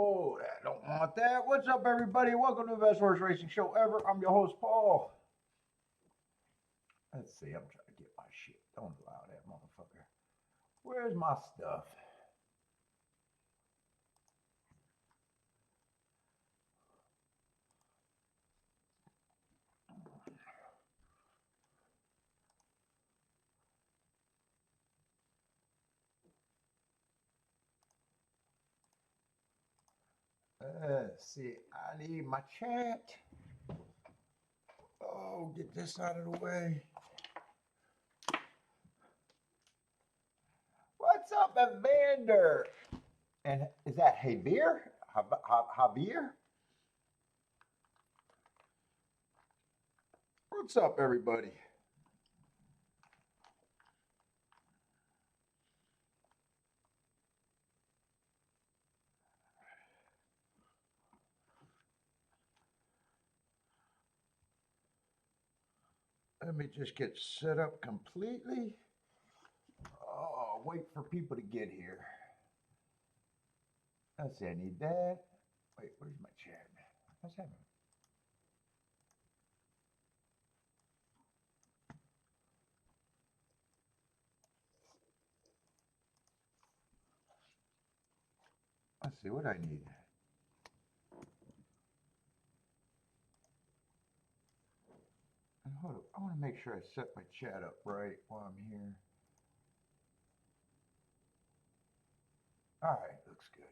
Oh, I don't want that. What's up, everybody? Welcome to the best horse racing show ever. I'm your host, Paul. Let's see. I'm trying to get my shit. Don't allow that motherfucker. Where's my stuff? Let's see. I need my chat. Oh, get this out of the way. What's up, Evander? And is that Javier? Javier? What's up, everybody? Let me just get set up completely. Oh, wait for people to get here. Let's see, I need that. Wait, where's my chat? What's happening? Let's see what I need. And hold up, I want to make sure I set my chat up right while I'm here. All right, looks good.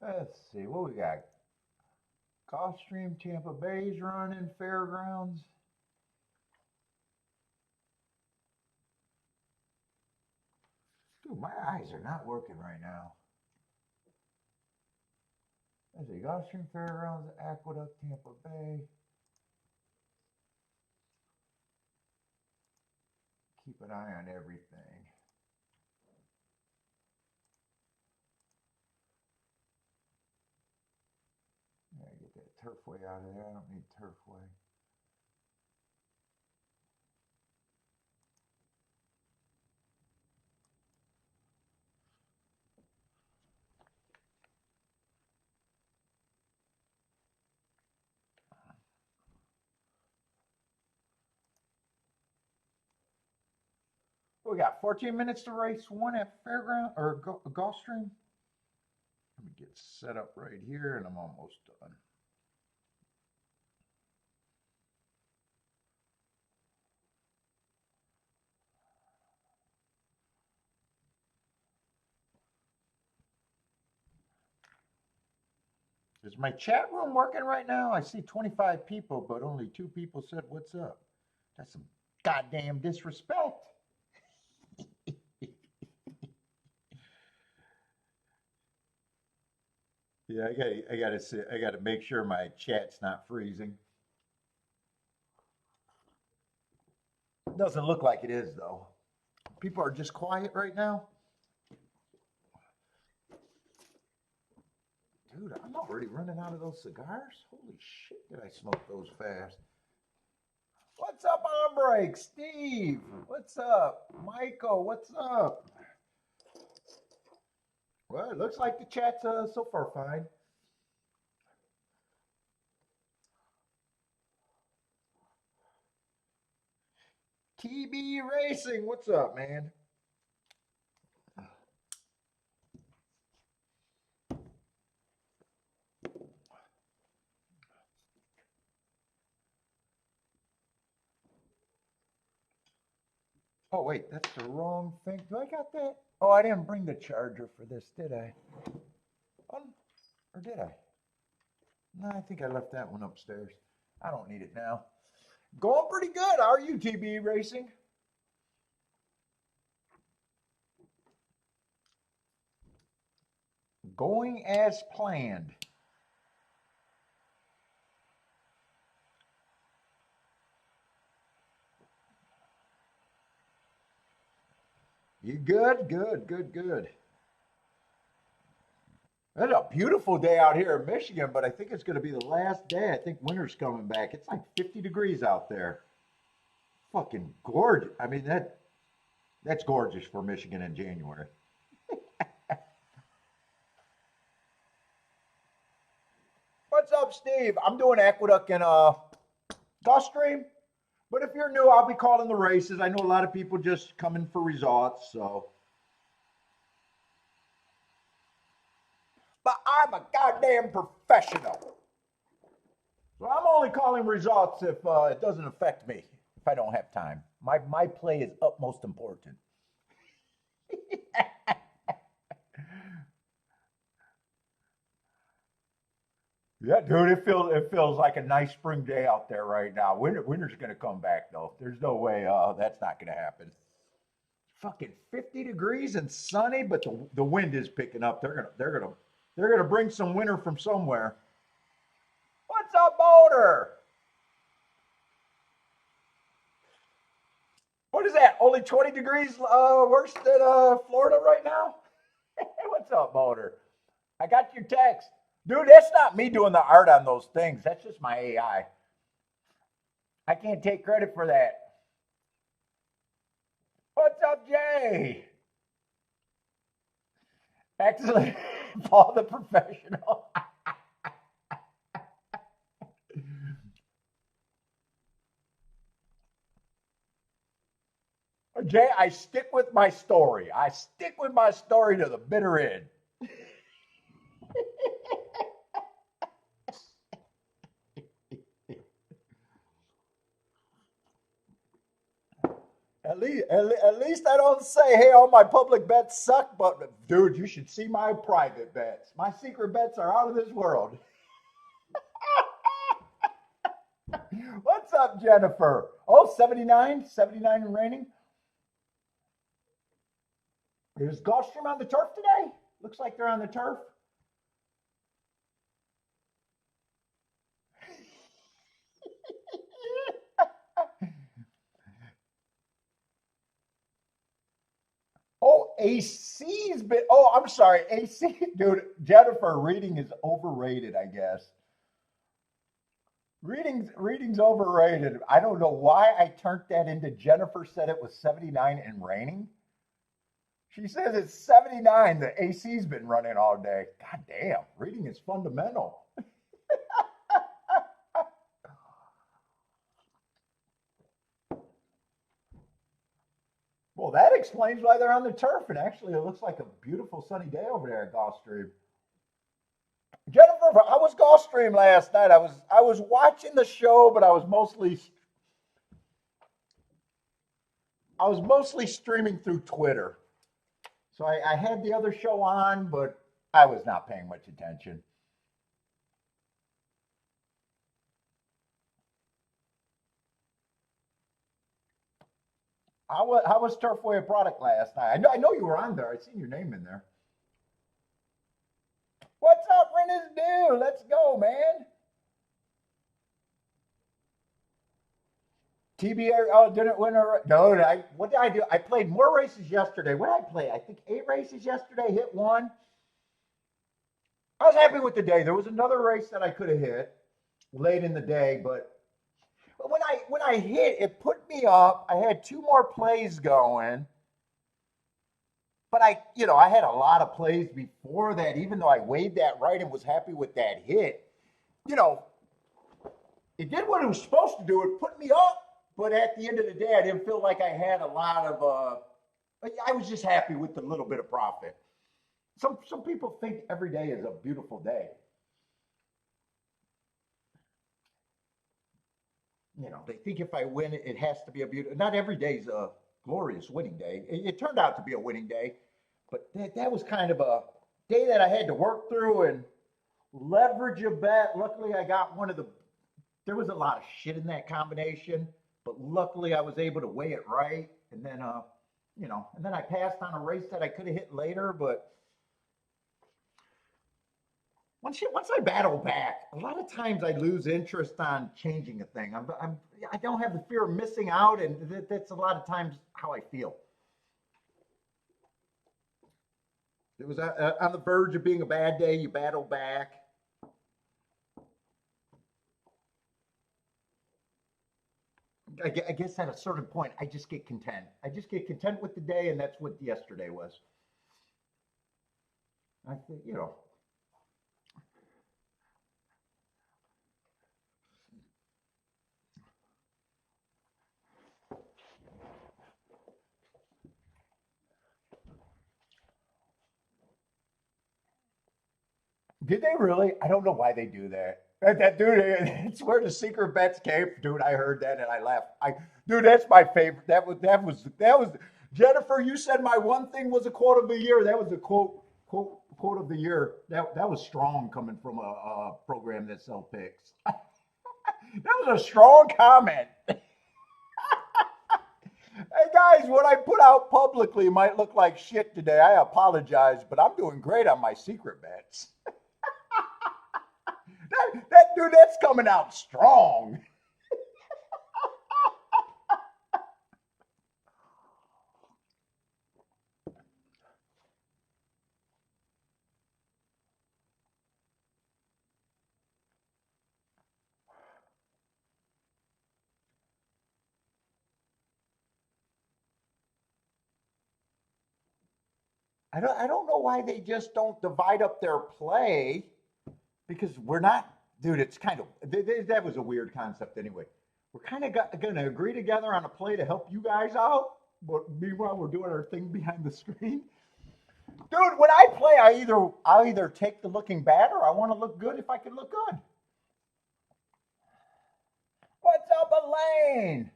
Let's see what we got. Gulfstream, Tampa Bay's running, Fairgrounds. Dude, my eyes are not working right now. Let's see, Gulfstream, Fairgrounds, Aqueduct, Tampa Bay. Keep an eye on everything. Yeah, get that turfway out of there. I don't need turfway. We got 14 minutes to race one at Fairground or Gulfstream. Let me get set up right here and I'm almost done. Is my chat room working right now? I see 25 people, but only 2 people said what's up. That's some goddamn disrespect. Yeah, I gotta make sure my chat's not freezing. Doesn't look like it is though. People are just quiet right now. Dude, I'm already running out of those cigars. Holy shit, did I smoke those fast? What's up, Ombre? Steve, what's up? Michael, what's up? Well, it looks like the chat's so far fine. TB Racing, what's up, man? Oh, wait, that's the wrong thing. Do I got that? Oh, I didn't bring the charger for this, did I? Or did I? No, I think I left that one upstairs. I don't need it now. Going pretty good. How are you, TBE Racing? Going as planned. You good? Good, good, good. It's a beautiful day out here in Michigan, but I think it's going to be the last day. I think winter's coming back. It's like 50 degrees out there. Fucking gorgeous. I mean, that's gorgeous for Michigan in January. What's up, Steve? I'm doing Aqueduct and Gulfstream. But if you're new, I'll be calling the races. I know a lot of people just come in for results, so. But I'm a goddamn professional. So I'm only calling results if it doesn't affect me, if I don't have time. My play is utmost important. Yeah, dude, it feels like a nice spring day out there right now. Winter's gonna come back though. There's no way that's not gonna happen. Fucking 50 degrees and sunny, but the wind is picking up. They're gonna bring some winter from somewhere. What's up, Boulder? What is that? Only 20 degrees worse than Florida right now? What's up, Boulder? I got your text. Dude, that's not me doing the art on those things. That's just my AI. I can't take credit for that. What's up, Jay? Excellent. Paul the professional. Jay, I stick with my story. I stick with my story to the bitter end. At least I don't say, hey, all my public bets suck, but dude, you should see my private bets. My secret bets are out of this world. What's up, Jennifer? Oh, 79? 79 and raining? Is Gulfstream on the turf today? Looks like they're on the turf. Oh, AC's been. Oh, I'm sorry. AC, dude. Jennifer, reading is overrated, I guess. Reading's overrated. I don't know why I turned that into Jennifer said it was 79 and raining. She says it's 79. The AC's been running all day. God damn. Reading is fundamental. Well, that explains why they're on the turf. And actually, it looks like a beautiful sunny day over there at Gulfstream. Jennifer, I was Gulfstream last night. I was watching the show, but I was mostly streaming through Twitter. So I had the other show on, but I was not paying much attention. How was Turfway a product last night? I know you were on there. I seen your name in there. What's up, Rennis Dude? Let's go, man. TBA, oh, didn't win a. No, what did I do? I played more races yesterday. What did I play? I think 8 races yesterday, hit one. I was happy with the day. There was another race that I could have hit late in the day, but when I hit, it put me up. I had two more plays going, but I had a lot of plays before that. Even though I weighed that right and was happy with that hit, you know, it did what it was supposed to do. It put me up, but at the end of the day, I didn't feel like I had a lot of. I was just happy with the little bit of profit. Some people think every day is a beautiful day. They think if I win, it has to be a beautiful. Not every day's a glorious winning day. It turned out to be a winning day, but that was kind of a day that I had to work through and leverage a bet. Luckily, I got one of the there was a lot of shit in that combination, but luckily I was able to weigh it right. And then, and then I passed on a race that I could have hit later. But once I battle back, a lot of times I lose interest on changing a thing. I don't have the fear of missing out, and that's a lot of times how I feel. It was on the verge of being a bad day. You battle back. I guess at a certain point, I just get content. I just get content with the day, and that's what yesterday was. I think, did they really? I don't know why they do that. That dude, it's where the secret bets came. Dude, I heard that and I laughed. Dude, that's my favorite. That was. Jennifer, you said my one thing was a quote of the year. That was a quote of the year. That was strong coming from a program that sell picks. That was a strong comment. Hey guys, what I put out publicly might look like shit today. I apologize, but I'm doing great on my secret bets. That dude, that's coming out strong. I don't know why they just don't divide up their play, because we're not, dude. It's kind of that was a weird concept anyway. We're kind of going to agree together on a play to help you guys out, but meanwhile we're doing our thing behind the screen. Dude, when I play, I'll either take the looking bad or I want to look good if I can look good. What's up, Elaine?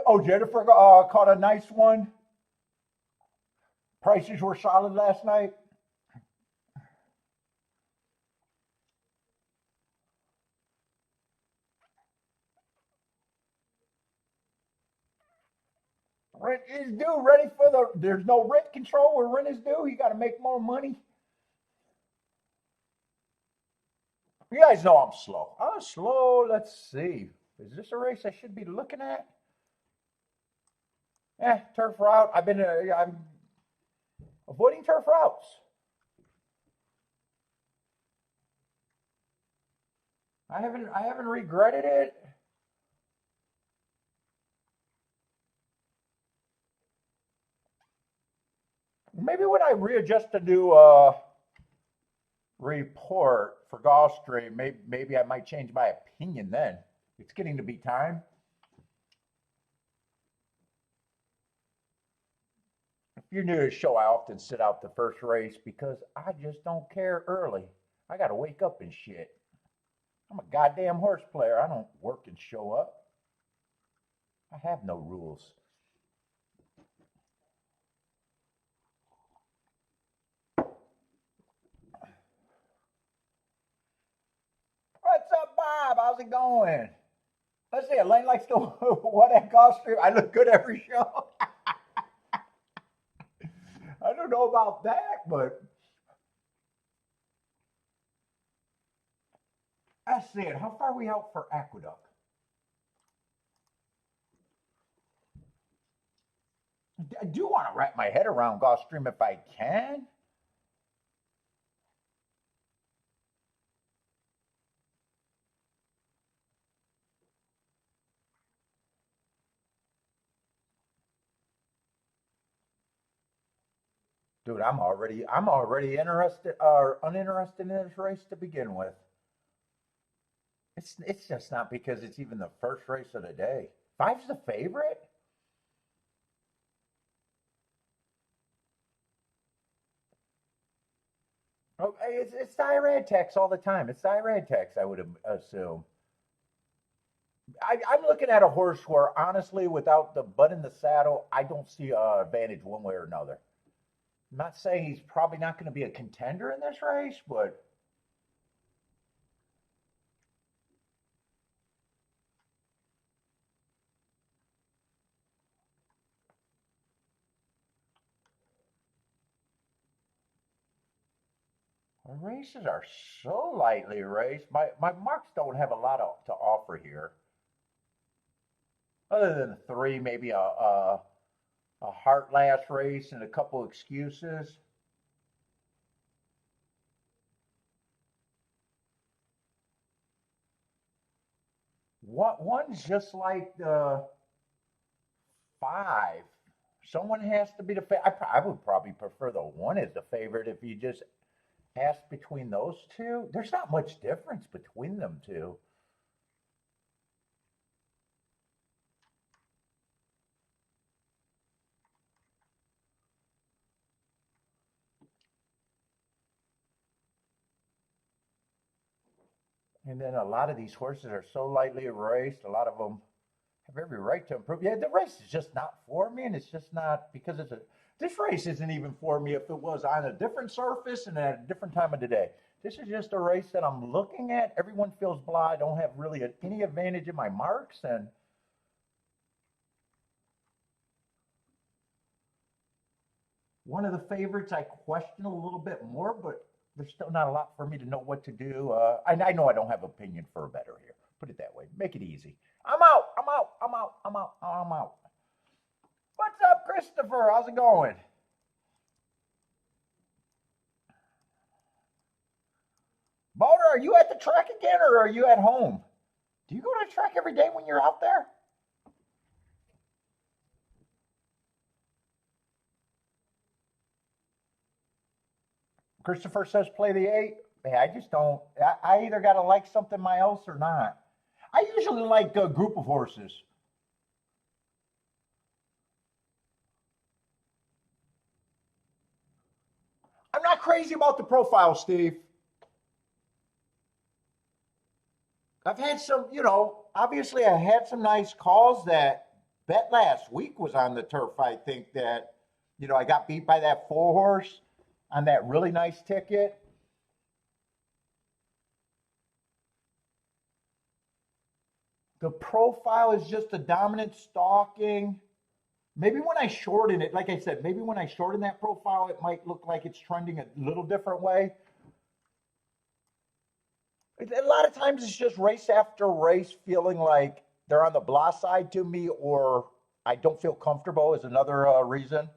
Oh, Jennifer caught a nice one. Prices were solid last night. Rent is due. Ready for there's no rent control where rent is due. You got to make more money. You guys know I'm slow. I'm slow. Let's see. Is this a race I should be looking at? Turf route. I'm avoiding turf routes. I haven't regretted it. Maybe when I readjust the new report for Gulfstream, maybe I might change my opinion then. It's getting to be time. If you're new to the show, I often sit out the first race because I just don't care early. I got to wake up and shit. I'm a goddamn horse player. I don't work and show up. I have no rules. What's up, Bob? How's it going? Let's see. Elaine likes to what at Gulfstream. I look good every show. I don't know about that, but I see it. How far are we out for Aqueduct? I do want to wrap my head around Gulfstream if I can. Dude, I'm already interested or uninterested in this race to begin with. It's just not because it's even the first race of the day. Five's the favorite. Oh, it's the Irad tax all the time. It's the Irad tax, I would assume. I'm looking at a horse where, honestly, without the butt in the saddle, I don't see a advantage one way or another. I'm not saying he's probably not going to be a contender in this race, but the races are so lightly raced. My marks don't have a lot to offer here, other than three, maybe a heart last race and a couple excuses. One's just like the five. Someone has to be the favorite. I would probably prefer the one as the favorite if you just ask between those two. There's not much difference between them two. And then a lot of these horses are so lightly raced. A lot of them have every right to improve. Yeah, the race is just not for me, and it's just not because it's a. This race isn't even for me if it was on a different surface and at a different time of the day. This is just a race that I'm looking at. Everyone feels blah. I don't have really any advantage in my marks, and one of the favorites I question a little bit more, but there's still not a lot for me to know what to do. I know I don't have opinion for a better here. Put it that way. Make it easy. I'm out. I'm out. I'm out. I'm out. I'm out. What's up, Christopher? How's it going? Boner, are you at the track again or are you at home? Do you go to the track every day when you're out there? Christopher says play the eight. Hey, I just don't. I either got to like something else or not. I usually like a group of horses. I'm not crazy about the profile, Steve. I've had some, obviously I had some nice calls. That bet last week was on the turf. I think that, I got beat by that four horse on that really nice ticket. The profile is just a dominant stalking. Maybe when I shorten it, like I said, maybe when I shorten that profile, it might look like it's trending a little different way. A lot of times it's just race after race feeling like they're on the blah side to me, or I don't feel comfortable is another reason.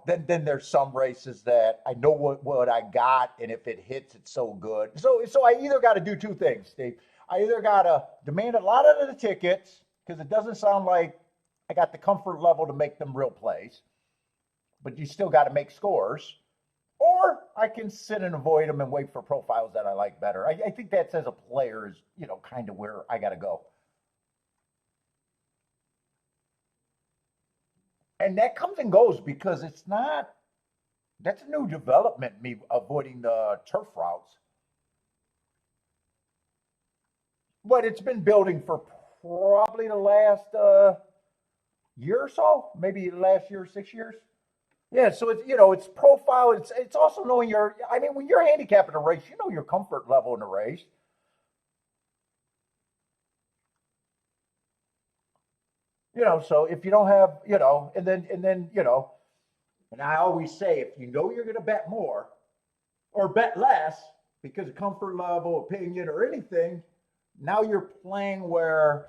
Then there's some races that I know what I got, and if it hits, it's so good. So I either got to do two things, Steve. I either got to demand a lot of the tickets because it doesn't sound like I got the comfort level to make them real plays, but you still got to make scores. Or I can sit and avoid them and wait for profiles that I like better. I think that's as a player is kind of where I got to go. And that comes and goes because it's not. That's a new development. Me avoiding the turf routes, but it's been building for probably the last year or so, maybe the last year, 6 years. Yeah, so it's profile. It's also knowing your. I mean, when you're handicapping a race, you know your comfort level in the race. So if you don't have, and I always say, if you know you're going to bet more or bet less because of comfort level, opinion, or anything, now you're playing where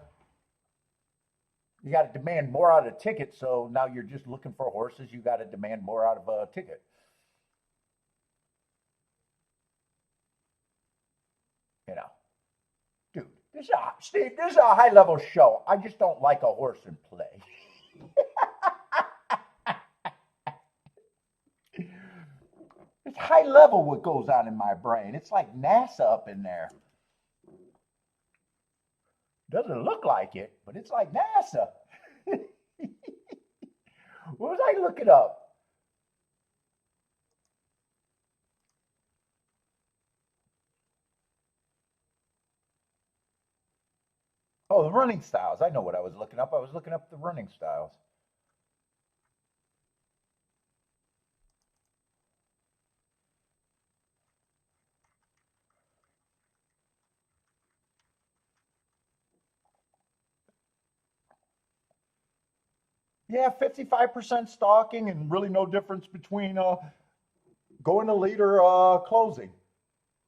you got to demand more out of a ticket. So now you're just looking for horses. You got to demand more out of a ticket. You know, dude, Steve. This is a high level show. I just don't like a horse in play. It's high level what goes on in my brain. It's like NASA up in there. Doesn't look like it, but it's like NASA. What was I looking up? Oh, the running styles. I know what I was looking up. I was looking up the running styles. Yeah, 55% stalking and really no difference between going to lead or closing.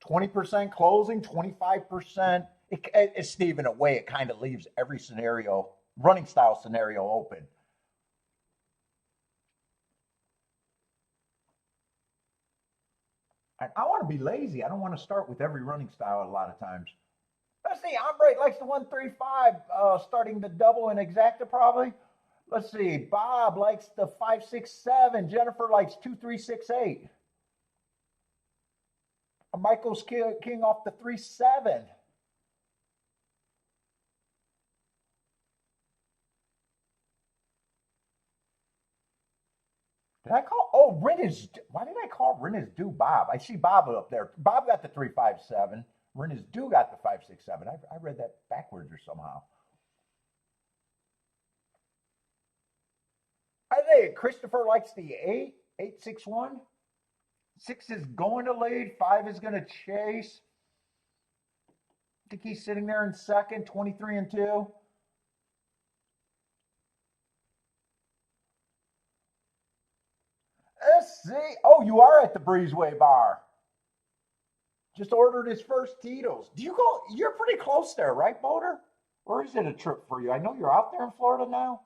20% closing, 25%. It's Steve, in a way, it kind of leaves every scenario, running style scenario, open. I want to be lazy. I don't want to start with every running style a lot of times. Let's see. Ombre likes the 135, starting the double and exacta probably. Let's see. Bob likes the 567. Jennifer likes 2368. Michael's king off the 37. Did I call? Oh, Ren is. Why did I call Ren is due Bob? I see Bob up there. Bob got the 357. Ren is due got the 567. I read that backwards or somehow. I think Christopher likes the 861. 6 is going to lead. 5 is going to chase. I think he's sitting there in second, 23 and 2. Let's see. Oh, you are at the Breezeway Bar. Just ordered his first Tito's. Do you go? You're pretty close there, right, Boulder? Or is it a trip for you? I know you're out there in Florida now.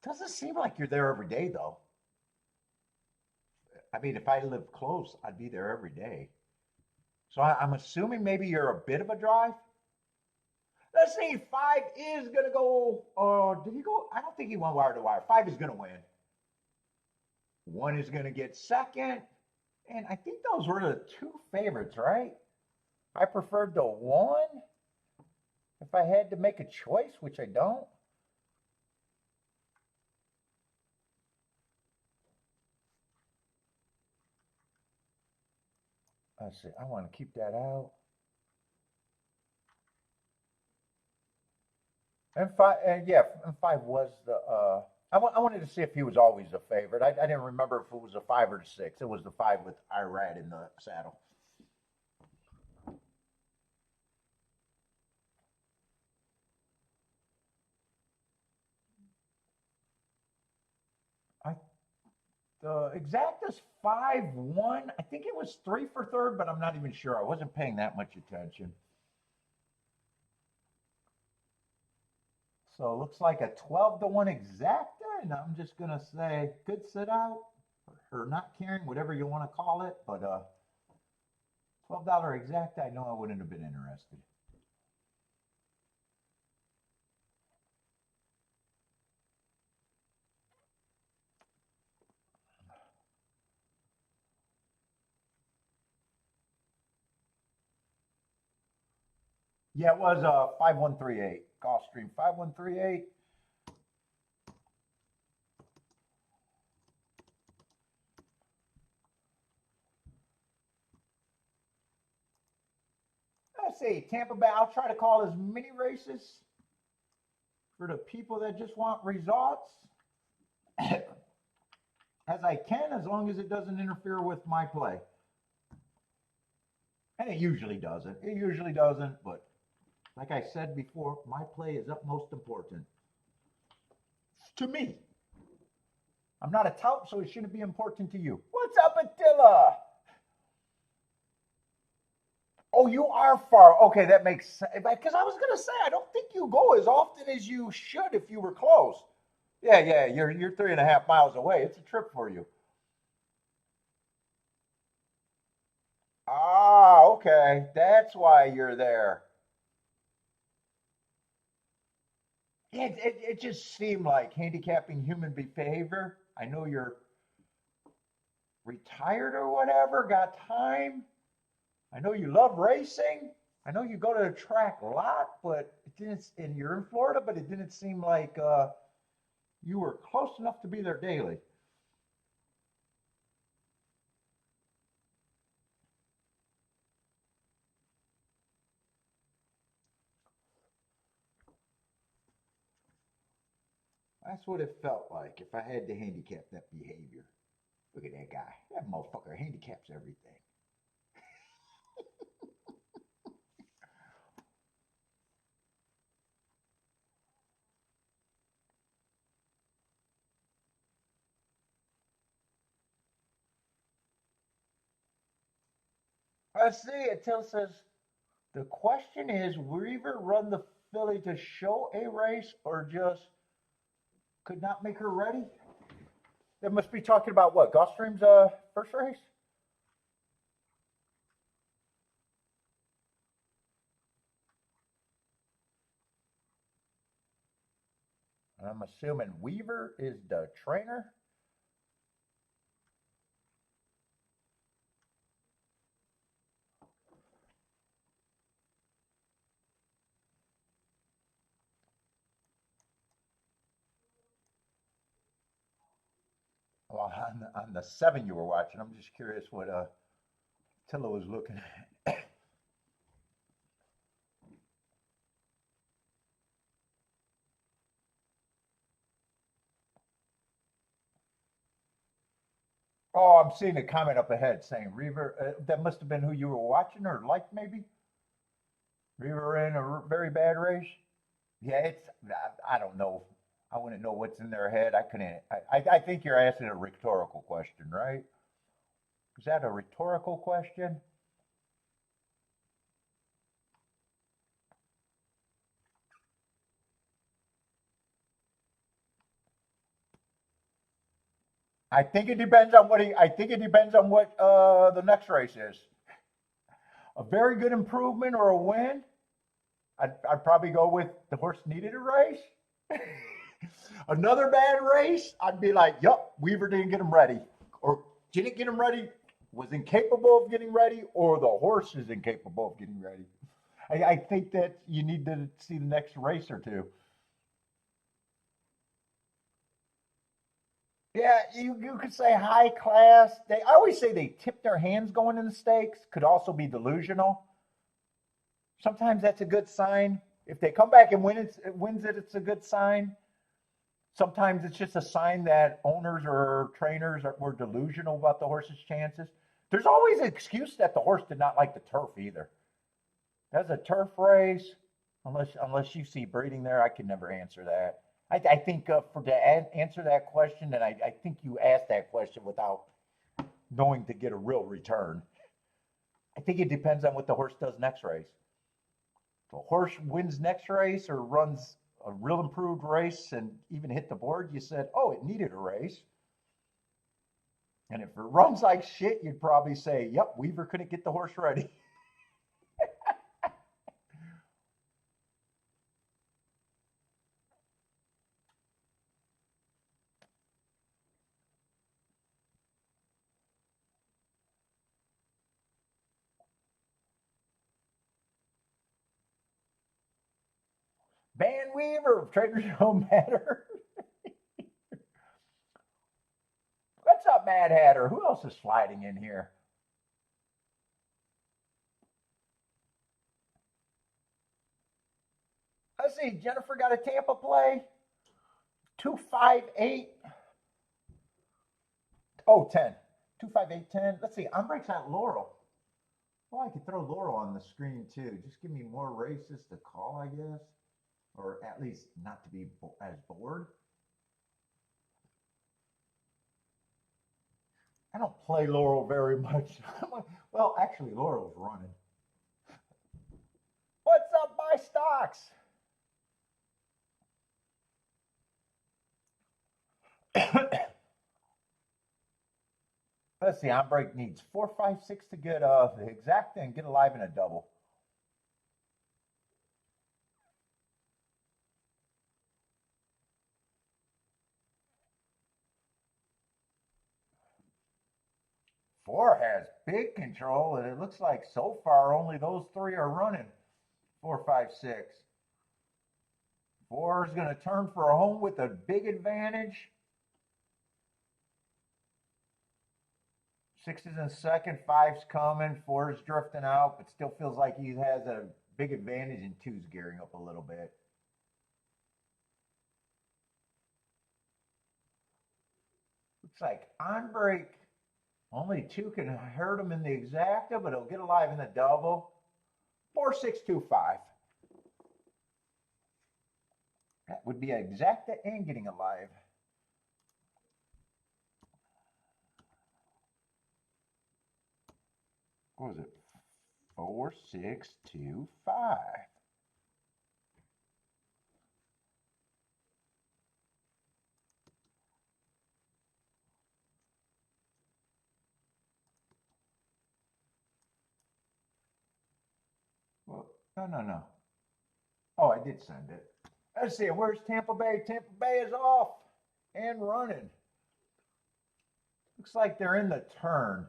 Doesn't seem like you're there every day, though. I mean, if I lived close, I'd be there every day. So I'm assuming maybe you're a bit of a drive. Let's see. 5 is going to go. Did he go? I don't think he went wire to wire. 5 is going to win. 1 is going to get second. And I think those were the two favorites, right? I preferred the 1 if I had to make a choice, which I don't. Let's see. I want to keep that out. And 5, yeah, and 5 was the. I wanted to see if he was always a favorite. I didn't remember if it was a 5 or a 6. It was the 5 with Irad in the saddle. I The exactus 5-1. I think it was 3 for third, but I'm not even sure. I wasn't paying that much attention. So it looks like a 12-1 exacta, and I'm just gonna say good sit out or not caring, whatever you want to call it. But $12 exacta, I know I wouldn't have been interested. Yeah, it was 5138. Gulfstream 5138. Let's see, Tampa Bay. I'll try to call as many races for the people that just want results as I can, as long as it doesn't interfere with my play. And it usually doesn't. It usually doesn't, but like I said before, my play is utmost important to me. I'm not a tout, so it shouldn't be important to you. What's up, Attila? Oh, you are far. Okay, that makes sense. Because I was gonna say, I don't think you go as often as you should if you were close. Yeah, yeah, you're 3.5 miles away. It's a trip for you. Ah, okay. That's why you're there. It just seemed like handicapping human behavior. I know you're retired or whatever, got time. I know you love racing. I know you go to the track a lot, but it didn't. And you're in Florida, but it didn't seem like you were close enough to be there daily. That's what it felt like if I had to handicap that behavior. Look at that guy. That motherfucker handicaps everything. Let's see. It tells us the question is: Weaver run the filly to show a race, or just could not make her ready? That must be talking about what? Gulfstream's first race. I'm assuming Weaver is the trainer. Well, on the 7 you were watching, I'm just curious what Tilla was looking at. Oh, I'm seeing a comment up ahead saying Reaver. That must have been who you were watching or liked, maybe. Reaver ran a very bad race. Yeah, it's. I don't know. I wouldn't know what's in their head. I couldn't. I think you're asking a rhetorical question, right? Is that a rhetorical question? I think it depends on what he. I think it depends on what the next race is. A very good improvement or a win. I'd probably go with the horse needed a race. Another bad race, I'd be like, yup, Weaver didn't get him ready. Or didn't get him ready, was incapable of getting ready, or the horse is incapable of getting ready. I think that you need to see the next race or two. Yeah, you could say high class. I always say they tip their hands going in the stakes. Could also be delusional. Sometimes that's a good sign. If they come back and wins it, it's a good sign. Sometimes it's just a sign that owners or trainers were delusional about the horse's chances. There's always an excuse that the horse did not like the turf either. That's a turf race. Unless you see breeding there, I can never answer that. I think answer that question, and I think you asked that question without knowing to get a real return. I think it depends on what the horse does next race. If a horse wins next race or runs a real improved race and even hit the board, you said, oh, it needed a race. And if it runs like shit, you'd probably say, yep, Weaver couldn't get the horse ready. Van Weaver, trainers don't matter. What's up, Mad Hatter? Who else is sliding in here? Let's see. Jennifer got a Tampa play. 258. Oh, 10. 25810. Let's see. I'm breaks out Laurel. Well, I could throw Laurel on the screen too. Just give me more races to call, I guess. Or at least not to be as bored. I don't play Laurel very much. Well, actually, Laurel's running. What's up, my stocks? Let's see. On break needs 4, 5, 6 to get the exact and get alive in a double. Four has big control, and it looks like so far only those three are running. 4, 5, 6. Four is going to turn for a home with a big advantage. Six is in second, five's coming, four is drifting out, but still feels like he has a big advantage, and two's gearing up a little bit. like on break. Only two can hurt him in the exacta, but he'll get alive in the double. 4625. That would be exacta and getting alive. What was it? 4625. Well, no. Oh, I did send it. Let's see. Where's Tampa Bay? Tampa Bay is off and running. Looks like they're in the turn.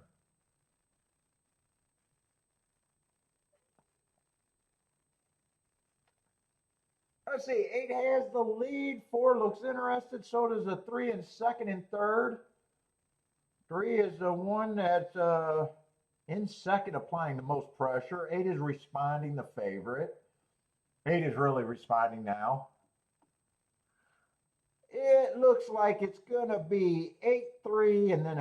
Let's see. 8 has the lead. 4 looks interested. So does a 3 in second and third. 3 is the one that's in second, applying the most pressure. 8 is responding, the favorite. 8 is really responding now. It looks like it's going to be 8-3 and then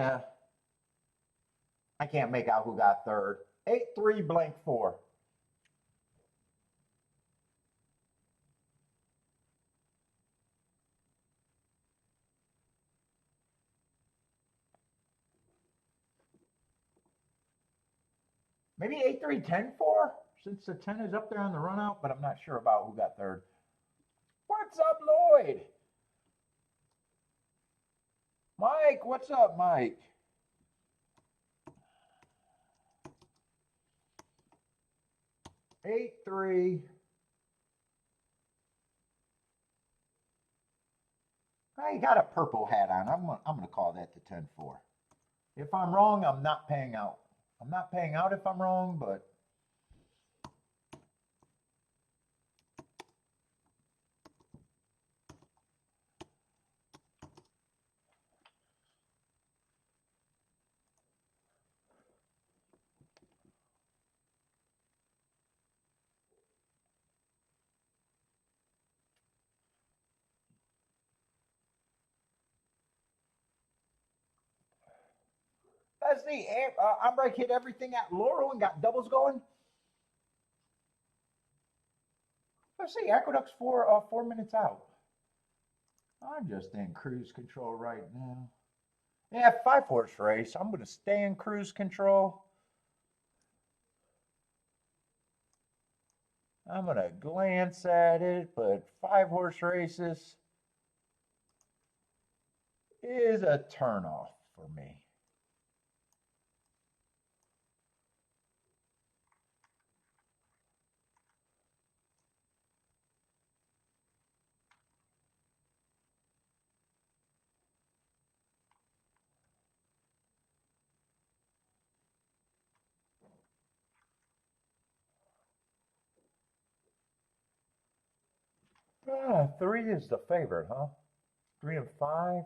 I can't make out who got third. 8-3 blank 4. Maybe 8-3-10-4, since the 10 is up there on the run out, but I'm not sure about who got third. What's up, Lloyd? Mike, what's up, Mike? Eight, 3. I got a purple hat on. I'm gonna call that the 10-4. If I'm wrong, I'm not paying out. I'm not paying out if I'm wrong, but let's see. Ombrek hit everything at Laurel and got doubles going. Let's see. Aqueduct's 4 minutes out. I'm just in cruise control right now. Yeah, 5-horse race. I'm going to stay in cruise control. I'm going to glance at it, but 5-horse races is a turnoff for me. Ah, 3 is the favorite, huh? 3 and 5.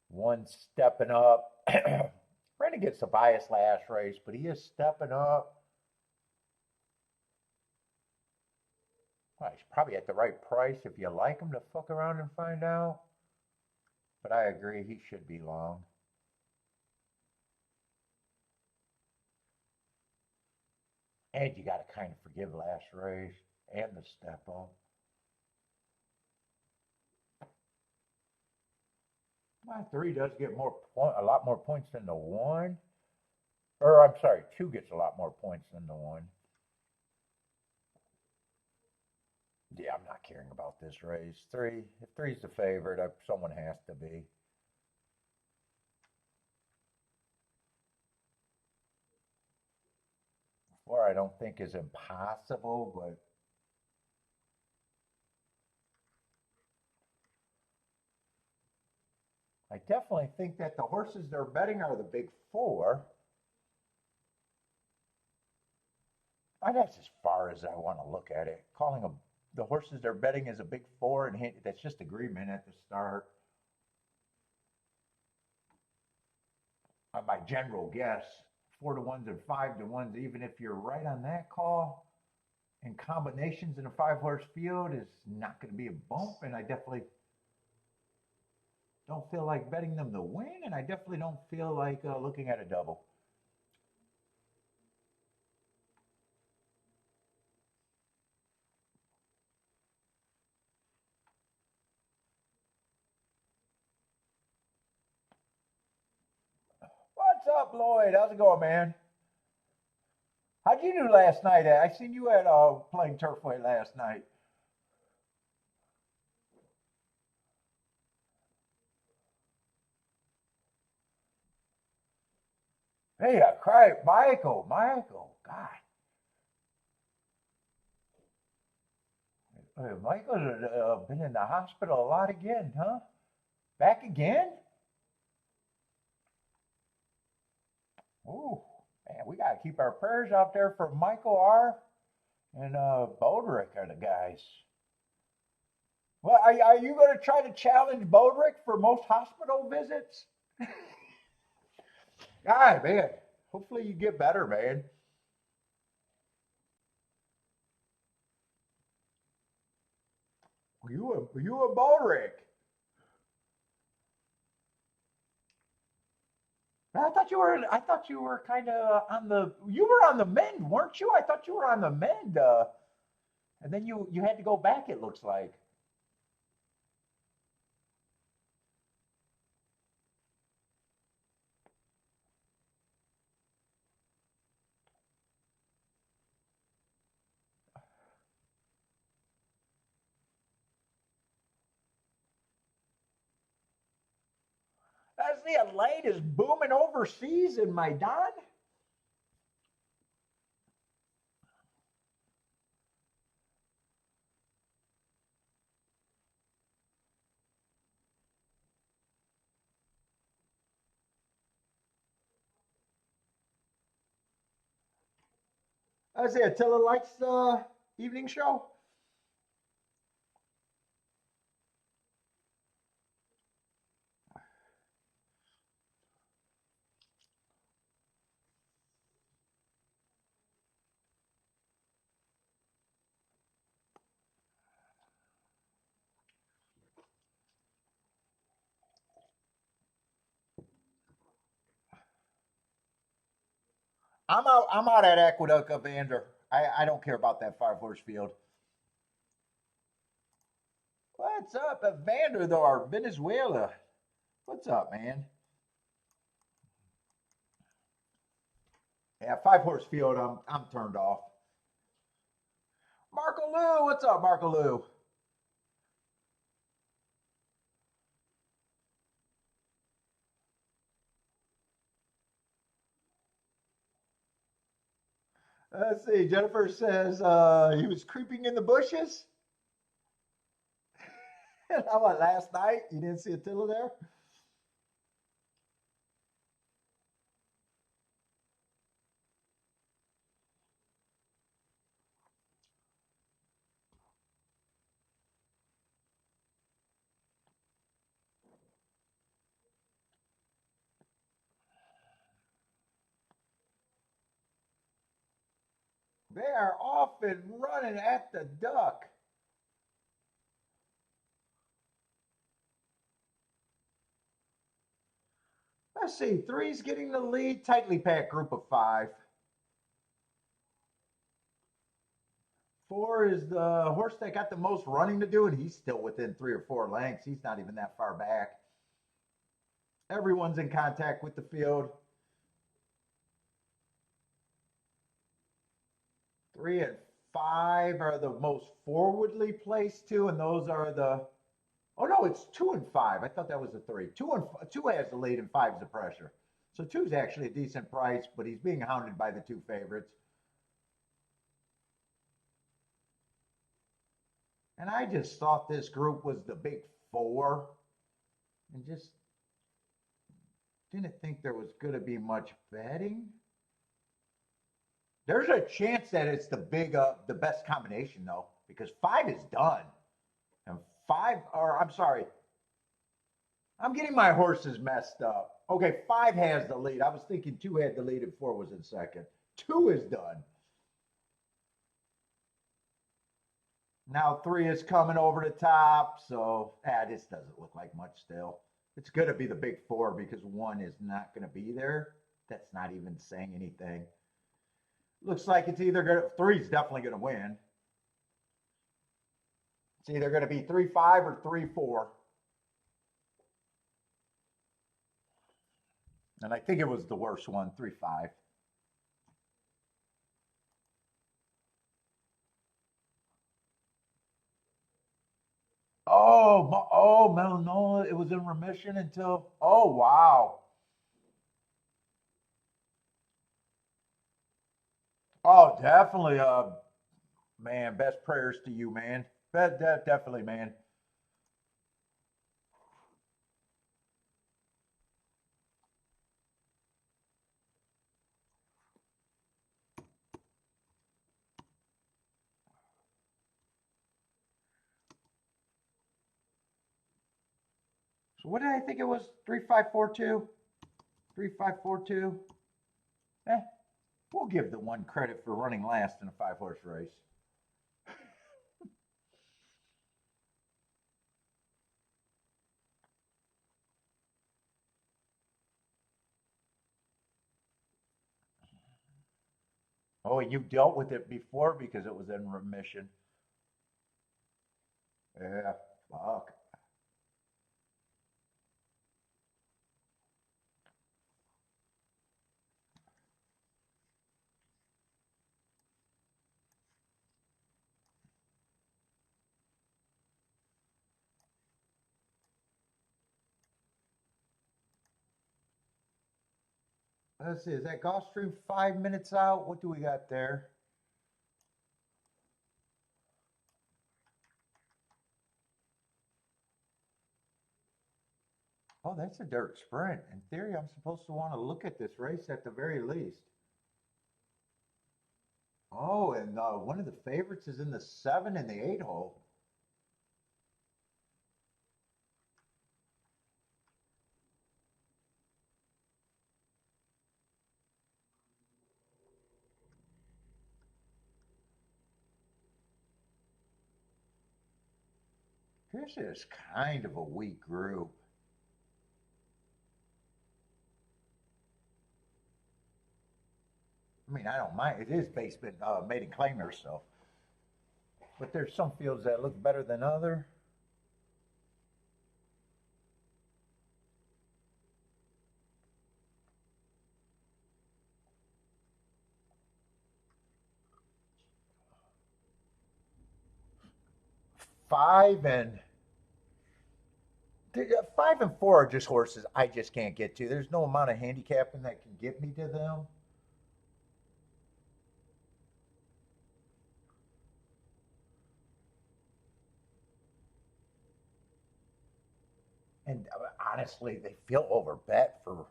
One stepping up. Ran against the bias last race, but he is stepping up. Well, he's probably at the right price if you like him to fuck around and find out. But I agree, he should be long. And you got to kind of forgive last race and the step up. My 3 does get a lot more points than the 1. Or I'm sorry, 2 gets a lot more points than the 1. Yeah, I'm not caring about this race. 3, if 3's the favorite, someone has to be. 4 I don't think is impossible, but I definitely think that the horses they're betting are the big 4. And that's as far as I want to look at it. Calling them the horses they're betting is a big 4, and that's just agreement at the start. my general guess, 4 to 1s and 5 to 1s, even if you're right on that call, and combinations in a 5-horse field is not going to be a bump. And I definitely don't feel like betting them to win, and I definitely don't feel like looking at a double. What's up, Lloyd? How's it going, man? How'd you do last night? I seen you at playing Turfway last night. Hey, I cried, Michael. God, Michael's been in the hospital a lot again, huh? Back again? Ooh, man, we gotta keep our prayers out there for Michael R. and Bodrick are the guys. Well, are you going to try to challenge Bodrick for most hospital visits? God, man. Hopefully you get better, man. You a Bodrick? I thought you were kind of on the. You were on the mend, weren't you? I thought you were on the mend. And then you had to go back. It looks like. I see a light is booming overseas in my Don. I see Attila likes the evening show. I'm out. I'm out at Aqueduct of Vander. I don't care about that 5-horse field. What's up, Evander though? Or Venezuela? What's up, man? Yeah, 5-horse field. I'm turned off. Marco Lou, what's up, Marco Lou? Let's see. Jennifer says he was creeping in the bushes. How about last night? You didn't see Attila there? They are off and running at the duck. Let's see. Three's getting the lead. Tightly packed group of 5. 4 is the horse that got the most running to do, and he's still within 3 or 4 lengths. He's not even that far back. Everyone's in contact with the field. 3 and 5 are the most forwardly placed two, and those are the. Oh no, it's 2 and 5. I thought that was the 3. 2 has the lead, and 5 is the pressure. So 2 is actually a decent price, but he's being hounded by the 2 favorites. And I just thought this group was the big 4, and just didn't think there was going to be much betting. There's a chance that it's the best combination though, because 5 is done, and 5, or I'm sorry, I'm getting my horses messed up. Okay, 5 has the lead. I was thinking 2 had the lead and 4 was in second. 2 is done. Now 3 is coming over the top. So, this doesn't look like much still. It's going to be the big 4 because 1 is not going to be there. That's not even saying anything. Looks like it's either going to, 3 is definitely going to win. It's either going to be 3-5 or 3-4. And I think it was the worst one, 3-5. Oh, melanoma. It was in remission until, oh, wow. Oh, definitely. Man, best prayers to you, man. Definitely, man. So what did I think it was? 3-5-4-2? 3-5-4-2? Eh, we'll give the one credit for running last in a 5-horse race. Oh, you dealt with it before because it was in remission. Yeah, fuck. Let's see, is that Gulfstream 5 minutes out? What do we got there? Oh, that's a dirt sprint. In theory, I'm supposed to want to look at this race at the very least. Oh, and one of the favorites is in the 7 and the 8 hole. This is kind of a weak group. I mean, I don't mind. It is basement maiden claimers, so. But there's some fields that look better than other. Five and 5 and 4 are just horses I just can't get to. There's no amount of handicapping that can get me to them. And honestly, they feel overbet for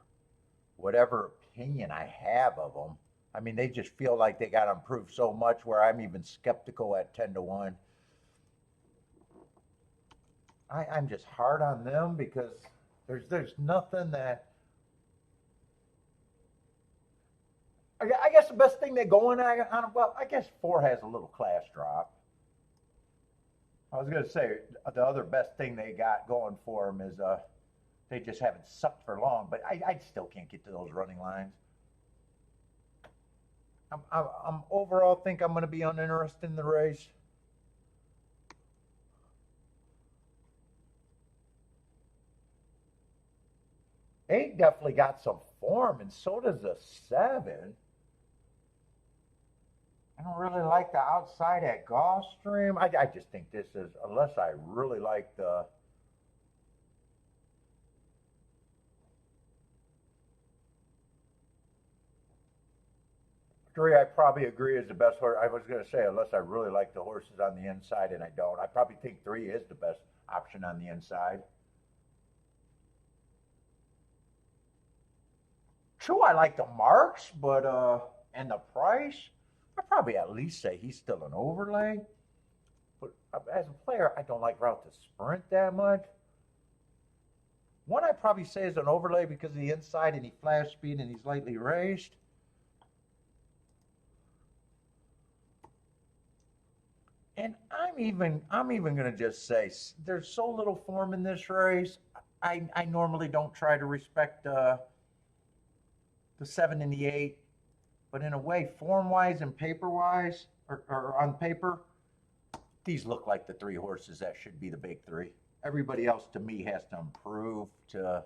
whatever opinion I have of them. I mean, they just feel like they got to improve so much where I'm even skeptical at 10-1. I'm just hard on them because there's nothing that. I guess the best thing they go on, well, I guess 4 has a little class drop. I was going to say the other best thing they got going for them is they just haven't sucked for long, but I still can't get to those running lines. I'm overall think I'm going to be uninterested in the race. 8 definitely got some form, and so does the 7. I don't really like the outside at Gulfstream. I just think this is, unless I really like the. 3, I probably agree is the best horse. I was going to say, unless I really like the horses on the inside, and I don't. I probably think 3 is the best option on the inside. 2, I like the marks, but and the price, I probably at least say he's still an overlay. But as a player, I don't like route to sprint that much. One I probably say is an overlay because of the inside and he flash speed and he's lightly raised. And I'm even gonna just say there's so little form in this race. I normally don't try to respect the 7 and the 8, but in a way, form wise and paper wise, or on paper, these look like the 3 horses that should be the big 3. Everybody else to me has to improve to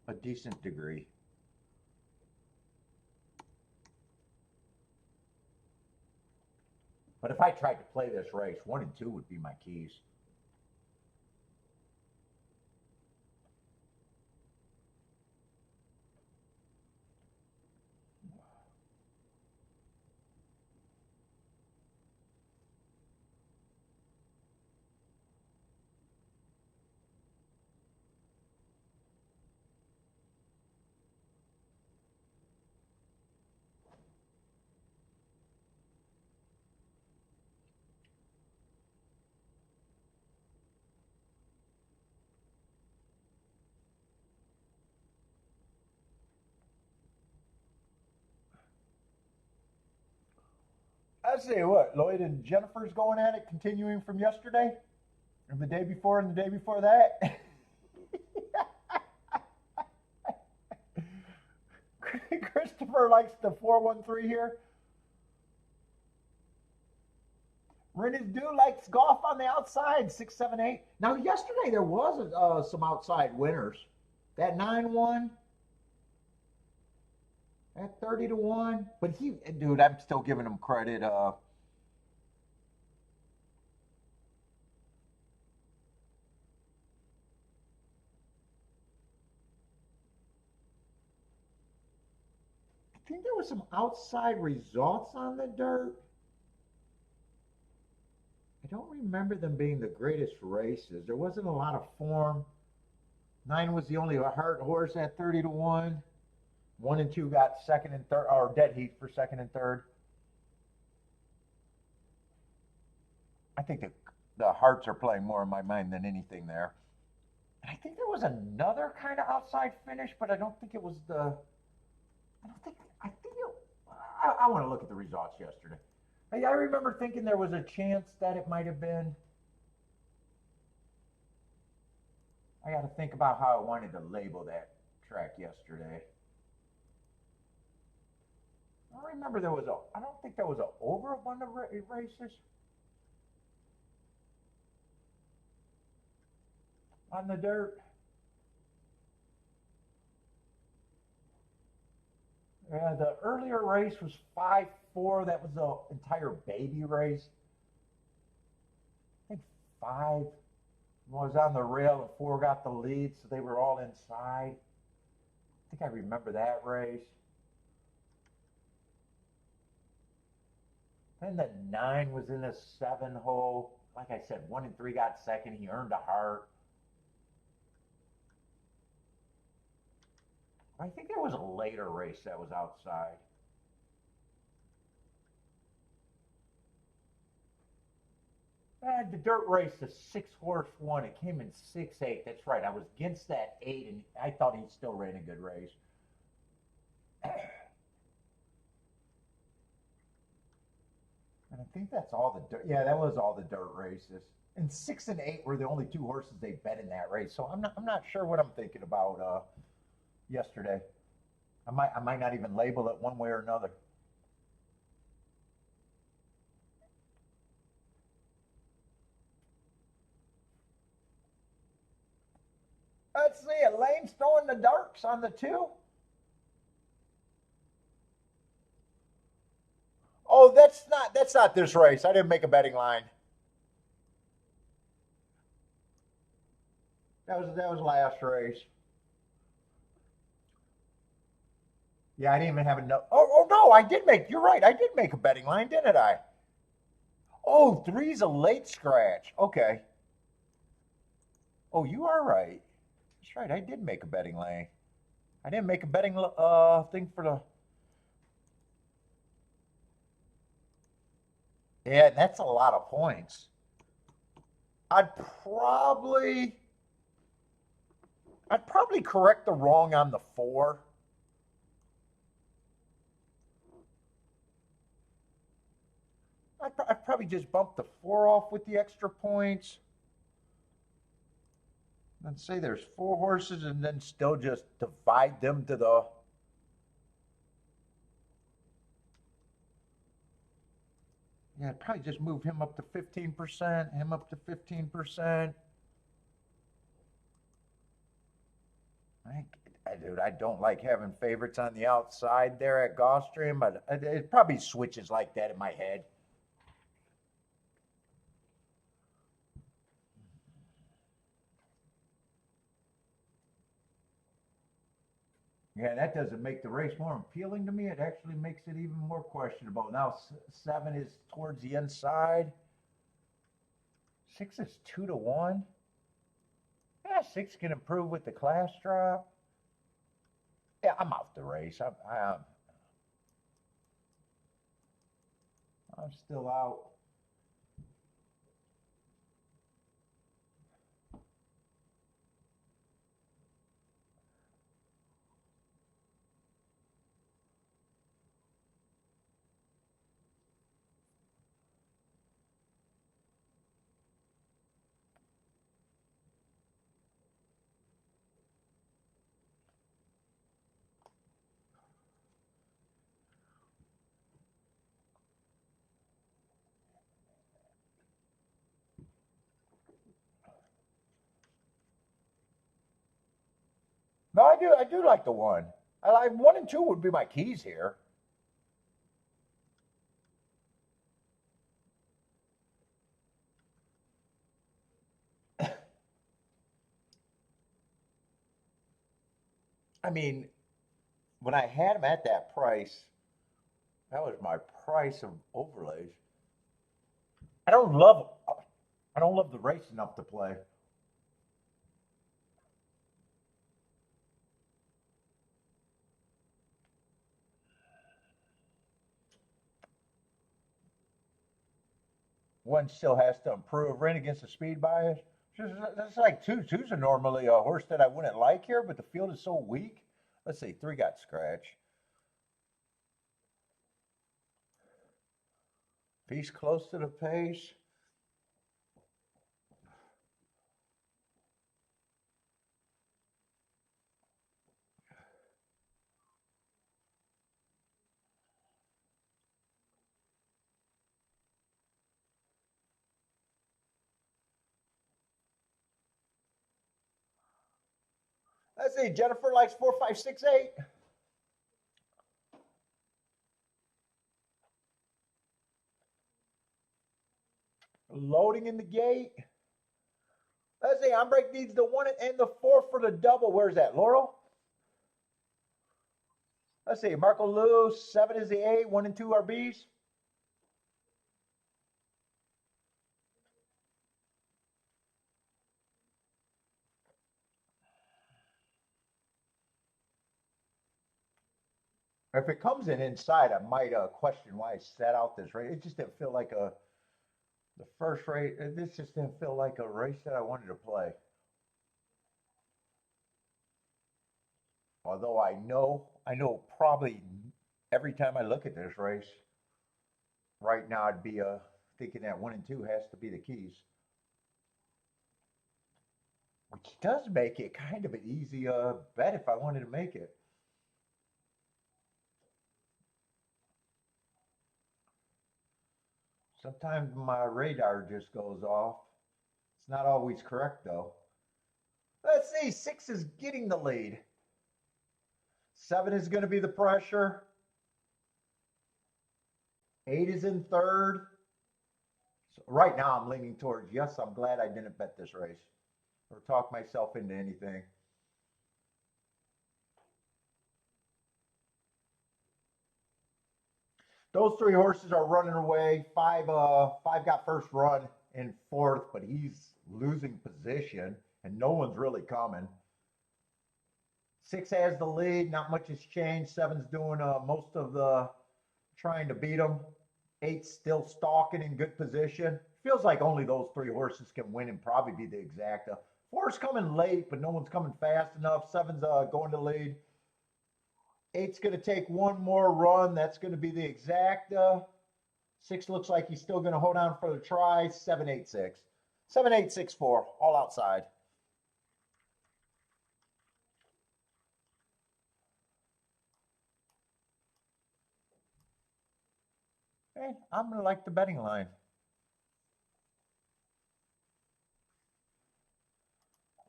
a decent degree. But if I tried to play this race, 1 and 2 would be my keys. I say what, Lloyd and Jennifer's going at it, continuing from yesterday, and the day before, and the day before that. Christopher likes the 413 here. Rennes Du likes golf on the outside, 678. Now, yesterday there was some outside winners. That 9-1, that 30-1. But dude, I'm still giving him credit. I think there was some outside results on the dirt. I don't remember them being the greatest races. There wasn't a lot of form. 9 was the only hard horse at 30-1. 1 and 2 got second and third, or dead heat for second and third. I think the hearts are playing more in my mind than anything there. And I think there was another kind of outside finish, but I don't think it was the. I want to look at the results yesterday. I remember thinking there was a chance that it might have been. I got to think about how I wanted to label that track yesterday. I remember I don't think there was an overabundant races on the dirt. Yeah, the earlier race was 5-4. That was the entire baby race. I think 5 was on the rail and 4 got the lead, so they were all inside. I think I remember that race. Then the 9 was in a 7 hole. Like I said, 1 and 3 got second. He earned a heart. I think there was a later race that was outside. The dirt race, the 6-horse one, it came in 6-8. That's right. I was against that 8, and I thought he still ran a good race. And I think that's all the dirt. Yeah, that was all the dirt races. And 6 and 8 were the only 2 horses they bet in that race. So I'm not sure what I'm thinking about yesterday. I might not even label it one way or another. Let's see it. Lane's throwing the darks on the 2. Oh, that's not this race. I didn't make a betting line. That was last race. Yeah, I didn't even have enough. Oh no, I did make. You're right. I did make a betting line, didn't I? Oh, 3's a late scratch. Okay. Oh, you are right. That's right. I did make a betting line. I didn't make a betting thing for the. Yeah, that's a lot of points. I'd probably I'd probably correct the wrong on the 4. I'd probably just bump the 4 off with the extra points. Let's say there's 4 horses and then still just divide them to the. Yeah, I'd probably just move him up to 15%, him up to 15%. Dude, I don't like having favorites on the outside there at Gulfstream, but it probably switches like that in my head. Yeah, that doesn't make the race more appealing to me. It actually makes it even more questionable. Now 7 is towards the inside. 6 is 2-1. Yeah, 6 can improve with the class drop. Yeah, I'm off the race. I'm still out. No, I do like the 1. I like 1 and 2 would be my keys here. I mean, when I had them at that price, that was my price of overlays. I don't love I don't love the race enough to play. One still has to improve. Ran against the speed bias. That's like two. Two's are normally a horse that I wouldn't like here, but the field is so weak. Let's see, 3 got scratched. If he's close to the pace. Let's see, Jennifer likes 4, 5, 6, 8. Loading in the gate. Let's see, Break needs the 1 and the 4 for the double. Where's that, Laurel? Let's see, Marco Lou, 7 is the A, 1 and 2 are B's. If it comes in inside, I might question why I set out this race. It just didn't feel like the first race. This just didn't feel like a race that I wanted to play. Although I know probably every time I look at this race, right now I'd be thinking that 1 and 2 has to be the keys, which does make it kind of an easy bet if I wanted to make it. Sometimes my radar just goes off. It's not always correct though. Let's see, 6 is getting the lead. 7 is going to be the pressure. 8 is in third. So right now I'm leaning towards yes, I'm glad I didn't bet this race or talk myself into anything. Those 3 horses are running away. 5 got first run in 4th, but he's losing position and no one's really coming. 6 has the lead. Not much has changed. 7's doing most of the trying to beat him. 8's still stalking in good position. Feels like only those three horses can win and probably be the exacta. Four's coming late, but no one's coming fast enough. Seven's going to lead. Eight's going to take one more run. That's going to be the exacta. Six looks like he's still going to hold on for the try. 7-8-6. 7-8-6-4. All outside. Hey, I'm going to like the betting line.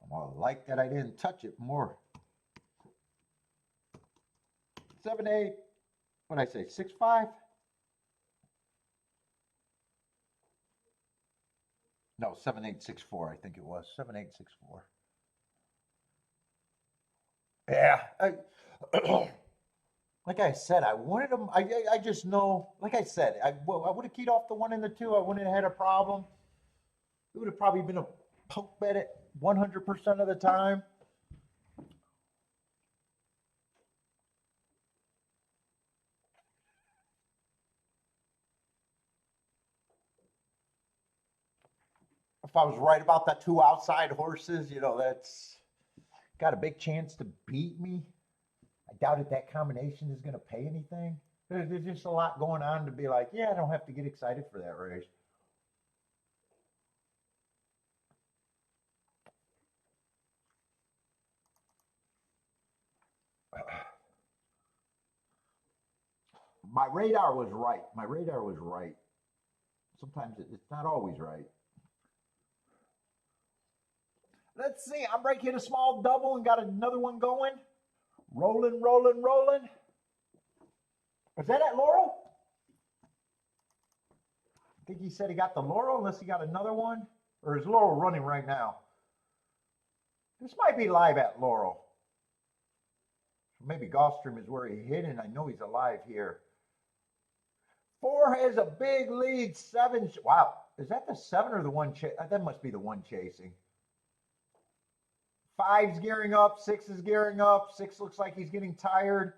I'm going to like that I didn't touch it more. 7-8. What did I say? 6-5? No, 7-8-6-4. I think it was 7-8-6-4. Yeah. Like I said, I wanted them. I just know. Like I said, I would have keyed off the 1 and the 2. I wouldn't have had a problem. It would have probably been a poke bet at 100% of the time. If I was right about the 2 outside horses, that's got a big chance to beat me. I doubt if that combination is going to pay anything. There's just a lot going on to be like, yeah, I don't have to get excited for that race. My radar was right. My radar was right. Sometimes it's not always right. Let's see. I'm breaking a small double and got another one going. Rolling, rolling, rolling. Was that at Laurel? I think he said he got the Laurel, unless he got another one. Or is Laurel running right now? This might be live at Laurel. Maybe Gulfstream is where he hit, and I know he's alive here. 4 has a big lead. 7. Wow. Is that the 7 or the 1? That must be the 1 chasing. 5's gearing up. 6 is gearing up. 6 looks like he's getting tired.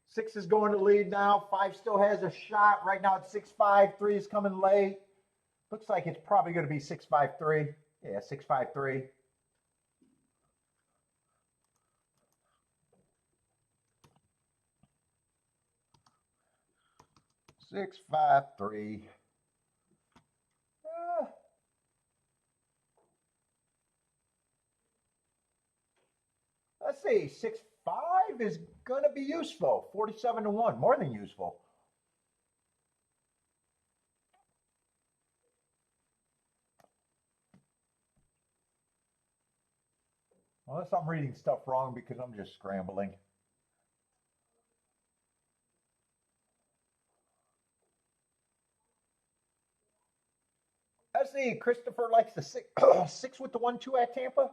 6 is going to lead now. 5 still has a shot. Right now it's 6-5. 3 is coming late. Looks like it's probably going to be 6-5-3. Yeah, 6-5-3. Six, 5, 3. Let's see. 6-5 is going to be useful. 47-1. More than useful. Unless I'm reading stuff wrong because I'm just scrambling. Let's see. Christopher likes the 6, 6 with the 1-2 at Tampa.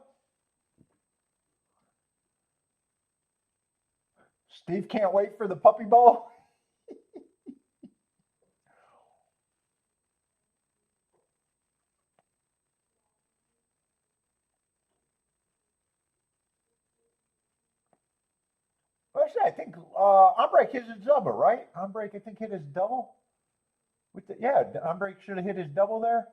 Steve can't wait for the puppy bowl. Actually, I think Umbrake hit his double, right? Umbrake, I think, hit his double. Yeah, Umbrake should have hit his double there.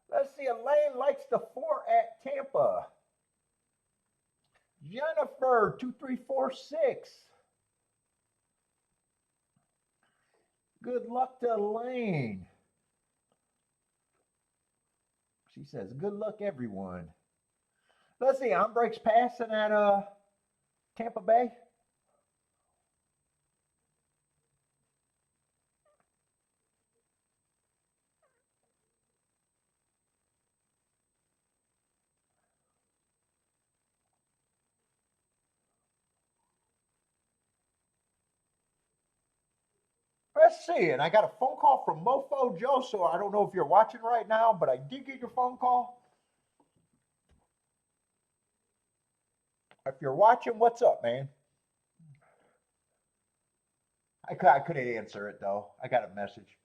Let's see. Elaine likes the 4 at Tampa. Jennifer, 2346. Good luck to Elaine. She says, good luck, everyone. Let's see. Umbrake's passing at Tampa Bay. Let's see. And I got a phone call from Mofo Joe, so I don't know if you're watching right now, but I did get your phone call. If you're watching, what's up, man? I couldn't answer it though. I got a message.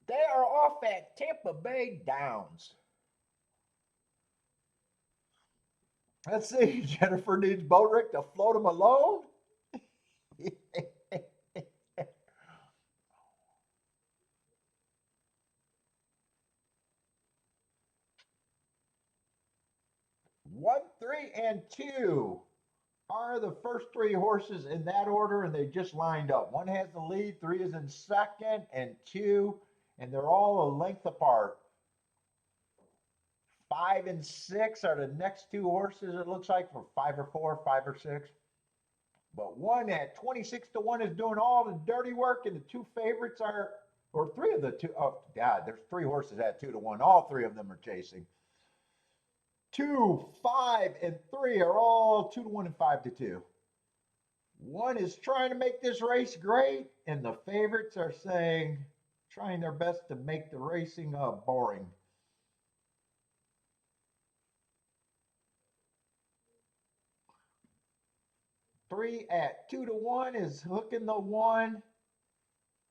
They are off at Tampa Bay Downs. Let's see. Jennifer needs Bodrick to float him alone. 1, 3, and 2 are the first three horses in that order, and they just lined up. One has the lead, 3 is in second, and 2, and they're all a length apart. 5 and 6 are the next two horses, it looks like, for 5 or 4, 5 or 6. But one at 26 to 1 is doing all the dirty work, and the two favorites are, or three of the two, oh, God, there's 3 horses at 2 to 1. All 3 of them are chasing. 2, 5, and 3 are all 2 to 1 and 5 to 2. One is trying to make this race great, and the favorites are trying their best to make the racing boring. Three at 2 to 1 is hooking the one.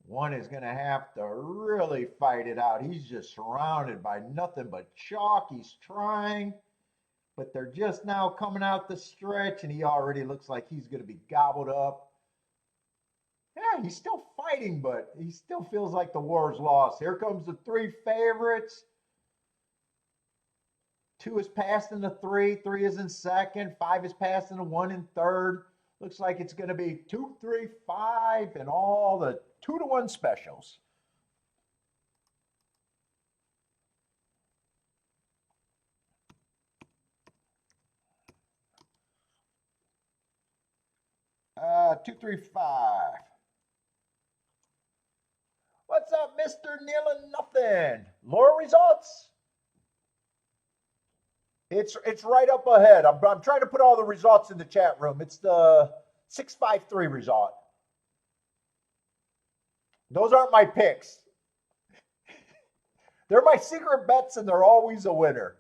One is going to have to really fight it out. He's just surrounded by nothing but chalk. He's trying, but they're just now coming out the stretch, and he already looks like he's going to be gobbled up. Yeah, he's still fighting, but he still feels like the war's lost. Here comes the 3 favorites. 2 is passing the 3. 3 is in second. 5 is passing the 1 in third. Looks like it's going to be 2, 3, 5, and all the 2 to 1 specials. Uh, 2, 3, 5. What's up, Mr. Neil and Nothing? Lower results? It's right up ahead. I'm trying to put all the results in the chat room. It's the 653 result. Those aren't my picks. They're my secret bets, and they're always a winner.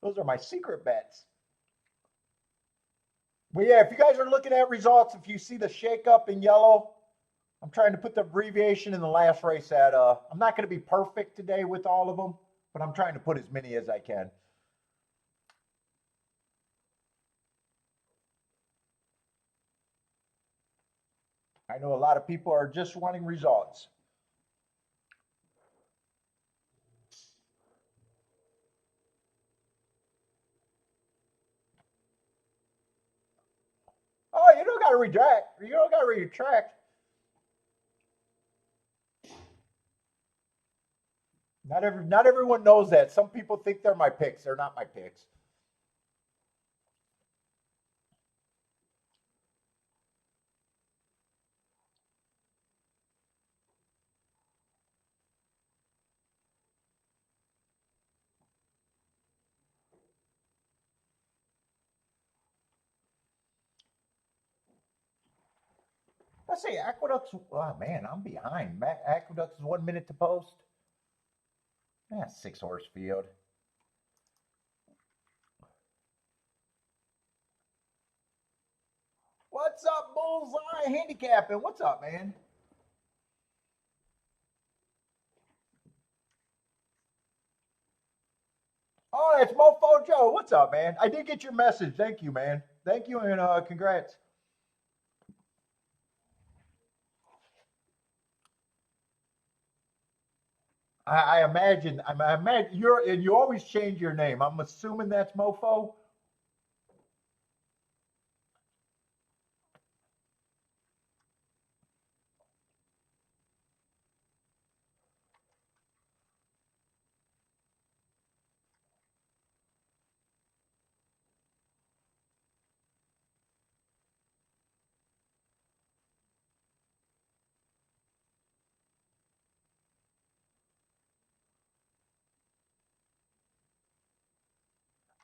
Those are my secret bets. But yeah, if you guys are looking at results, if you see the shakeup in yellow, I'm trying to put the abbreviation in the last race at, I'm not going to be perfect today with all of them, but I'm trying to put as many as I can. I know a lot of people are just wanting results. Oh, you don't got to retract. You don't got to retract. Not everyone knows that. Some people think they're my picks. They're not my picks. Let's see, Aqueduct's, oh man, I'm behind. Aqueduct's 1 minute to post. Yeah, 6 horse field. What's up, Bullseye Handicapping? What's up, man? Oh, it's Mofo Joe. What's up, man? I did get your message. Thank you, man. Thank you, and congrats. I imagine. I imagine you always change your name. I'm assuming that's Mofo.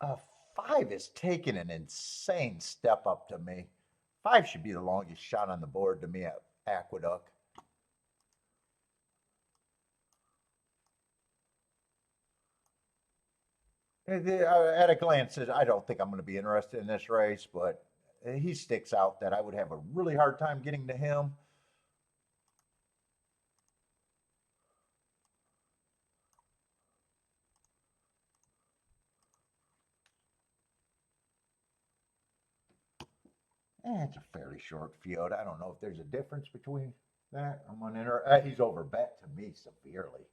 Uh, 5 is taking an insane step up to me. 5 should be the longest shot on the board to me at Aqueduct. At a glance, I don't think I'm going to be interested in this race, but he sticks out that I would have a really hard time getting to him. It's a fairly short field. I don't know if there's a difference between that. He's over bet to me severely.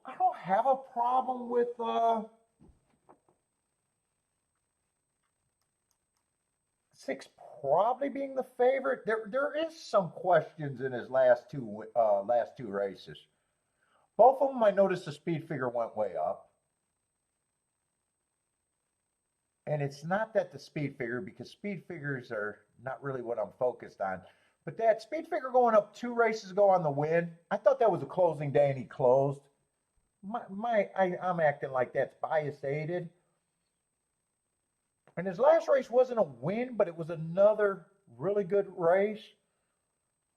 I don't have a problem with 6 probably being the favorite. There is some questions in his last two races. Both of them, I noticed the speed figure went way up. And it's not that the speed figure, because speed figures are not really what I'm focused on. But that speed figure going up 2 races ago on the win, I thought that was a closing day and he closed. I'm acting like that's bias aided. And his last race wasn't a win, but it was another really good race.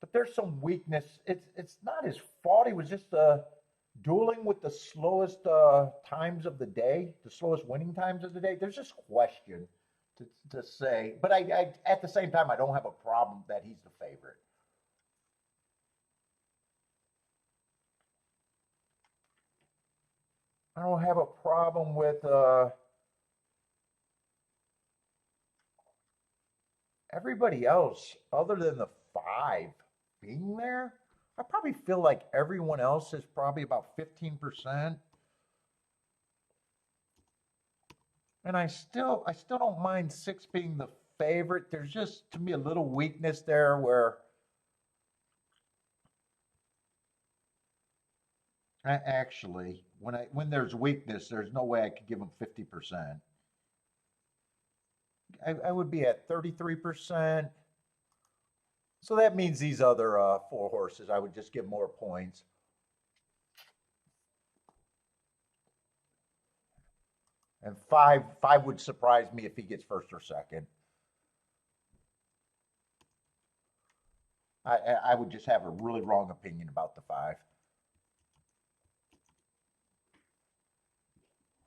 But there's some weakness. It's not his fault. He was just dueling with the slowest times of the day, the slowest winning times of the day. There's just question to say. But I at the same time, I don't have a problem that he's the favorite. I don't have a problem with everybody else other than the 5 being there. I probably feel like everyone else is probably about 15%. And I still don't mind 6 being the favorite. There's just to me a little weakness there where actually when there's weakness, there's no way I could give him 50%. I would be at 33%. So that means these other 4 horses, I would just give more points. And five would surprise me if he gets first or second. I would just have a really wrong opinion about the 5.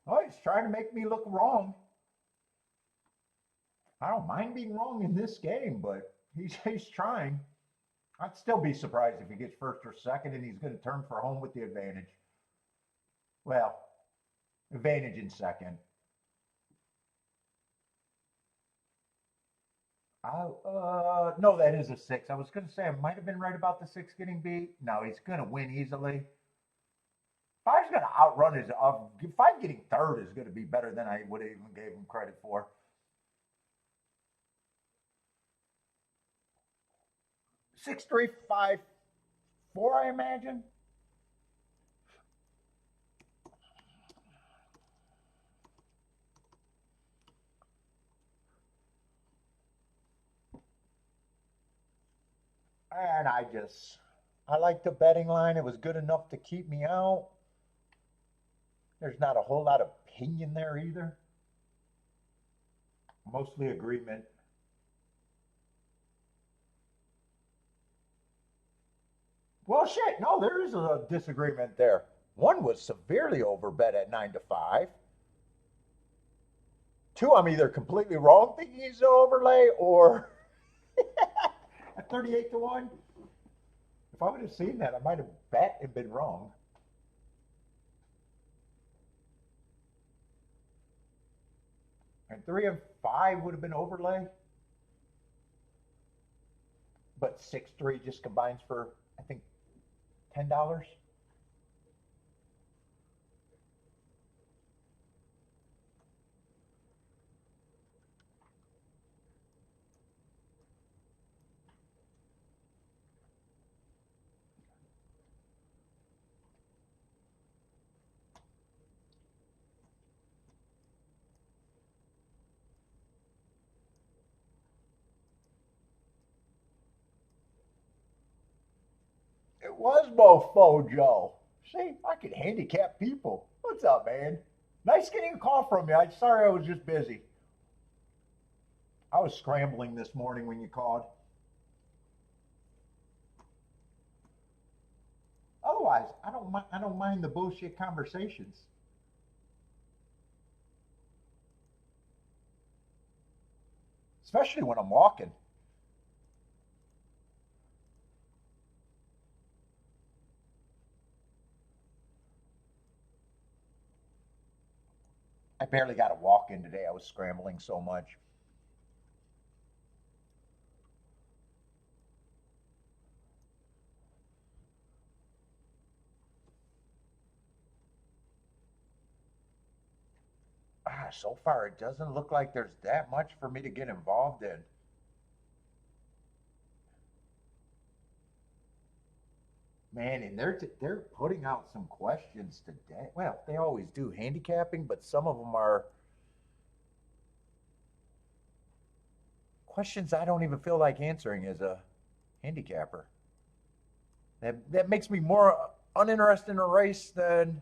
Oh, he's trying to make me look wrong. I don't mind being wrong in this game, but he's trying. I'd still be surprised if he gets first or second and he's going to turn for home with the advantage. Well, advantage in second. No, that is a 6. I was going to say I might have been right about the 6 getting beat. No, he's going to win easily. Five's going to outrun his. 5 getting third is going to be better than I would have even gave him credit for. 6-3-5-4, I imagine. And I like the betting line. It was good enough to keep me out. There's not a whole lot of opinion there either. Mostly agreement. Well, shit, no, there is a disagreement there. One was severely overbet at 9-5. 2, I'm either completely wrong thinking he's an overlay or at 38-1. If I would have seen that, I might have bet and been wrong. And 3 and 5 would have been overlay. But 6-3 just combines for, I think, $10. It was both Joe. See, I can handicap people. What's up, man? Nice getting a call from you. I'm sorry I was just busy. I was scrambling this morning when you called. Otherwise, I don't mind the bullshit conversations. Especially when I'm walking. I barely got a walk in today. I was scrambling so much. So far, it doesn't look like there's that much for me to get involved in. Man, and they're putting out some questions today. Well, they always do handicapping, but some of them are questions I don't even feel like answering as a handicapper. That makes me more uninterested in a race than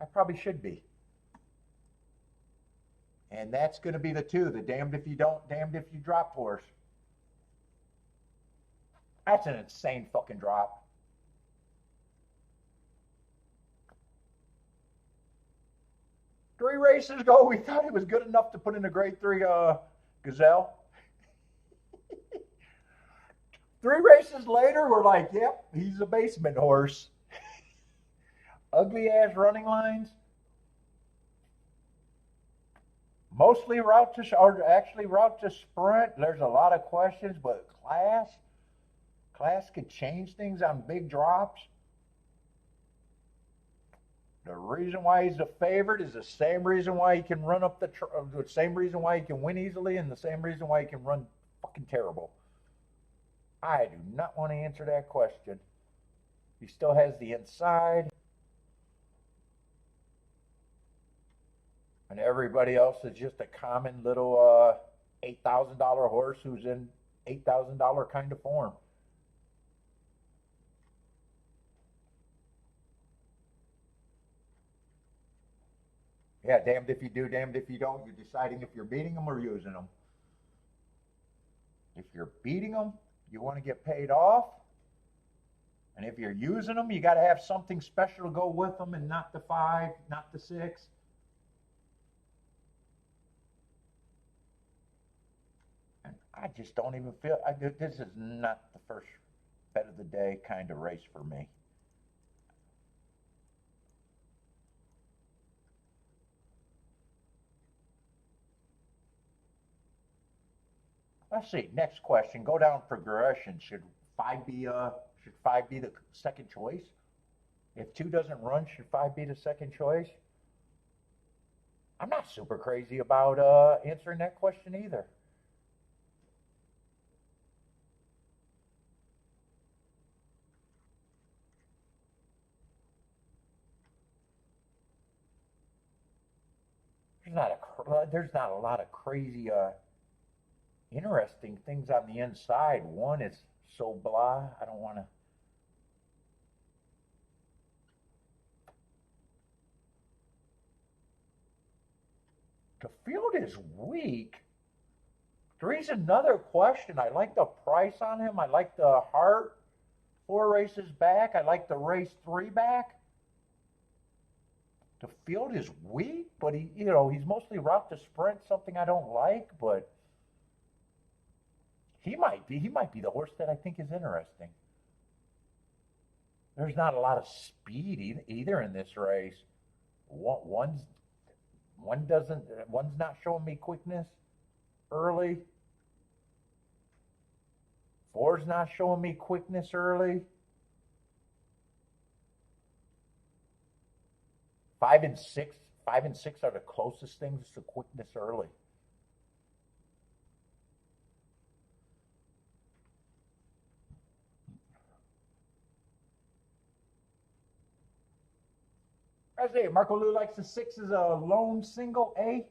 I probably should be. And that's going to be the damned if you don't, damned if you drop horse. That's an insane fucking drop. Three races ago, we thought he was good enough to put in a grade 3 gazelle. Three races later, we're like, yep, he's a basement horse. Ugly ass running lines. Mostly route to, or actually route to sprint. There's a lot of questions, but class could change things on big drops. The reason why he's a favorite is the same reason why he can run up the same reason why he can win easily, and the same reason why he can run fucking terrible. I do not want to answer that question. He still has the inside. And everybody else is just a common little $8,000 horse who's in $8,000 kind of form. Yeah, damned if you do, damned if you don't. You're deciding if you're beating them or using them. If you're beating them, you want to get paid off. And if you're using them, you got to have something special to go with them and not the 5, not the 6. And I just don't even feel, this is not the first bet of the day kind of race for me. Let's see. Next question. Go down progression. Should 5 be the second choice? If 2 doesn't run, should 5 be the second choice? I'm not super crazy about answering that question either. There's not a lot of crazy interesting things on the inside. One is so blah. I don't want to. The field is weak. There's another question. I like the price on him. I like the heart 4 races back. I like the race 3 back. The field is weak, but he's mostly route to sprint, something I don't like, but he might be the horse that I think is interesting. There's not a lot of speed either in this race. One's not showing me quickness early. 4's not showing me quickness early. 5 and 6 are the closest things to quickness early. I say Marco Lou likes the 6 as a lone single A.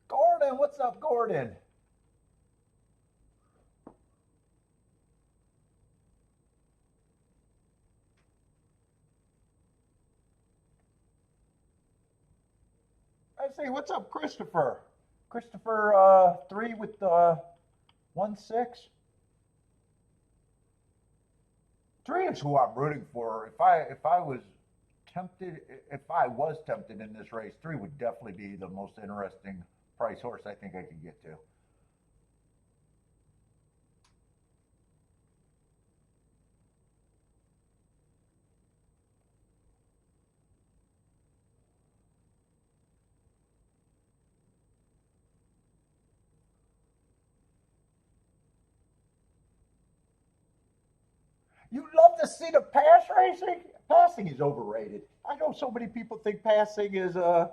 Gordon, what's up, Gordon? see. What's up, Christopher? Christopher 3 with 1-6. 3 is who I'm rooting for. If I was tempted in this race, 3 would definitely be the most interesting price horse I think I could get to. You love to see the pass racing? Passing is overrated. I know so many people think passing is I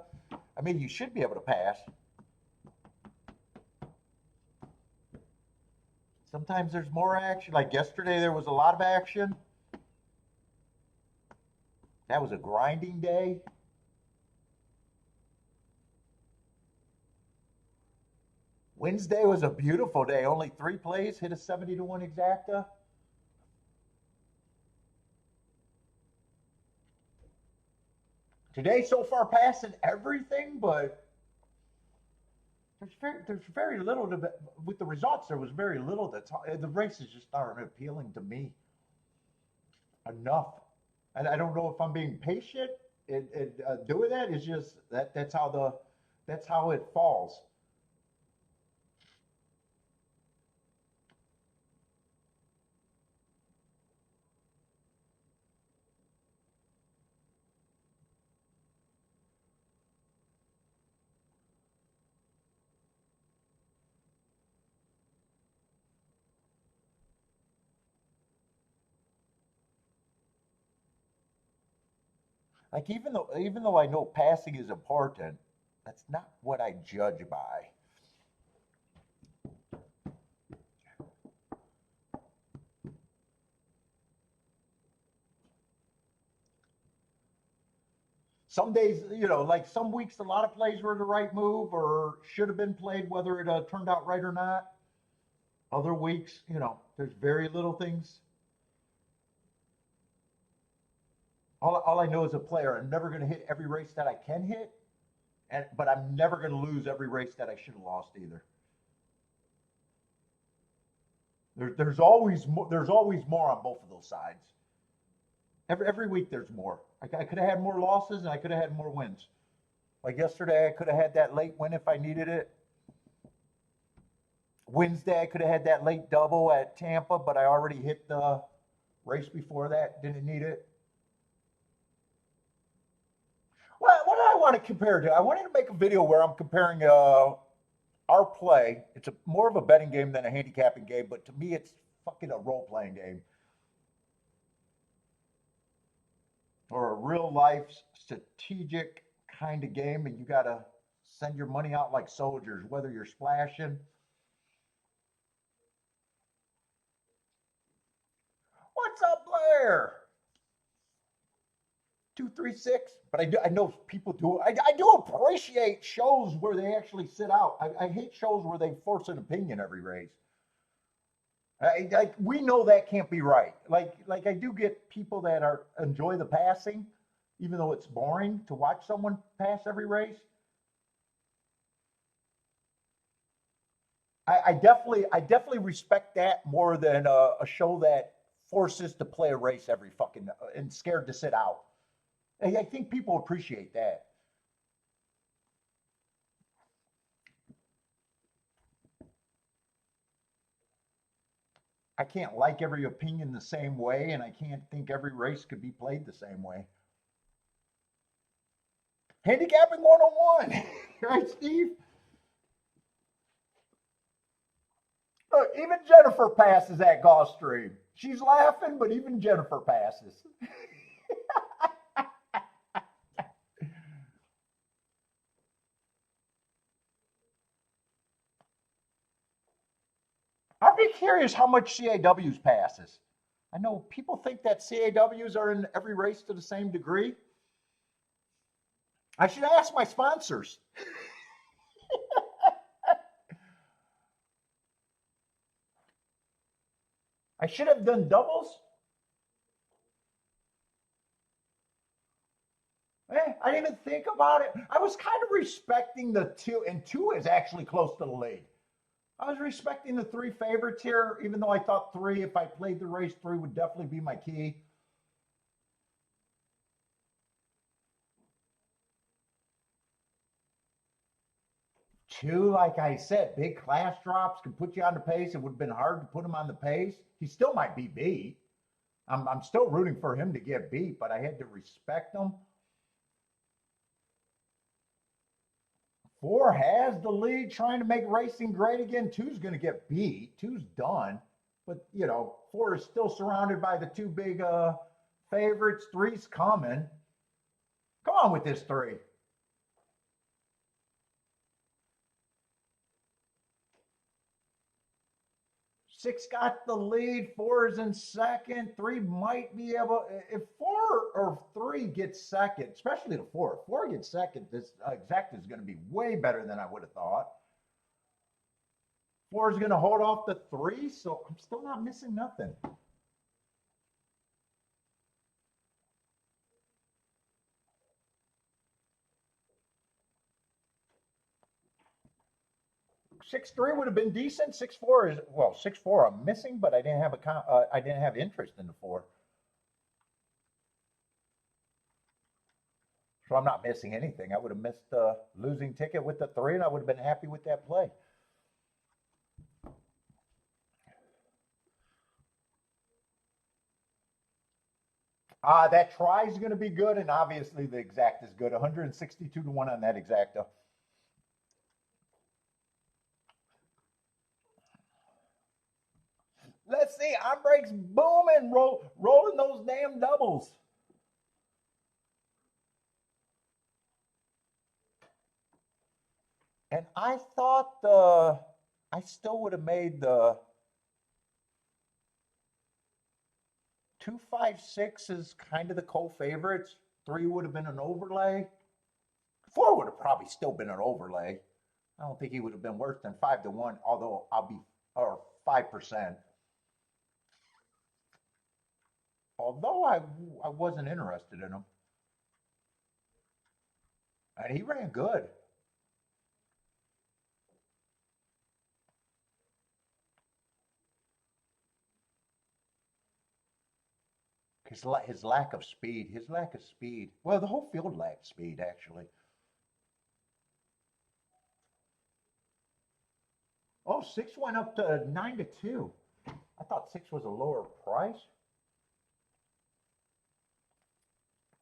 mean, you should be able to pass. Sometimes there's more action. Like yesterday, there was a lot of action. That was a grinding day. Wednesday was a beautiful day. Only 3 plays, hit a 70-1 exacta. Today, so far, passing everything, but there's very little to, with the results. There was very little the races just aren't appealing to me enough. And I don't know if I'm being patient in doing that. It's just that's how it falls. Like even though I know passing is important, that's not what I judge by. Some days, like some weeks, a lot of plays were the right move or should have been played, whether it turned out right or not. Other weeks, there's very little things. All I know as a player, I'm never going to hit every race that I can hit, but I'm never going to lose every race that I should have lost either. There's always more. There's always more on both of those sides. Every week there's more. I could have had more losses and I could have had more wins. Like yesterday, I could have had that late win if I needed it. Wednesday, I could have had that late double at Tampa, but I already hit the race before that. Didn't need it. What do I want to compare to? I wanted to make a video where I'm comparing our play. It's more of a betting game than a handicapping game, but to me, it's fucking a role playing game or a real life strategic kind of game, and you got to send your money out like soldiers, whether you're splashing. What's up, Blair? 236. But I know people do. I do appreciate shows where they actually sit out. I hate shows where they force an opinion every race. We know that can't be right. Like I do get people that enjoy the passing, even though it's boring to watch someone pass every race. I definitely respect that more than a show that forces to play a race every fucking and scared to sit out. I think people appreciate that. I can't like every opinion the same way, and I can't think every race could be played the same way. Handicapping 101, right, Steve? Look, even Jennifer passes at Gulfstream. She's laughing, but even Jennifer passes. I'd be curious how much CAWs passes. I know people think that CAWs are in every race to the same degree. I should ask my sponsors. I should have done doubles. I didn't even think about it. I was kind of respecting the two, and two is actually close to the lead. I was respecting the three favorites here, even though I thought three, if I played the race, three would definitely be my key. Two, like I said, big class drops can put you on the pace. It would have been hard to put him on the pace. He still might be beat. I'm still rooting for him to get beat, but I had to respect him. Four has the lead, trying to make racing great again. Two's going to get beat. Two's done. But, you know, four is still surrounded by the two big favorites. Three's coming. Come on with this three. Six got the lead. Four is in second. Three might be able. If four or three gets second, especially the four. If four gets second, this exact is going to be way better than I would have thought. Four is going to hold off the three, so I'm still not missing nothing. Six three would have been decent. 6-4 is, well, 6-4 I'm missing, but I didn't have I didn't have interest in the four, so I'm not missing anything. I would have missed the losing ticket with the three, and I would have been happy with that play. That try is going to be good, and obviously the exact is good. 162 to 1 on that exacta. Let's see. On breaks booming, rolling those damn doubles. And I thought I still would have made the 256 is kind of the co-favorites. Three would have been an overlay. Four would have probably still been an overlay. I don't think he would have been worse than 5 to 1, although I'll be, or 5%. Although I wasn't interested in him. And he ran good. His lack of speed. Well, the whole field lacked speed, actually. Oh, six went up to 9 to 2. I thought six was a lower price.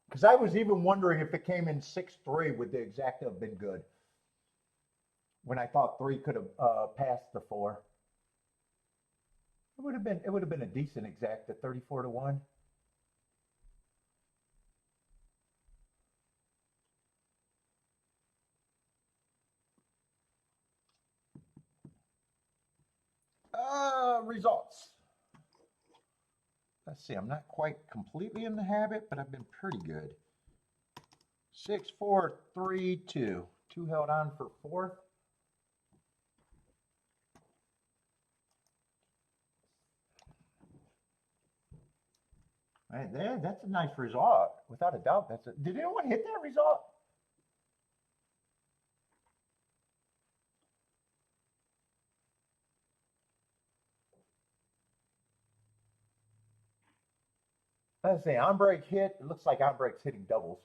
Because I was even wondering if it came in 6-3, would the exact have been good? When I thought three could have passed the four. It would have been a decent exact at 34 to 1. Results. Let's see, I'm not quite completely in the habit, but I've been pretty good. 6, 4, 3, 2. 2 held on for fourth. Right there, that's a nice result. Without a doubt, did anyone hit that result? Let's see, on break hit. It looks like on break's hitting doubles.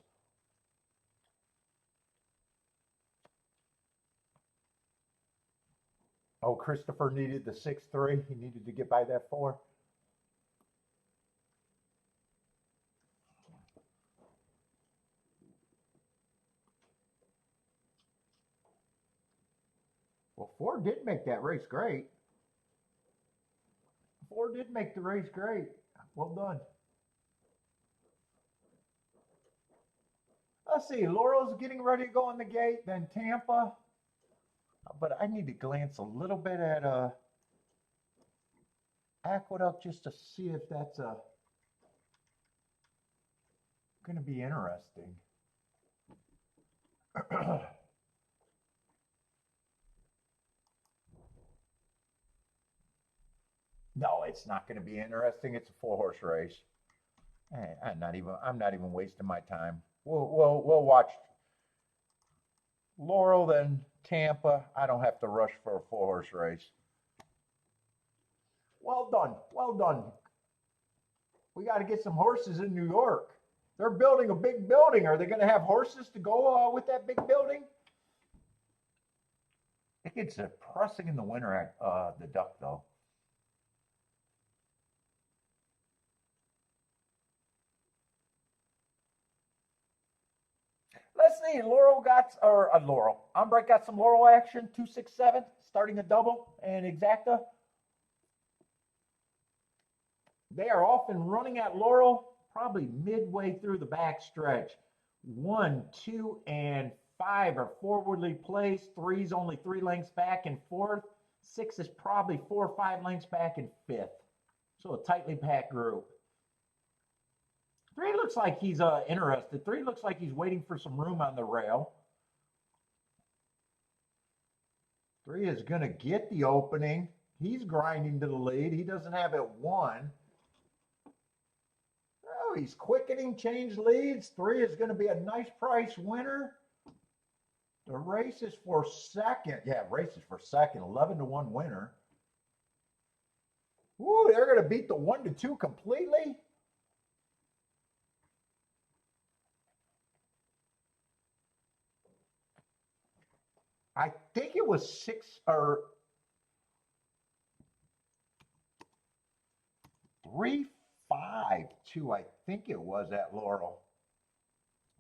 Oh, Christopher needed the 6-3. He needed to get by that 4. Well, 4 did make that race great. 4 did make the race great. Well done. Let's see, Laurel's getting ready to go in the gate, then Tampa. But I need to glance a little bit at Aqueduct just to see if that's going to be interesting. No, it's not going to be interesting. It's a 4-horse race. I'm not even wasting my time. We'll watch Laurel, then Tampa. I don't have to rush for a 4 horse race. Well done. Well done. We got to get some horses in New York. They're building a big building. Are they going to have horses to go with that big building? It gets depressing in the winter at the Duck, though. Let's see. Laurel. Umbright got some Laurel action. 267, starting a double, and Exacta. They are off and running at Laurel, probably midway through the back stretch. 1, 2, and 5 are forwardly placed. 3's only 3 lengths back in fourth. 6 is probably 4 or 5 lengths back in fifth. So a tightly packed group. 3 looks like he's interested. 3 looks like he's waiting for some room on the rail. 3 is going to get the opening. He's grinding to the lead. He doesn't have it 1. Oh, he's quickening, change leads. 3 is going to be a nice price winner. The race is for second. Yeah, race is for second. 11-1 winner. Ooh, they're going to beat the 1-2 completely. I think it was 6 or 3-5-2. I think it was at Laurel.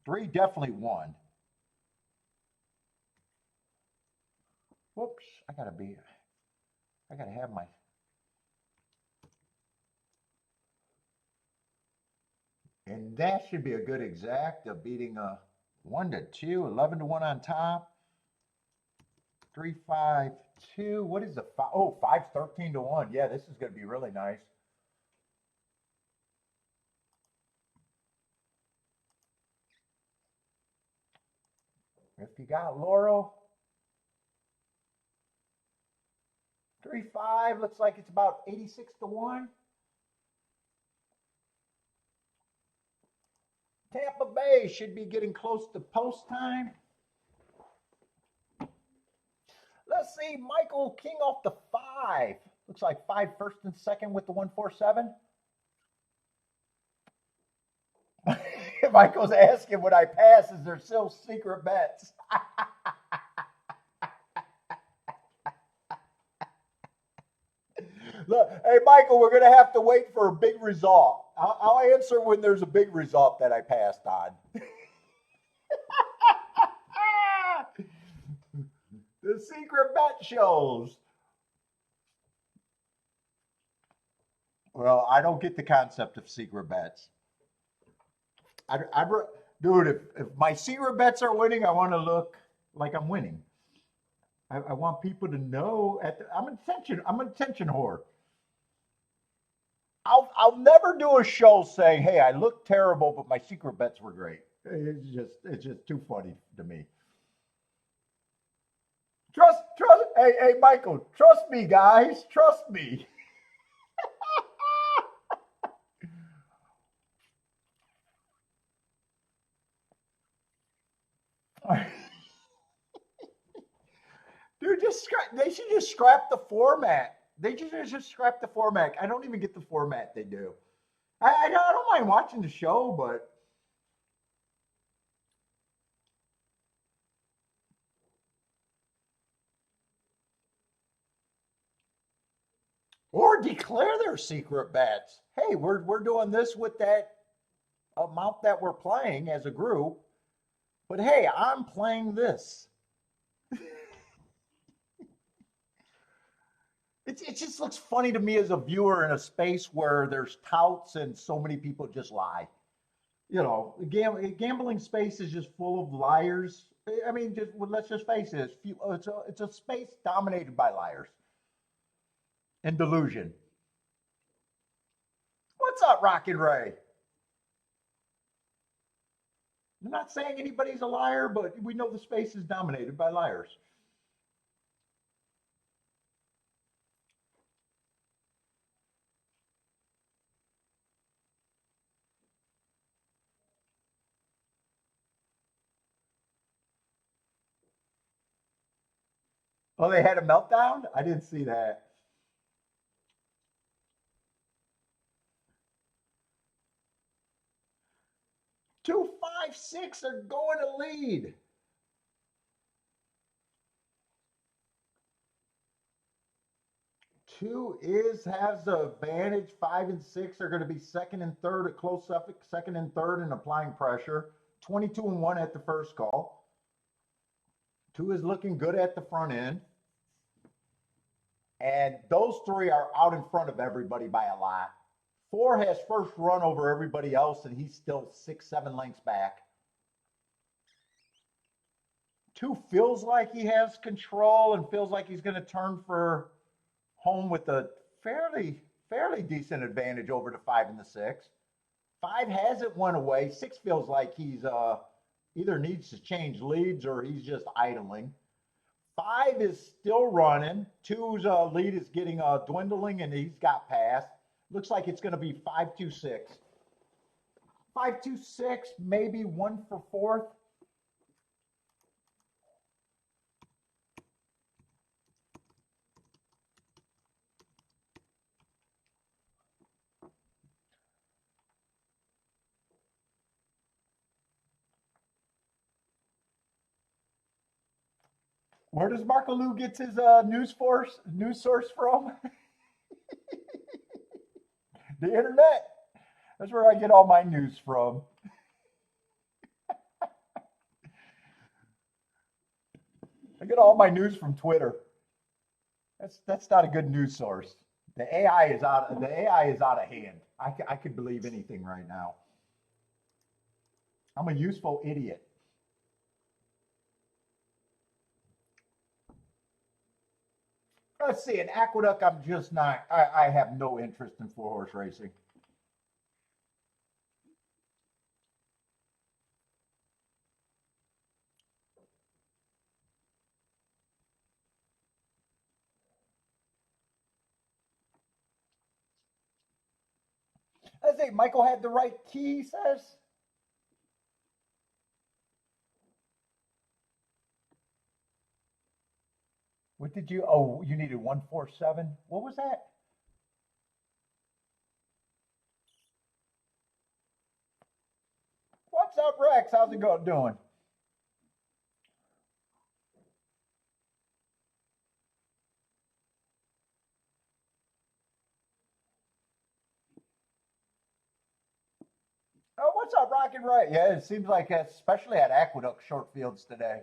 3 definitely won. Whoops, I gotta have my. And that should be a good exact of beating a 1-2, 11-1 on top. 3-5-2. What is the 5? Oh, 5's 13-1. Yeah, this is going to be really nice. If you got Laurel, 3-5 looks like it's about 86-1. Tampa Bay should be getting close to post time. Let's see, Michael King off the 5. Looks like 5 first and second with the 147. Michael's asking, when I pass, is there still secret bets? Look, hey, Michael, we're going to have to wait for a big result. I'll answer when there's a big result that I passed on. The secret bet shows. Well, I don't get the concept of secret bets. Dude, if my secret bets are winning, I want to look like I'm winning. I want people to know. I'm an attention whore. I'll never do a show saying, "Hey, I look terrible, but my secret bets were great." It's just too funny to me. Trust. Hey, Michael, trust me, guys. Trust me. Dude, they should just scrap the format. They just scrap the format. I don't even get the format they do. I don't mind watching the show, but or declare their secret bets. Hey, we're doing this with that amount that we're playing as a group, but hey, I'm playing this. It just looks funny to me as a viewer in a space where there's touts and so many people just lie. You know, gambling space is just full of liars. I mean, let's just face it. It's a space dominated by liars and delusion. What's up, Rocket Ray? I'm not saying anybody's a liar, but we know the space is dominated by liars. Oh, they had a meltdown? I didn't see that. 256 are going to lead. Two has the advantage. 5 and 6 are going to be second and third at close Suffolk, second and third in applying pressure. 22-1 at the first call. Two is looking good at the front end. And those three are out in front of everybody by a lot. Four has first run over everybody else, and he's still 6-7 lengths back. Two feels like he has control and feels like he's going to turn for home with a fairly decent advantage over the 5 and the 6. 5 hasn't won away. 6 feels like he's either needs to change leads or he's just idling. 5 is still running. 2's lead is getting dwindling, and he's got past. Looks like it's going to be 5-2-6. 5-2-6, maybe 1 for 4th. Where does Marco Lou get his news source from? The internet. That's where I get all my news from. I get all my news from Twitter. That's not a good news source. The AI is out of hand. I could believe anything right now. I'm a useful idiot. Let's see, an Aqueduct, I'm just not, I have no interest in 4-horse racing. Let's see, Michael had the right key, he says. What did you, oh, you needed 147? What was that? What's up, Rex? How's it doing? Oh, what's up, Rockin' Right? Yeah, it seems like, especially at Aqueduct short fields today.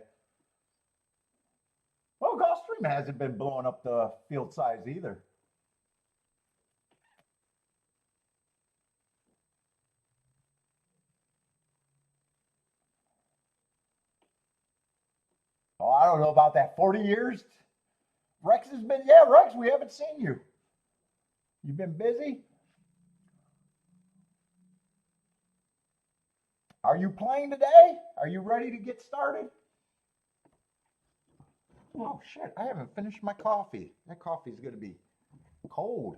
Well, Gulfstream hasn't been blowing up the field size either. Oh, I don't know about that. 40 years? Rex has been, yeah, Rex, we haven't seen you. You've been busy? Are you playing today? Are you ready to get started? Oh, shit, I haven't finished my coffee. That coffee is going to be cold.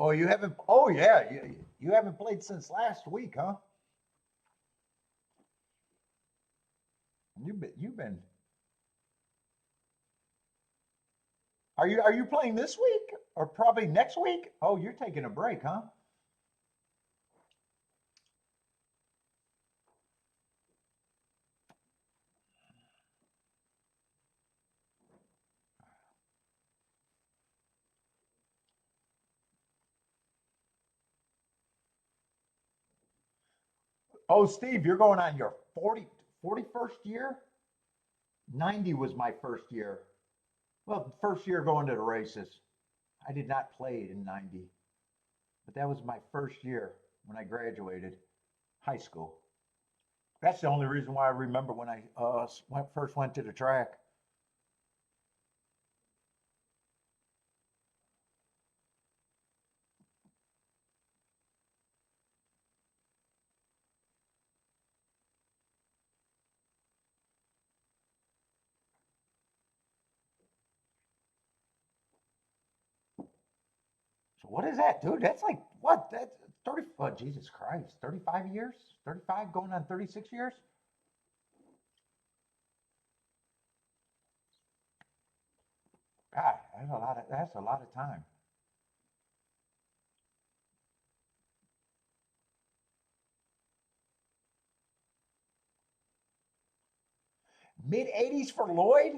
Oh, you haven't, oh, yeah, you haven't played since last week, huh? You've been, are you playing this week or probably next week? Oh, you're taking a break, huh? Oh, Steve, you're going on your 41st year? 90 was my first year. Well, first year going to the races. I did not play in 90, but that was my first year when I graduated high school. That's the only reason why I remember when I first went to the track. So what is that, dude? That's like what? That's 30. Oh, Jesus Christ, 35 years? 35 going on 36 years? God, that's a lot of time. Mid 80s for Lloyd?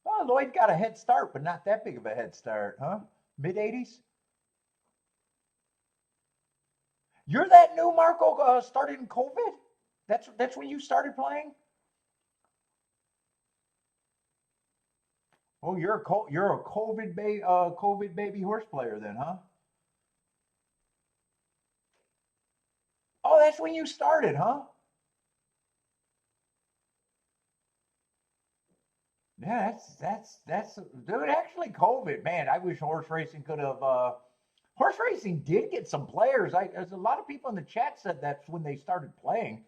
Well, Lloyd got a head start, but not that big of a head start, huh? Mid 80s? You're that new Marco started in COVID? That's when you started playing? Oh, you're a COVID baby horse player then, huh? Oh, that's when you started, huh? Yeah, that's dude. Actually, COVID, man. I wish horse racing could have. Horse racing did get some players. There's a lot of people in the chat said that's when they started playing.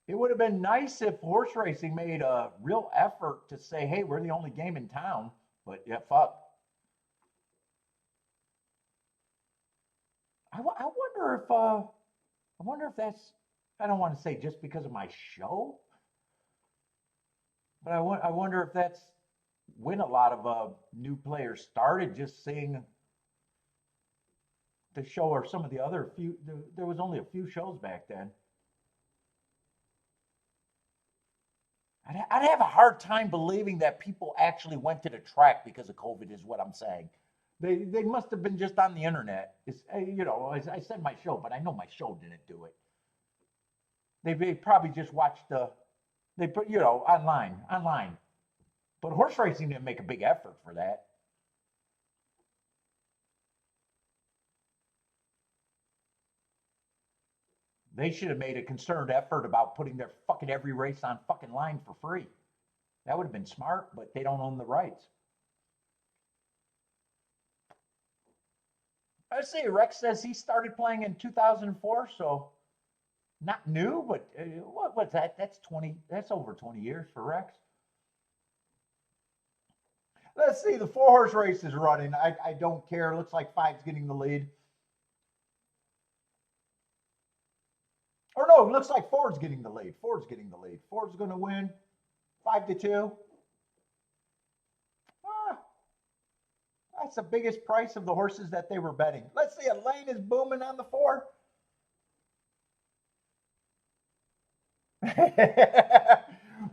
It would have been nice if horse racing made a real effort to say, "Hey, we're the only game in town." But yeah, fuck. I wonder if I wonder if that's. I don't want to say just because of my show, but I wonder if that's when a lot of new players started just seeing the show or some of the other few. There was only a few shows back then. I'd have a hard time believing that people actually went to the track because of COVID. Is what I'm saying. They must have been just on the internet. I said my show, but I know my show didn't do it. They probably just watched they put online. But horse racing didn't make a big effort for that. They should have made a concerted effort about putting their fucking every race on fucking line for free. That would have been smart, but they don't own the rights. I see. Rex says he started playing in 2004, so not new, but what's that? That's 20. That's over 20 years for Rex. Let's see. The four horse race is running. I don't care. Looks like Five's getting the lead. Or no, it looks like Ford's getting the lead. Ford's getting the lead. Ford's going to win 5-2. Ah, that's the biggest price of the horses that they were betting. Let's see. Elaine is booming on the four.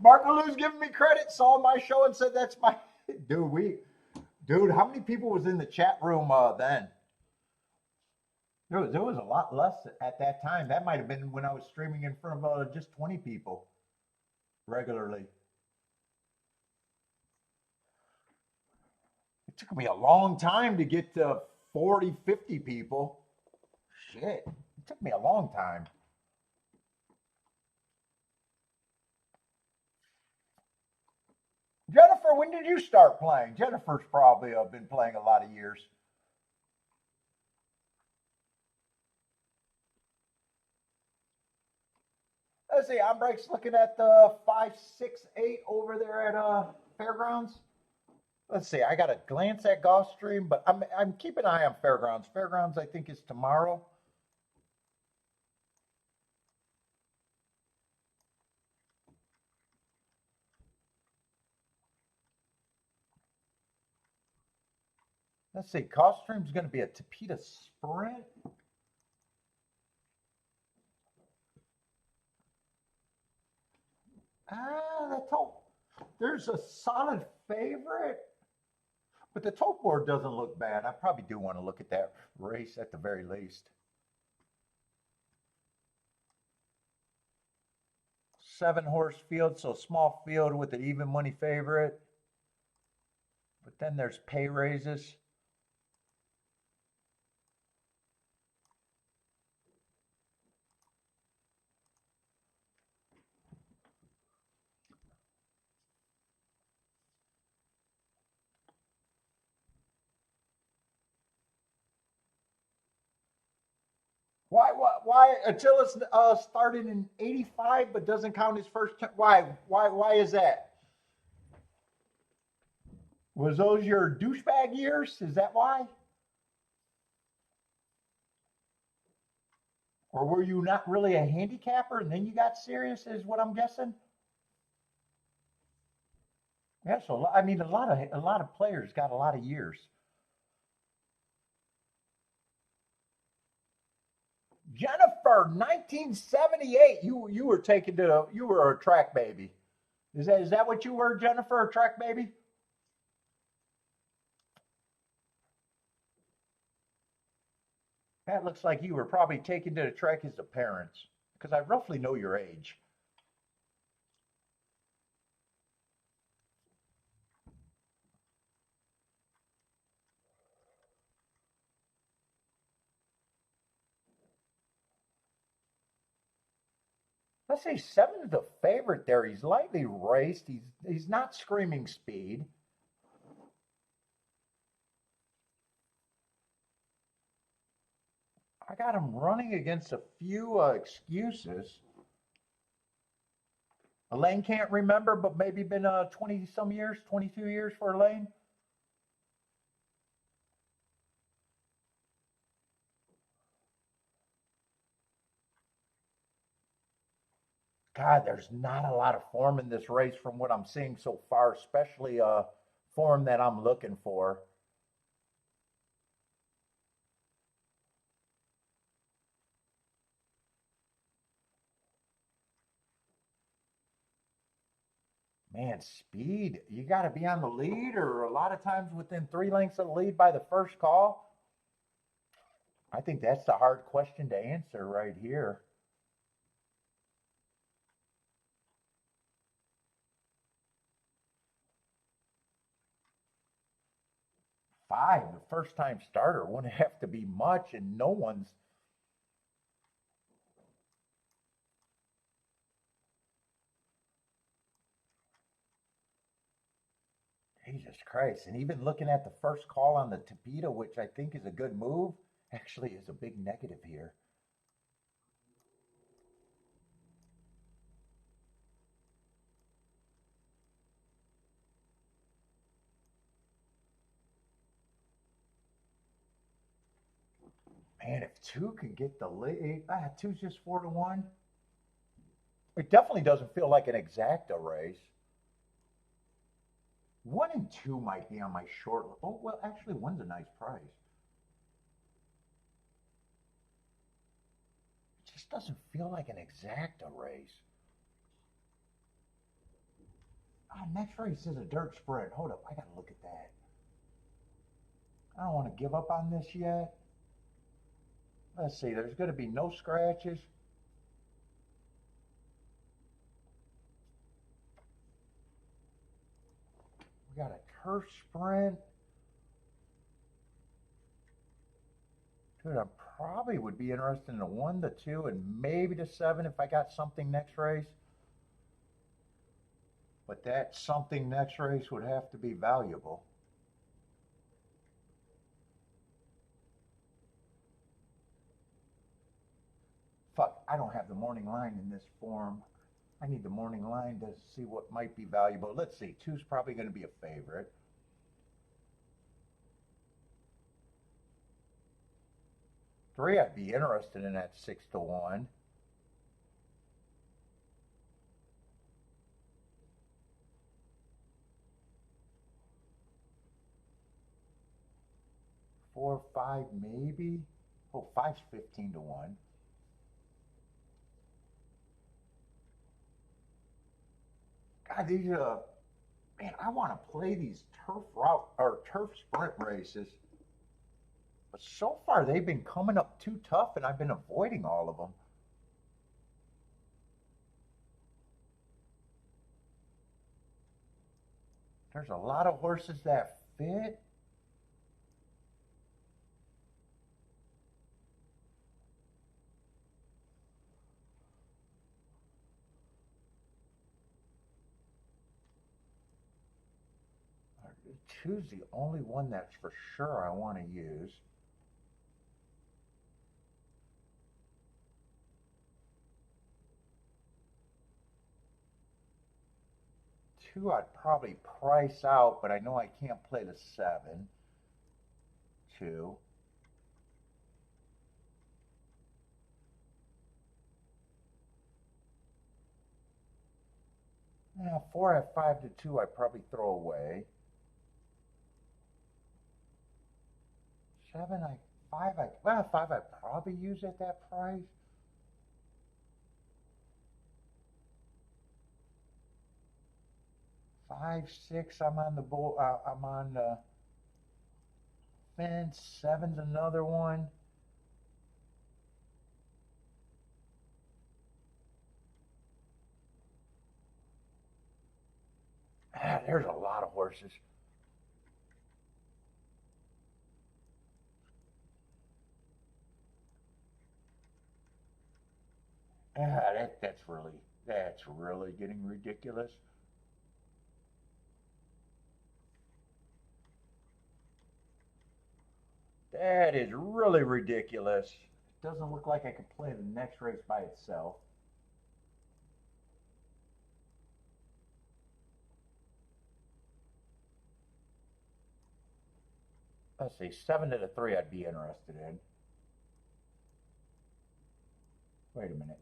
Mark Lou's giving me credit. Saw my show and said that's my dude. How many people was in the chat room then? There was a lot less at that time. That might have been when I was streaming in front of just 20 people regularly. It took me a long time to get to 40, 50 people. Shit, it took me a long time. Jennifer, when did you start playing? Jennifer's probably been playing a lot of years. Let's see, Ambrecht's looking at the 568 over there at Fairgrounds. Let's see, I got to glance at Gulfstream, but I'm keeping an eye on Fairgrounds. Fairgrounds, I think, is tomorrow. Let's see, Gulfstream's going to be a Tapeta Sprint. There's a solid favorite, but the tote board doesn't look bad. I probably do want to look at that race at the very least. 7-horse field, so small field with an even money favorite. But then there's pay raises. Why Achilles started in '85 but doesn't count his first? Why is that? Was those your douchebag years? Is that why? Or were you not really a handicapper and then you got serious? Is what I'm guessing. Yeah, so I mean, a lot of players got a lot of years. Jennifer, 1978. You were taken to you were a track baby. Is that what you were, Jennifer? A track baby? That looks like you were probably taken to the track as the parents, because I roughly know your age. Let's say seven's the favorite there. He's lightly raced. He's not screaming speed. I got him running against a few excuses. Elaine can't remember, but maybe been 20 some years, 22 years for Elaine. God, there's not a lot of form in this race from what I'm seeing so far, especially form that I'm looking for. Man, speed. You got to be on the lead, or a lot of times within 3 lengths of the lead by the first call. I think that's the hard question to answer right here. 5, the first time starter, wouldn't have to be much, and no one's. Jesus Christ. And even looking at the first call on the Tapita, which I think is a good move, actually is a big negative here. Man, if two can get the lead, two's just 4-1. It definitely doesn't feel like an exacta race. 1 and 2 might be on my short. Oh, well, actually, one's a nice price. It just doesn't feel like an exacta race. Next race is a dirt sprint. Hold up, I gotta look at that. I don't want to give up on this yet. Let's see, there's going to be no scratches. We got a turf sprint. Dude, I probably would be interested in the 1, the 2, and maybe the 7 if I got something next race. But that something next race would have to be valuable. Fuck, I don't have the morning line in this form. I need the morning line to see what might be valuable. Let's see, 2's probably going to be a favorite. 3, I'd be interested in that 6-1. 4, 5, maybe. Oh, 5's 15-1. God, these man, I want to play these turf route or turf sprint races, but so far they've been coming up too tough, and I've been avoiding all of them. There's a lot of horses that fit. Choose the only one that's for sure I want to use. Two I'd probably price out, but I know I can't play the 7. 2. Yeah, 4 at 5 to 2 I probably throw away. 7 I 5 I well 5 I probably use at that price. 5, 6 I'm on the I'm on the fence. 7's another one. There's a lot of horses. That's really getting ridiculous. That is really ridiculous. It doesn't look like I could play the next race by itself. Let's see, 7 to the 3 I'd be interested in. Wait a minute.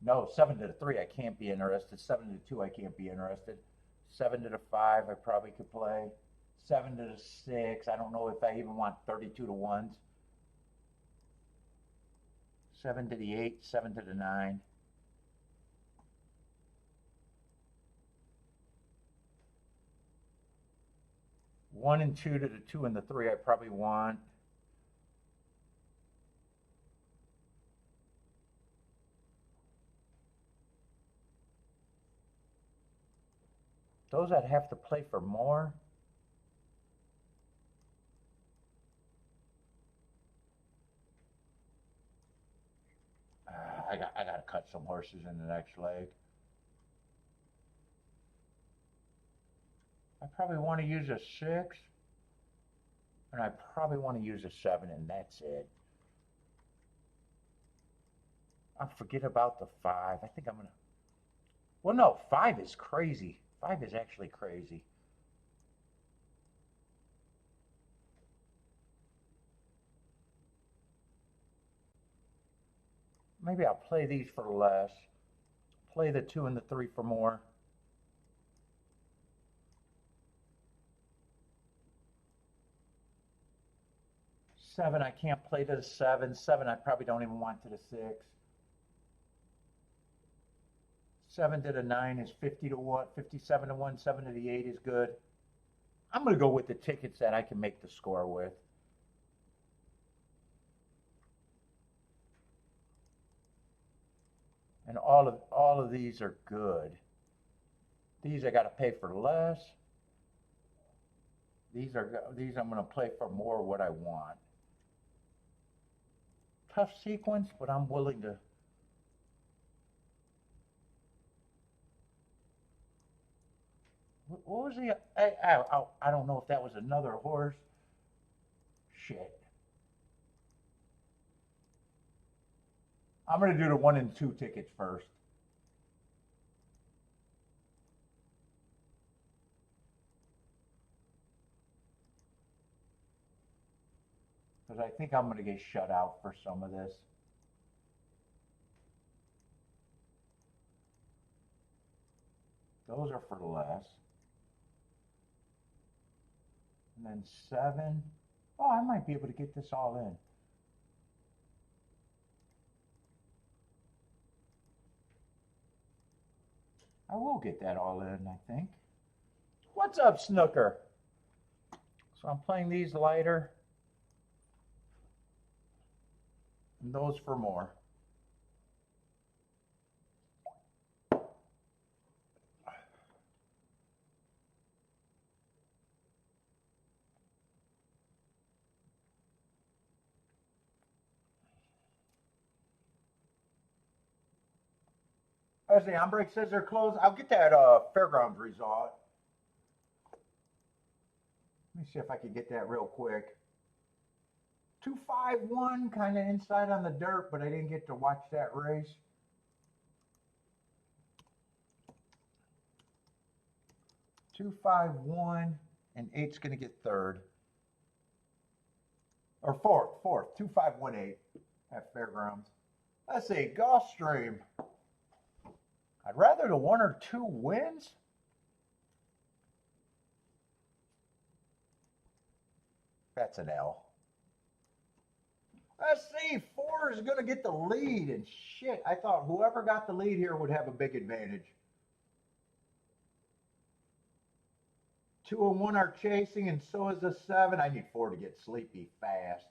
No, 7 to the 3 I can't be interested. 7 to the 2 I can't be interested. 7 to the 5 I probably could play. 7 to the 6, I don't know if I even want 32 to 1s. 7 to the 8, 7 to the 9. One and 2 to the 2 and the 3 I probably want. Those I'd have to play for more. I got to cut some horses in the next leg. I probably want to use a 6. And I probably want to use a 7, and that's it. I'll forget about the 5. I think I'm going to... Well, no, 5 is crazy. 5 is actually crazy. Maybe I'll play these for less. Play the 2 and the 3 for more. Seven, I can't play to the 7. 7, I probably don't even want to the 6. 7 to the 9 is 50 to 1, 57 to 1. 7 to the 8 is good. I'm going to go with the tickets that I can make the score with. And all of these are good. These I got to pay for less. These I'm going to play for more what I want. Tough sequence, but I'm willing to. What was the? I don't know if that was another horse. Shit. I'm going to do the 1 and 2 tickets first. Because I think I'm going to get shut out for some of this. Those are for less. And then 7. Oh, I might be able to get this all in. I will get that all in, I think. What's up, Snooker? So I'm playing these lighter. And those for more. As the handbrake says they're closed, I'll get that fairgrounds result. Let me see if I can get that real quick. 251, kind of inside on the dirt, but I didn't get to watch that race. Two, 5-1, and 8's going to get third. Or fourth. 2-5-1-8 at Fairgrounds. Let's see, Gulfstream. I'd rather the 1 or 2 wins. That's an L. Let's see, 4 is going to get the lead, and shit, I thought whoever got the lead here would have a big advantage. 2 and 1 are chasing, and so is a 7. I need 4 to get sleepy fast.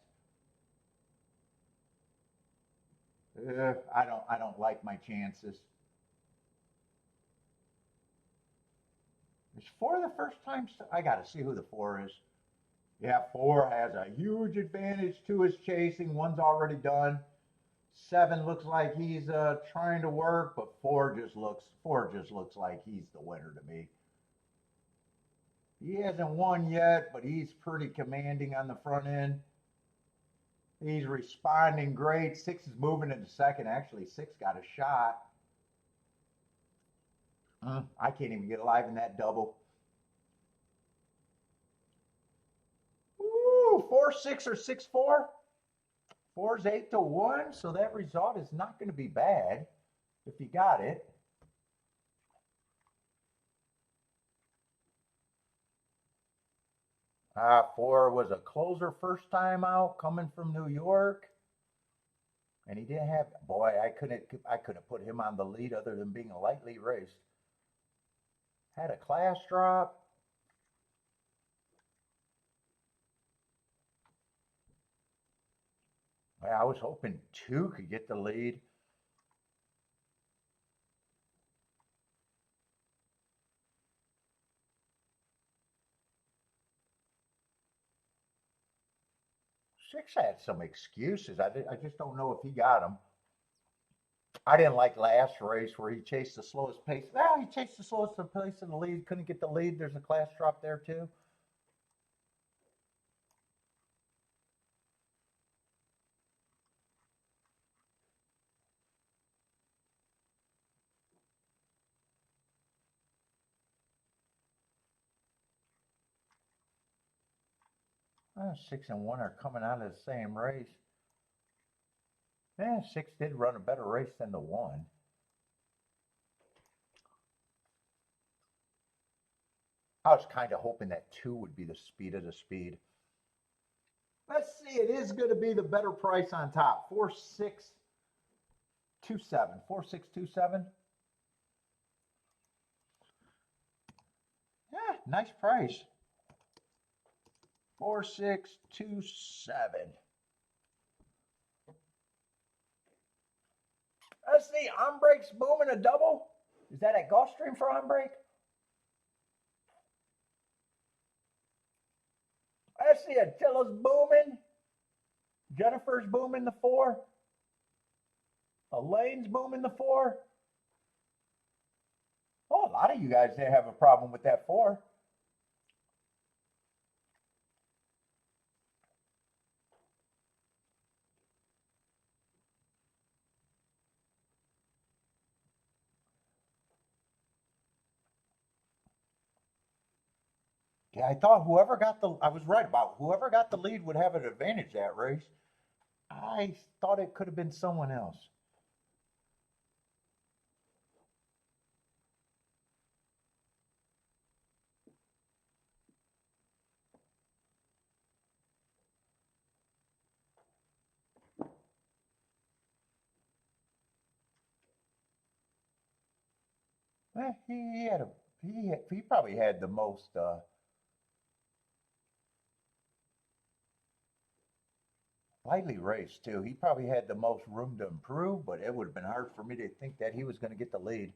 I don't like my chances. Is 4 the first time? I got to see who the 4 is. Yeah, 4 has a huge advantage. 2 is chasing. 1's already done. 7 looks like he's trying to work, but 4 just looks like he's the winner to me. He hasn't won yet, but he's pretty commanding on the front end. He's responding great. 6 is moving into second. Actually, 6 got a shot. I can't even get alive in that double. Ooh, 4-6 or 6-4. 4's 8-1, so that result is not going to be bad if you got it. Four was a closer first time out, coming from New York, and he didn't have. Boy, I couldn't put him on the lead other than being a lightly raced. Had a class drop. I was hoping 2 could get the lead. Six had some excuses. I just don't know if he got them. I didn't like last race where he chased the slowest pace. Well, he chased the slowest pace in the lead. Couldn't get the lead. There's a class drop there too. Well, 6 and 1 are coming out of the same race. Yeah, 6 did run a better race than the 1. I was kind of hoping that 2 would be the speed of the speed. Let's see, it is going to be the better price on top. 4627. 4627. Yeah, nice price. 4627. Let's see, on-break's booming a double. Is that at Gulfstream for on-break? Let's see, Attila's booming. Jennifer's booming the 4. Elaine's booming the 4. Oh, a lot of you guys didn't have a problem with that 4. Yeah, I thought I was right about whoever got the lead would have an advantage that race. I thought it could have been someone else. He probably had the most lightly raced too. He probably had the most room to improve, but it would have been hard for me to think that he was going to get the lead.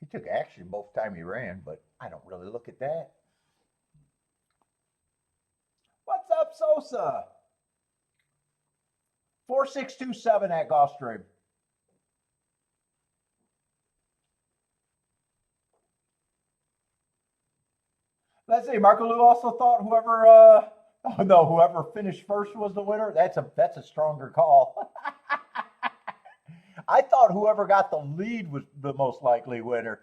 He took action both time he ran, but I don't really look at that. up, Sosa? 4627 at Gulfstream. Let's see. Marco Lou also thought whoever oh no, whoever finished first was the winner. That's a stronger call. I thought whoever got the lead was the most likely winner.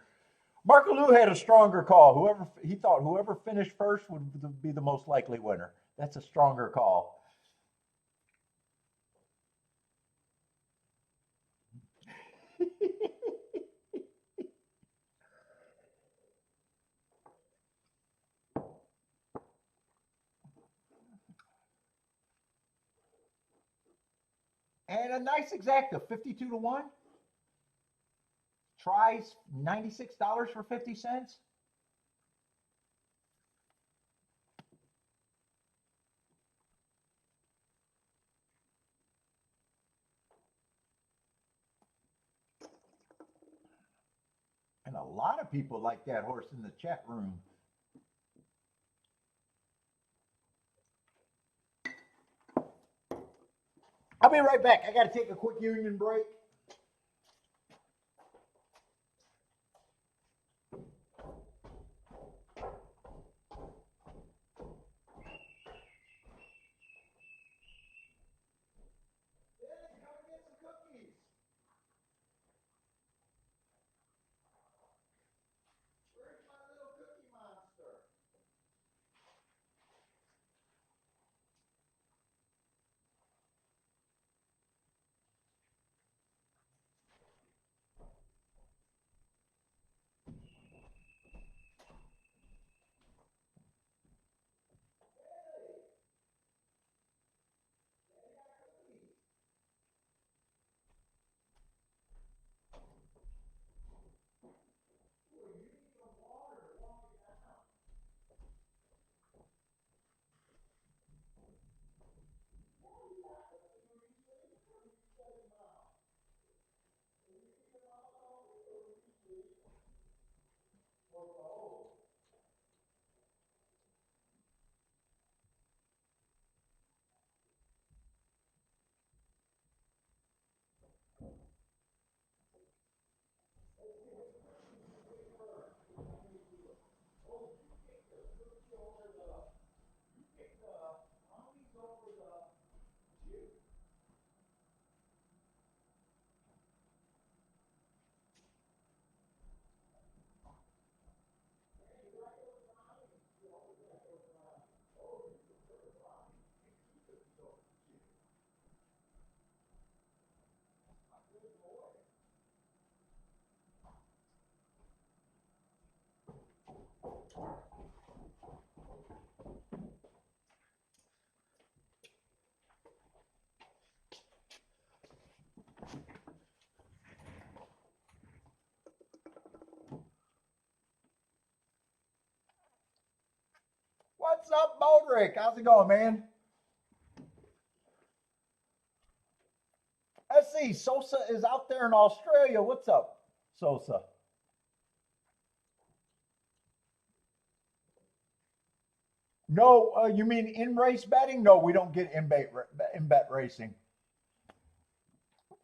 Marco Lou had a stronger call. He thought whoever finished first would be the most likely winner. That's a stronger call. And a nice exacta, 52-1. Tries $96 for 50 cents. And a lot of people like that horse in the chat room. I'll be right back. I got to take a quick union break. What's up, Modric? How's it going, man? Let's see. Sosa is out there in Australia. What's up, Sosa? No, you mean in race betting? No, we don't get in bet racing.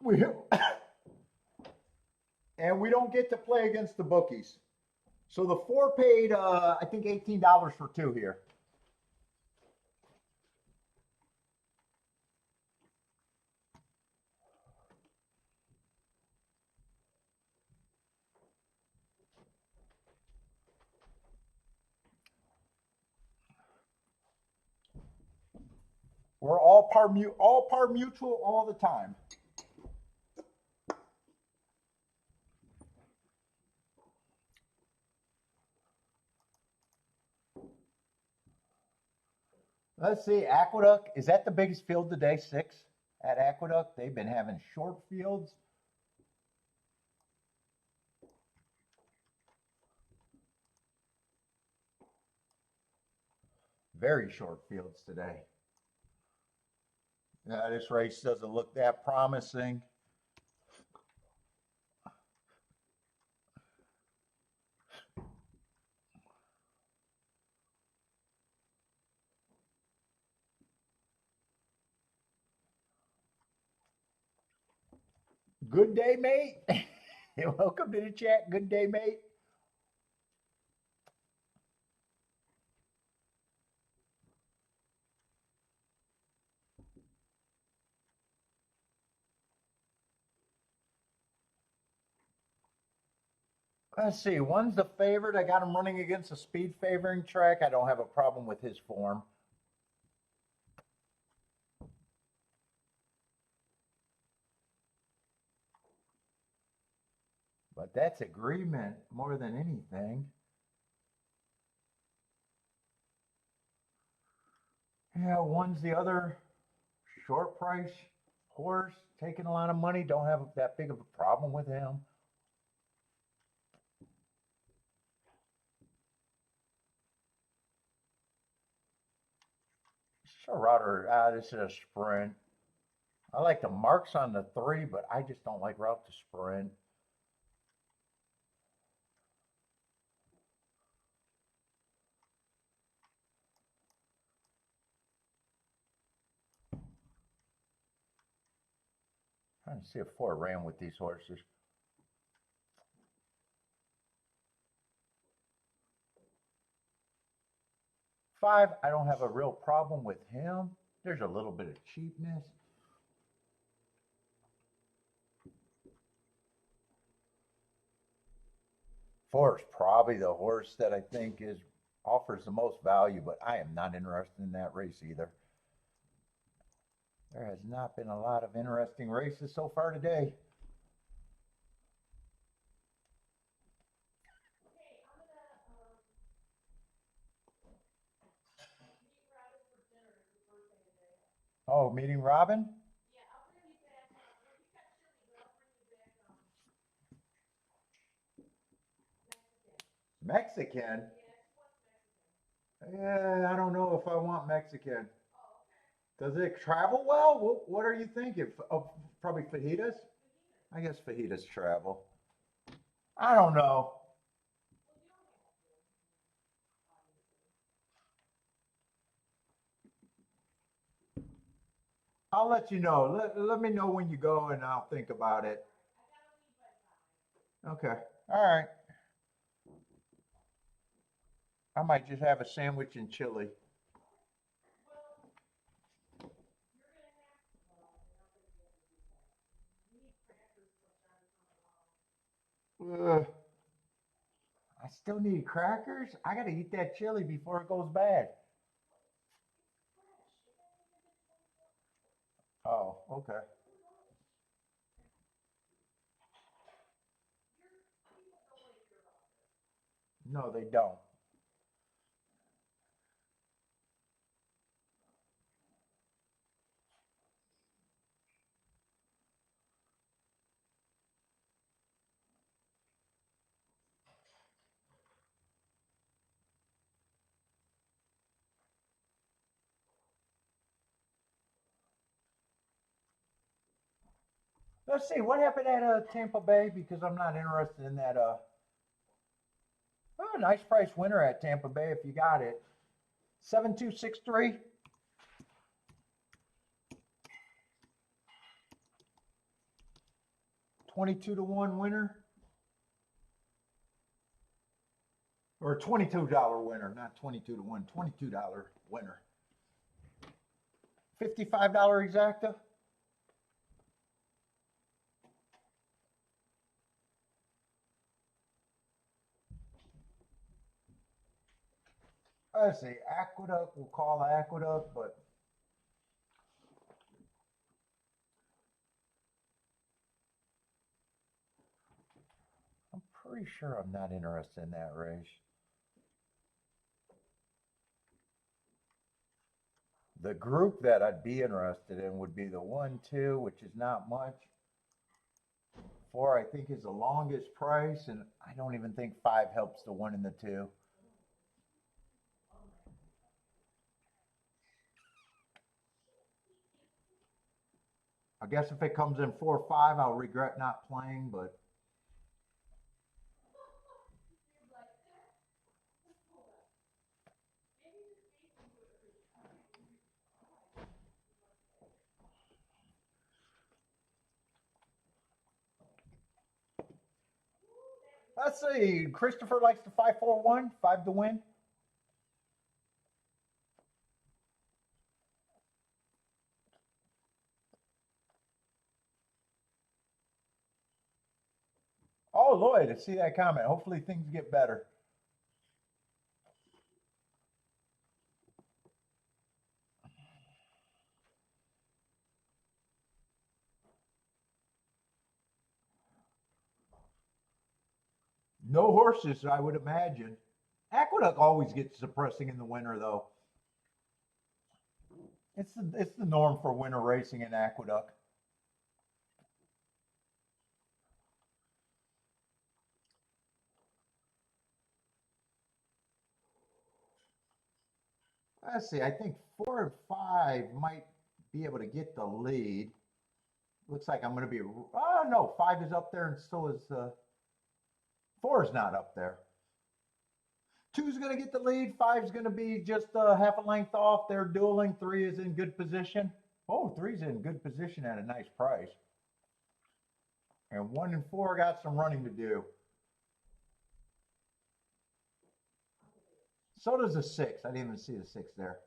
We and we don't get to play against the bookies. So the four paid, I think, $18 for two here. We're all par mutual all the time. Let's see, Aqueduct, is that the biggest field today? 6 at Aqueduct. They've been having short fields. Very short fields today. This race doesn't look that promising. Good day, mate. Welcome to the chat. Good day, mate. Let's see. One's the favorite. I got him running against a speed favoring track. I don't have a problem with his form. But that's agreement more than anything. Yeah, one's the other short price horse, taking a lot of money. Don't have that big of a problem with him. Sure, this is a sprint. I like the marks on the 3, but I just don't like route to sprint. Trying to see if 4 ran with these horses. Five, I don't have a real problem with him. There's a little bit of cheapness. Four is probably the horse that I think offers the most value, but I am not interested in that race either. There has not been a lot of interesting races so far today. Oh, meeting Robin? Mexican? Yeah, I don't know if I want Mexican. Does it travel well? What are you thinking? Oh, probably fajitas? I guess fajitas travel. I don't know. I'll let you know. Let me know when you go and I'll think about it. Okay. All right. I might just have a sandwich and chili. Ugh. I still need crackers. I got to eat that chili before it goes bad. Oh, okay. No, they don't. Let's see what happened at Tampa Bay because I'm not interested in that. Oh, nice price winner at Tampa Bay if you got it. 7263. 22-1 winner. Or $22 winner, not 22-1, $22 winner. $55 exacta. Let's see, Aqueduct, we'll call Aqueduct, but I'm pretty sure I'm not interested in that race. The group that I'd be interested in would be the 1-2, which is not much. 4, I think, is the longest price, and I don't even think 5 helps the 1 and the 2. I guess if it comes in 4-5, I'll regret not playing, but Let's see. Christopher likes the 541, 5 to win. Oh, Lloyd, I see that comment. Hopefully things get better. No horses, I would imagine. Aqueduct always gets depressing in the winter, though. It's the norm for winter racing in Aqueduct. Let's see. I think 4 and 5 might be able to get the lead. Looks like I'm going to be. Oh no, 5 is up there, and so is 4 is not up there. 2 is going to get the lead. 5 is going to be just half a length off. They're dueling. 3 is in good position. Oh, 3 is in good position at a nice price. And 1 and 4 got some running to do. So does the 6. I didn't even see the 6 there.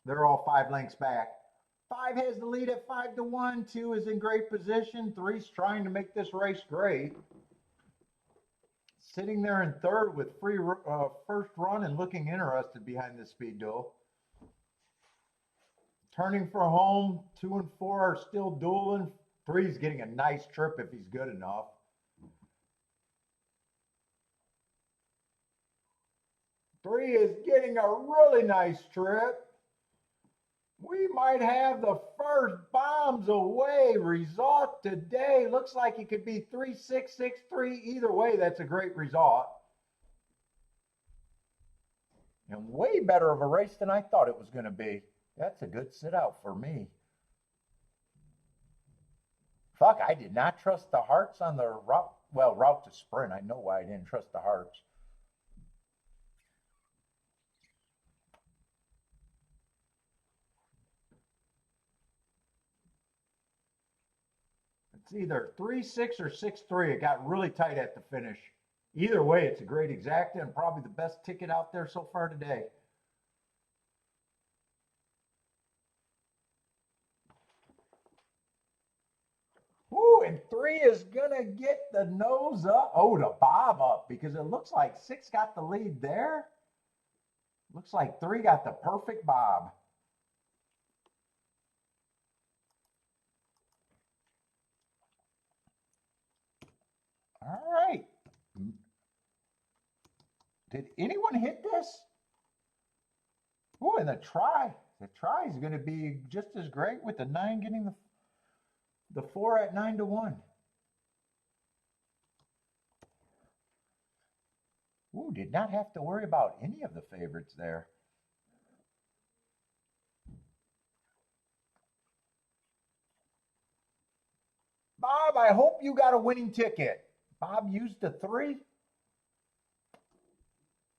They're all 5 lengths back. 5 has the lead at 5 to 1. 2 is in great position. 3's trying to make this race great. Sitting there in third with free first run and looking interested behind the speed duel. Turning for home, 2 and 4 are still dueling. 3's getting a nice trip if he's good enough. Three is getting a really nice trip. We might have the first bombs away result today. Looks like it could be 3-6-6-3. Either way, that's a great result. And way better of a race than I thought it was going to be. That's a good sit out for me. Fuck, I did not trust the hearts on the route. Well, route to sprint. I know why I didn't trust the hearts. It's either 3-6 or 6-3. It got really tight at the finish. Either way, it's a great exacta and probably the best ticket out there so far today. Ooh, and 3 is gonna get the nose up. Oh, the bob up because it looks like 6 got the lead there. Looks like 3 got the perfect bob. All right. Did anyone hit this? Oh, and the try. The try is going to be just as great with the 9 getting the 4 at 9 to 1. Ooh, did not have to worry about any of the favorites there. Bob, I hope you got a winning ticket. Bob used the 3.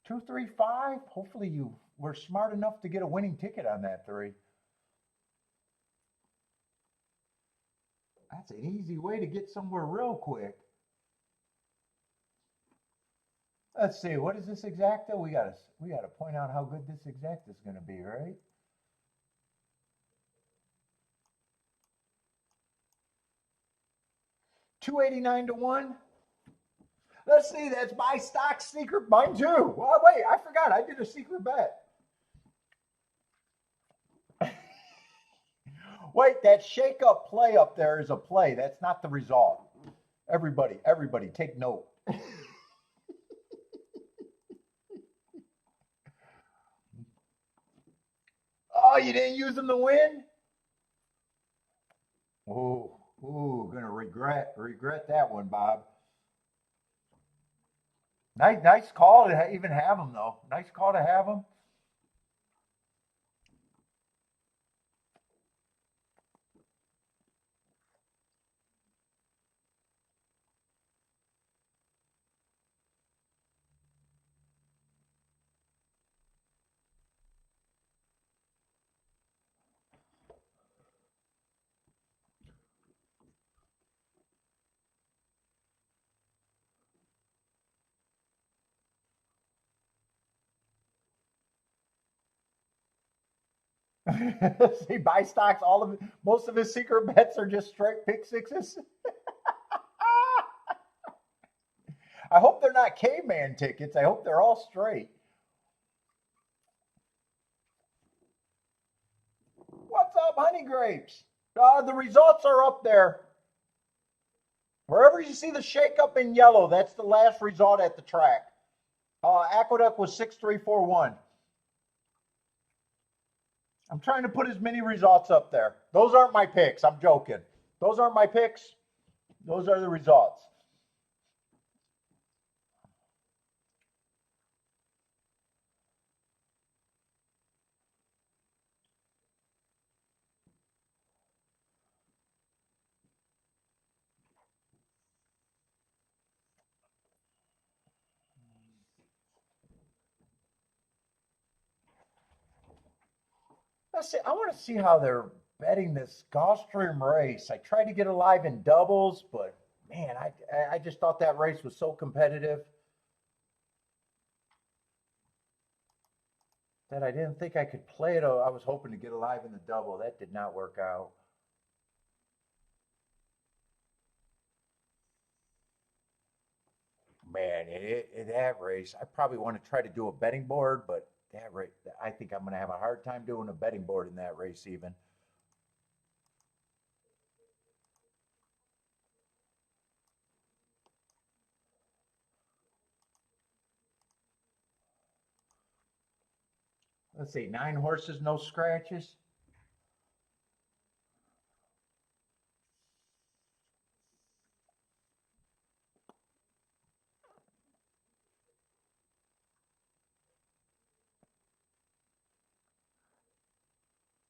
2, 3, 5. Hopefully you were smart enough to get a winning ticket on that 3. That's an easy way to get somewhere real quick. Let's see, what is this exacta? We gotta point out how good this exacta is going to be, right? $289 to 1. Let's see, that's my stock secret. Mine too. Oh, wait, I forgot. I did a secret bet. Wait, that shake up play up there is a play. That's not the result. Everybody, take note. Oh, you didn't use them to win? Gonna regret that one, Bob. Nice call to even have them though. Nice call to have them. See, buy stocks, most of his secret bets are just straight pick sixes. I hope they're not caveman tickets. I hope they're all straight. What's up, honey grapes? The results are up there. Wherever you see the shakeup in yellow, that's the last result at the track. Aqueduct was 6341. I'm trying to put as many results up there. Those aren't my picks. I'm joking. Those aren't my picks. Those are the results. Let's see. I want to see how they're betting this Gulfstream race. I tried to get alive in doubles, but man, I just thought that race was so competitive that I didn't think I could play it. I was hoping to get alive in the double. That did not work out. Man, that race, I probably want to try to do a betting board, but that race, I think I'm going to have a hard time doing a betting board in that race even. Let's see, 9 horses, no scratches.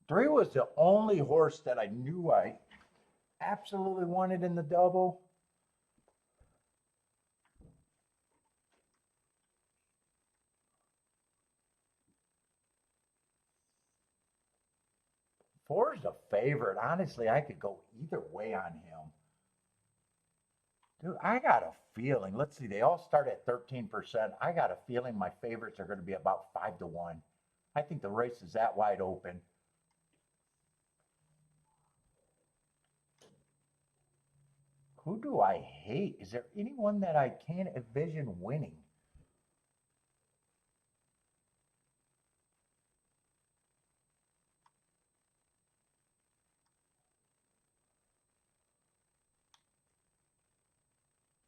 Three was the only horse that I knew I absolutely wanted in the double. Four's a favorite. Honestly, I could go either way on him. Dude, I got a feeling. Let's see, they all start at 13%. I got a feeling my favorites are going to be about 5-1. I think the race is that wide open. Who do I hate? Is there anyone that I can't envision winning?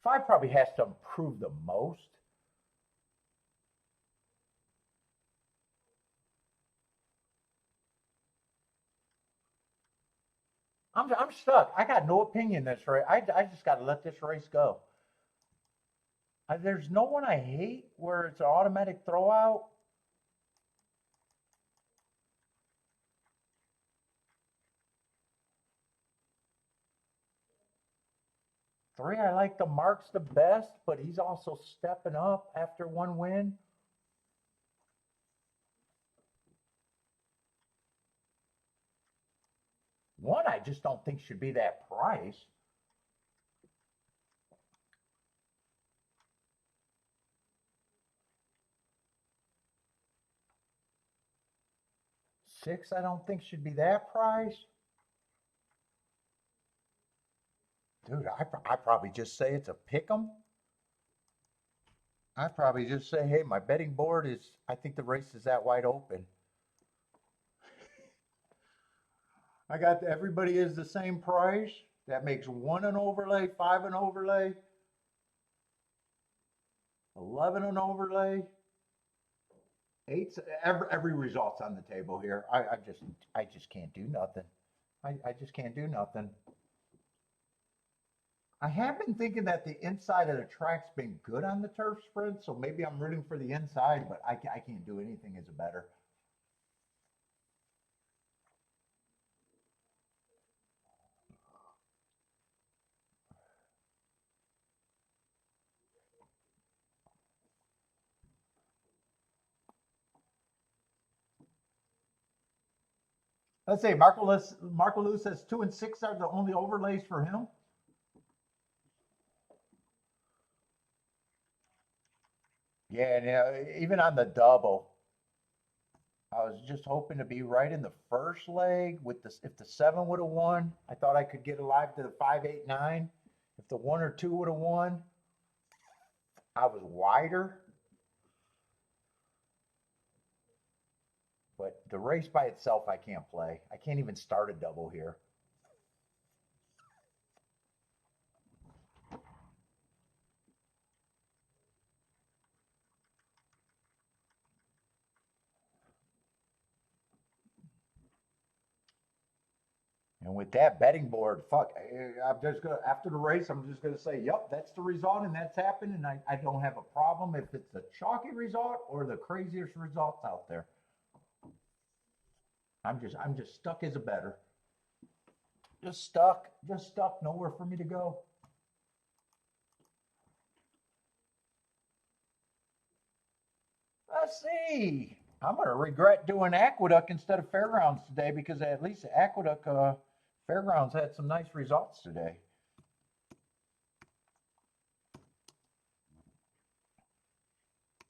Five probably has to improve the most. I'm stuck. I got no opinion this race. I just got to let this race go. There's no one I hate where it's an automatic throwout. Three, I like the Marks the best, but he's also stepping up after one win. One, I just don't think should be that price. Six, I don't think should be that price. Dude, I probably just say it's a pick 'em. I probably just say, hey, my betting board is, I think the race is that wide open. I got everybody is the same price. That makes one an overlay, five an overlay, 11 an overlay, eight. Every result's on the table here. I just can't do nothing. I just can't do nothing. I have been thinking that the inside of the track's been good on the turf sprint, so maybe I'm rooting for the inside, but I can't do anything as a better. Let's say Marco Lewis says 2 and 6 are the only overlays for him. Yeah, and even on the double, I was just hoping to be right in the first leg with this. If the 7 would have won, I thought I could get alive to the 5, 8, 9. If the 1 or 2 would have won, I was wider. But the race by itself, I can't play. I can't even start a double here. And with that betting board, fuck, I'm just gonna after the race, I'm just gonna say, yep, that's the result, and that's happened, and I don't have a problem if it's the chalky result or the craziest results out there. I'm just stuck as a bettor. Just stuck, nowhere for me to go. Let's see. I'm gonna regret doing Aqueduct instead of Fairgrounds today because at least Aqueduct Fairgrounds had some nice results today.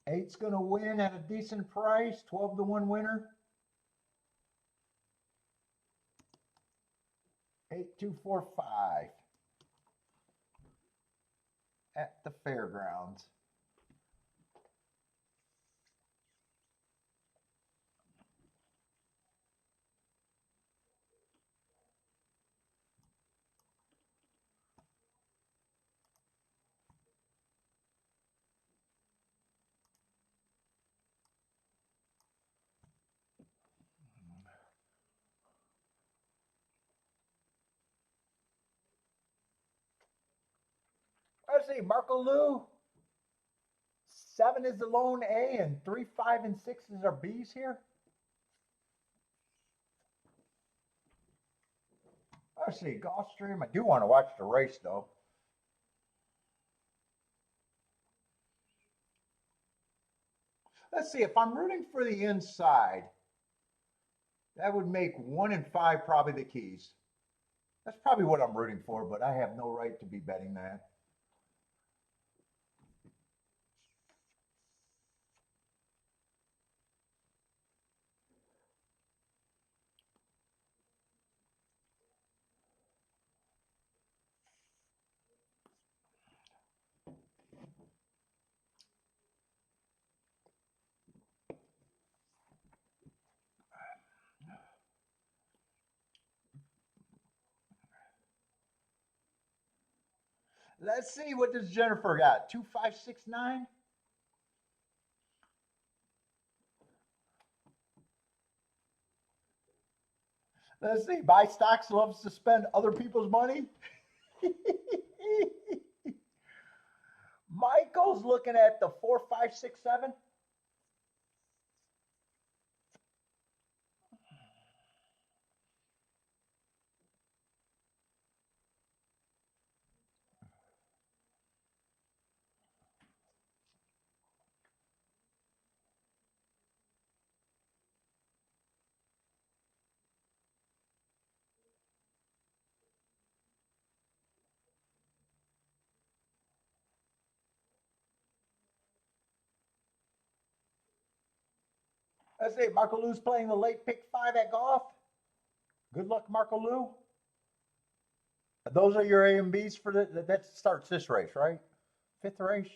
Eight's gonna win at a decent price, 12 to 1 winner. 8245 at the Fairgrounds. Let's see, Marco Lou. 7 is the lone A, and 3, 5, and 6s are B's here. Let's see, Gulfstream. I do want to watch the race though. Let's see, if I'm rooting for the inside, that would make 1 and 5 probably the keys. That's probably what I'm rooting for, but I have no right to be betting that. Let's see, what does Jennifer got? 2569? Let's see, buy stocks, loves to spend other people's money. Michael's looking at the 4, 5, 6, 7. Let's see, Marco Lou's playing the late pick 5 at golf. Good luck, Marco Lou. Those are your A and Bs for that starts this race, right? 5th race?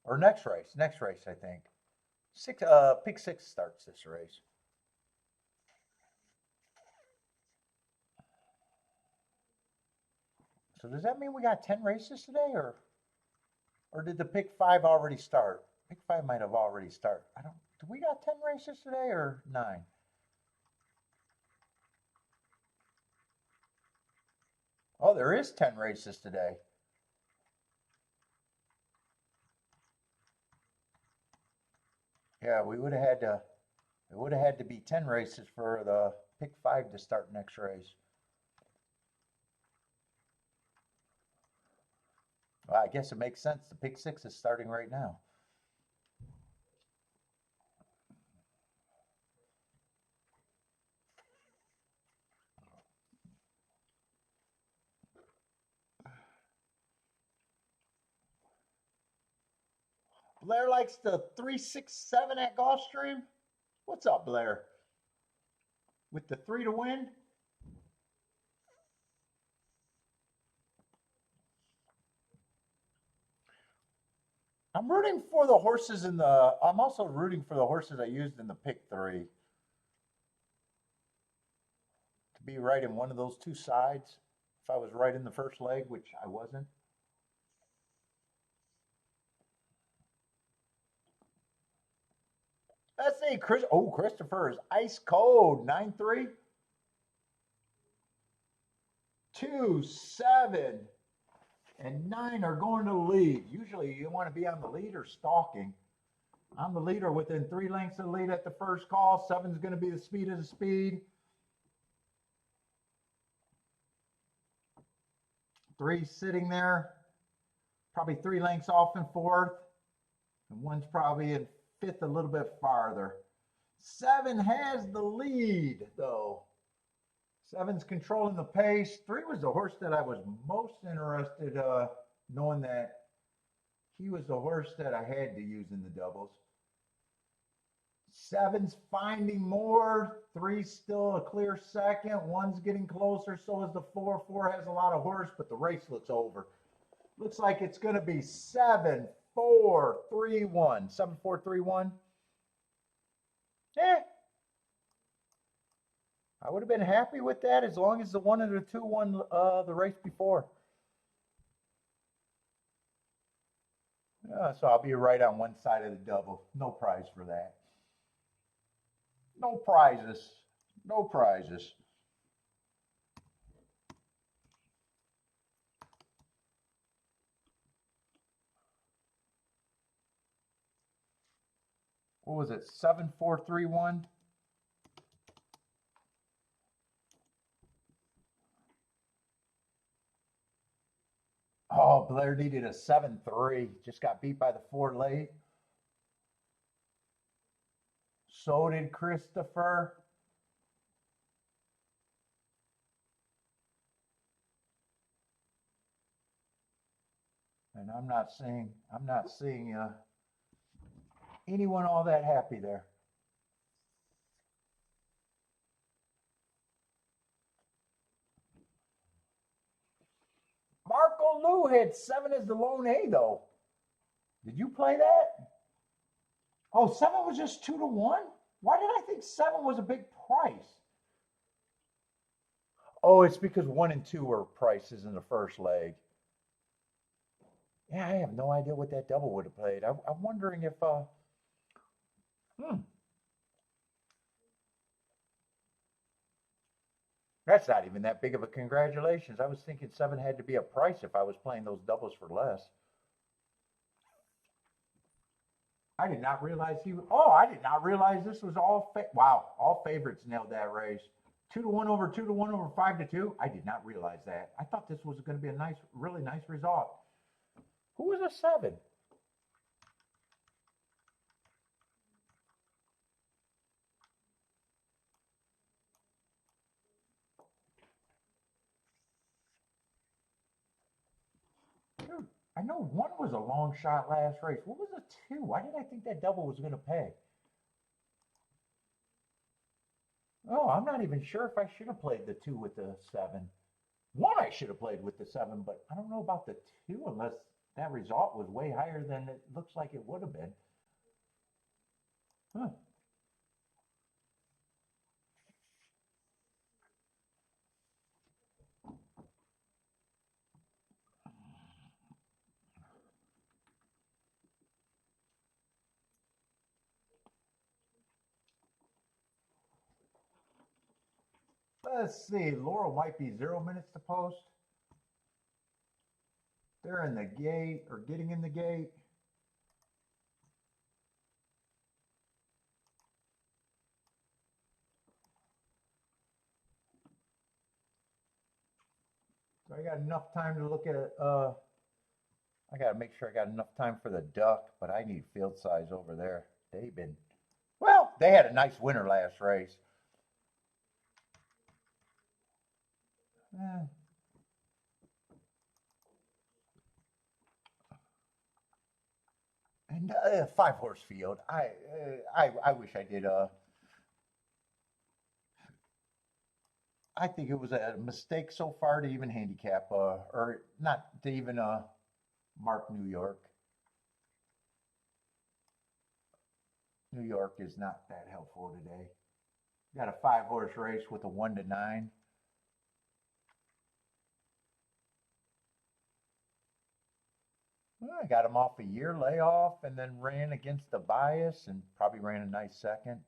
Or next race, I think. Pick 6 starts this race. So does that mean we got 10 races today, or did the pick 5 already start? Pick 5 might have already started. I don't. Do we got 10 races today or 9? Oh, there is 10 races today. Yeah, we would have had to. It would have had to be 10 races for the pick 5 to start next race. Well, I guess it makes sense. The pick 6 is starting right now. Blair likes the 367 at Gulfstream. What's up, Blair? With the 3 to win? I'm rooting for the horses in the. I'm also rooting for the horses I used in the pick 3 to be right in one of those two sides. If I was right in the first leg, which I wasn't. Let's see, Chris. Oh, Christopher is ice cold. 9-3. 2, 7, and 9 are going to the lead. Usually you want to be on the lead or stalking. I'm the leader within 3 lengths of the lead at the first call. 7's going to be the speed of the speed. 3 sitting there, probably 3 lengths off in 4th, and 1's probably in 5th a little bit farther. 7 has the lead, though. 7's controlling the pace. 3 was the horse that I was most interested knowing that he was the horse that I had to use in the doubles. 7's finding more. 3's still a clear second. 1's getting closer. So is the 4. 4 has a lot of horse, but the race looks over. Looks like it's going to be 7, 4, 3, 1. 7, 4, 3, 1. I would have been happy with that as long as the 1 and the 2 won the race before. So I'll be right on one side of the double. No prize for that. No prizes. No prizes. What was it? 7, 4, 3, 1. Oh, Blair needed a 7-3. Just got beat by the 4 late. So did Christopher. And I'm not seeing anyone all that happy there. Marco Lou had 7 as the lone A though. Did you play that? Oh, 7 was just 2 to 1? Why did I think 7 was a big price? Oh, it's because 1 and 2 were prices in the first leg. Yeah, I have no idea what that double would have played. I'm wondering if that's not even that big of a congratulations. I was thinking 7 had to be a price if I was playing those doubles for less. I did not realize I did not realize this was all. Wow, all favorites nailed that race. 2 to 1 over 2 to 1 over 5 to 2. I did not realize that. I thought this was going to be a nice, really nice result. Who was a 7? Dude, I know 1 was a long shot last race. What was a 2? Why did I think that double was going to pay? Oh, I'm not even sure if I should have played the 2 with the 7. 1 I should have played with the 7, but I don't know about the 2 unless that result was way higher than it looks like it would have been. Huh. Let's see. Laurel might be 0 minutes to post. They're in the gate or getting in the gate. So I got enough time to look at I got to make sure I got enough time for the duck, but I need field size over there. They've been, well, they had a nice winter last race. And 5 horse field. I wish I did. I think it was a mistake so far to even handicap, or not to even mark New York. New York is not that helpful today. Got a 5 horse race with a 1 to 9. Well, I got him off a year layoff and then ran against the bias and probably ran a nice second.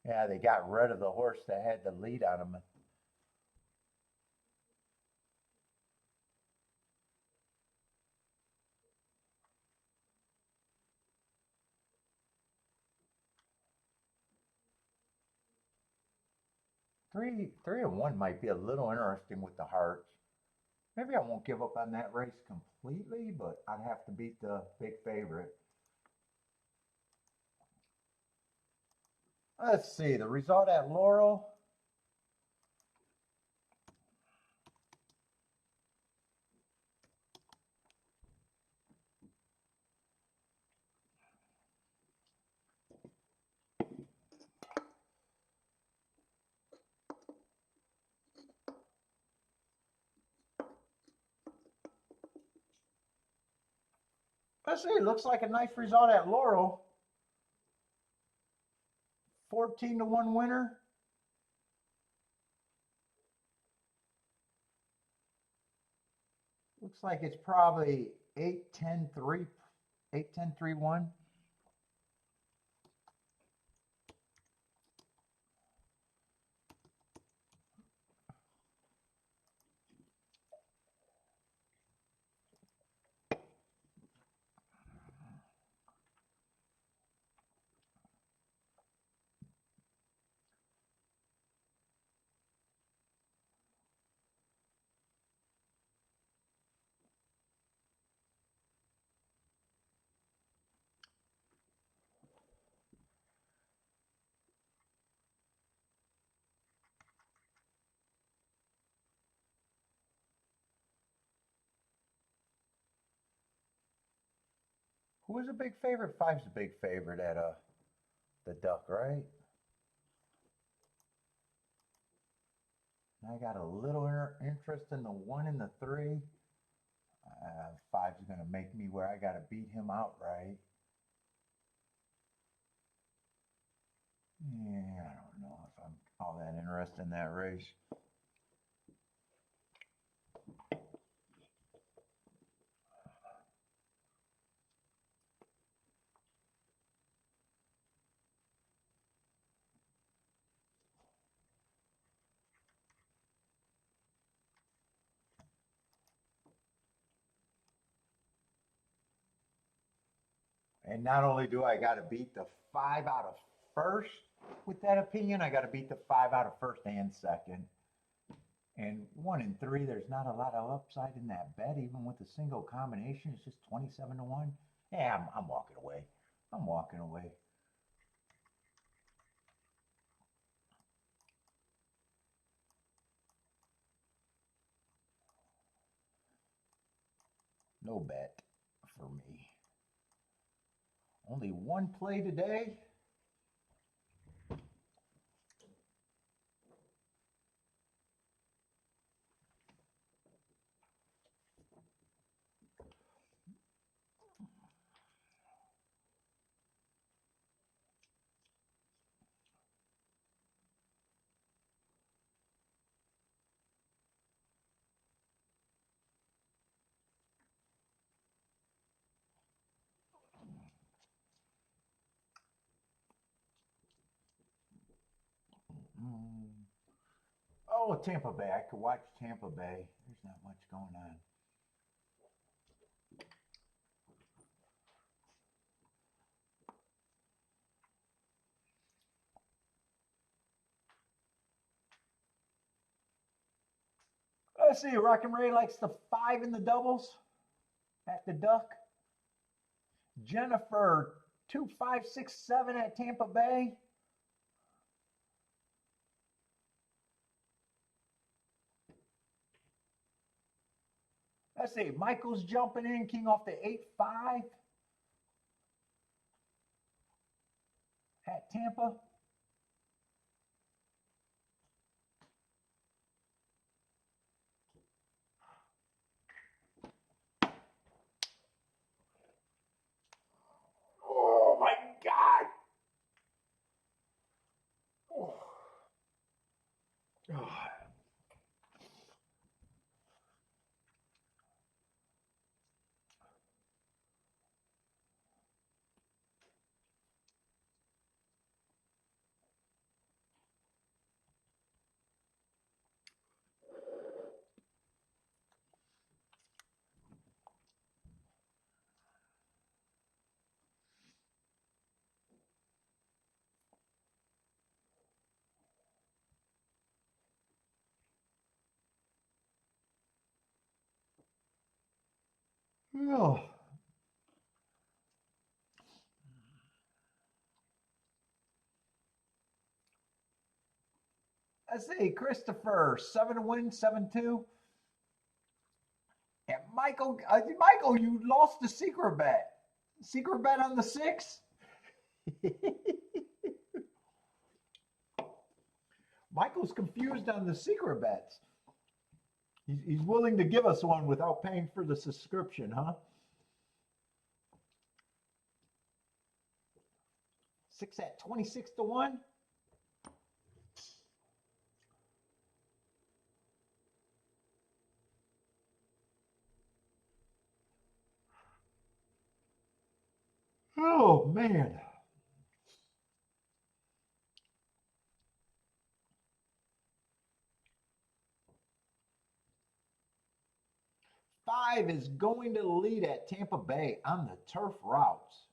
Yeah, they got rid of the horse that had the lead on him. Three and one might be a little interesting with the hearts. Maybe I won't give up on that race completely, but I'd have to beat the big favorite. Let's see, the result at Laurel. Let's see, looks like a nice result at Laurel. 14 to 1 winner. Looks like it's probably 8-10-3, 8-10-3-1. Who is a big favorite? Five's a big favorite at the Duck, right? I got a little interest in the 1 and the 3. Five's going to make me where I got to beat him outright. Yeah, I don't know if I'm all that interested in that race. And not only do I got to beat the 5 out of first with that opinion, I got to beat the 5 out of first and second. And 1 and 3, there's not a lot of upside in that bet, even with a single combination. It's just 27 to 1. Yeah, I'm walking away. I'm walking away. No bet for me. Only one play today. Oh, Tampa Bay. I could watch Tampa Bay. There's not much going on. Let's see. Rock and Ray likes the 5 in the doubles at the Duck. Jennifer, 2, 5, 6, 7 at Tampa Bay. Let's see. Michael's jumping in, king off the 8-5 at Tampa. Oh my God. Oh. Oh. Oh. Let's see, Christopher, 7-1, 7-2. And Michael, Michael, you lost the secret bet. Secret bet on the 6. Michael's confused on the secret bets. He's willing to give us one without paying for the subscription, huh? 6 at 26-1. Oh man. Five is going to lead at Tampa Bay on the turf routes.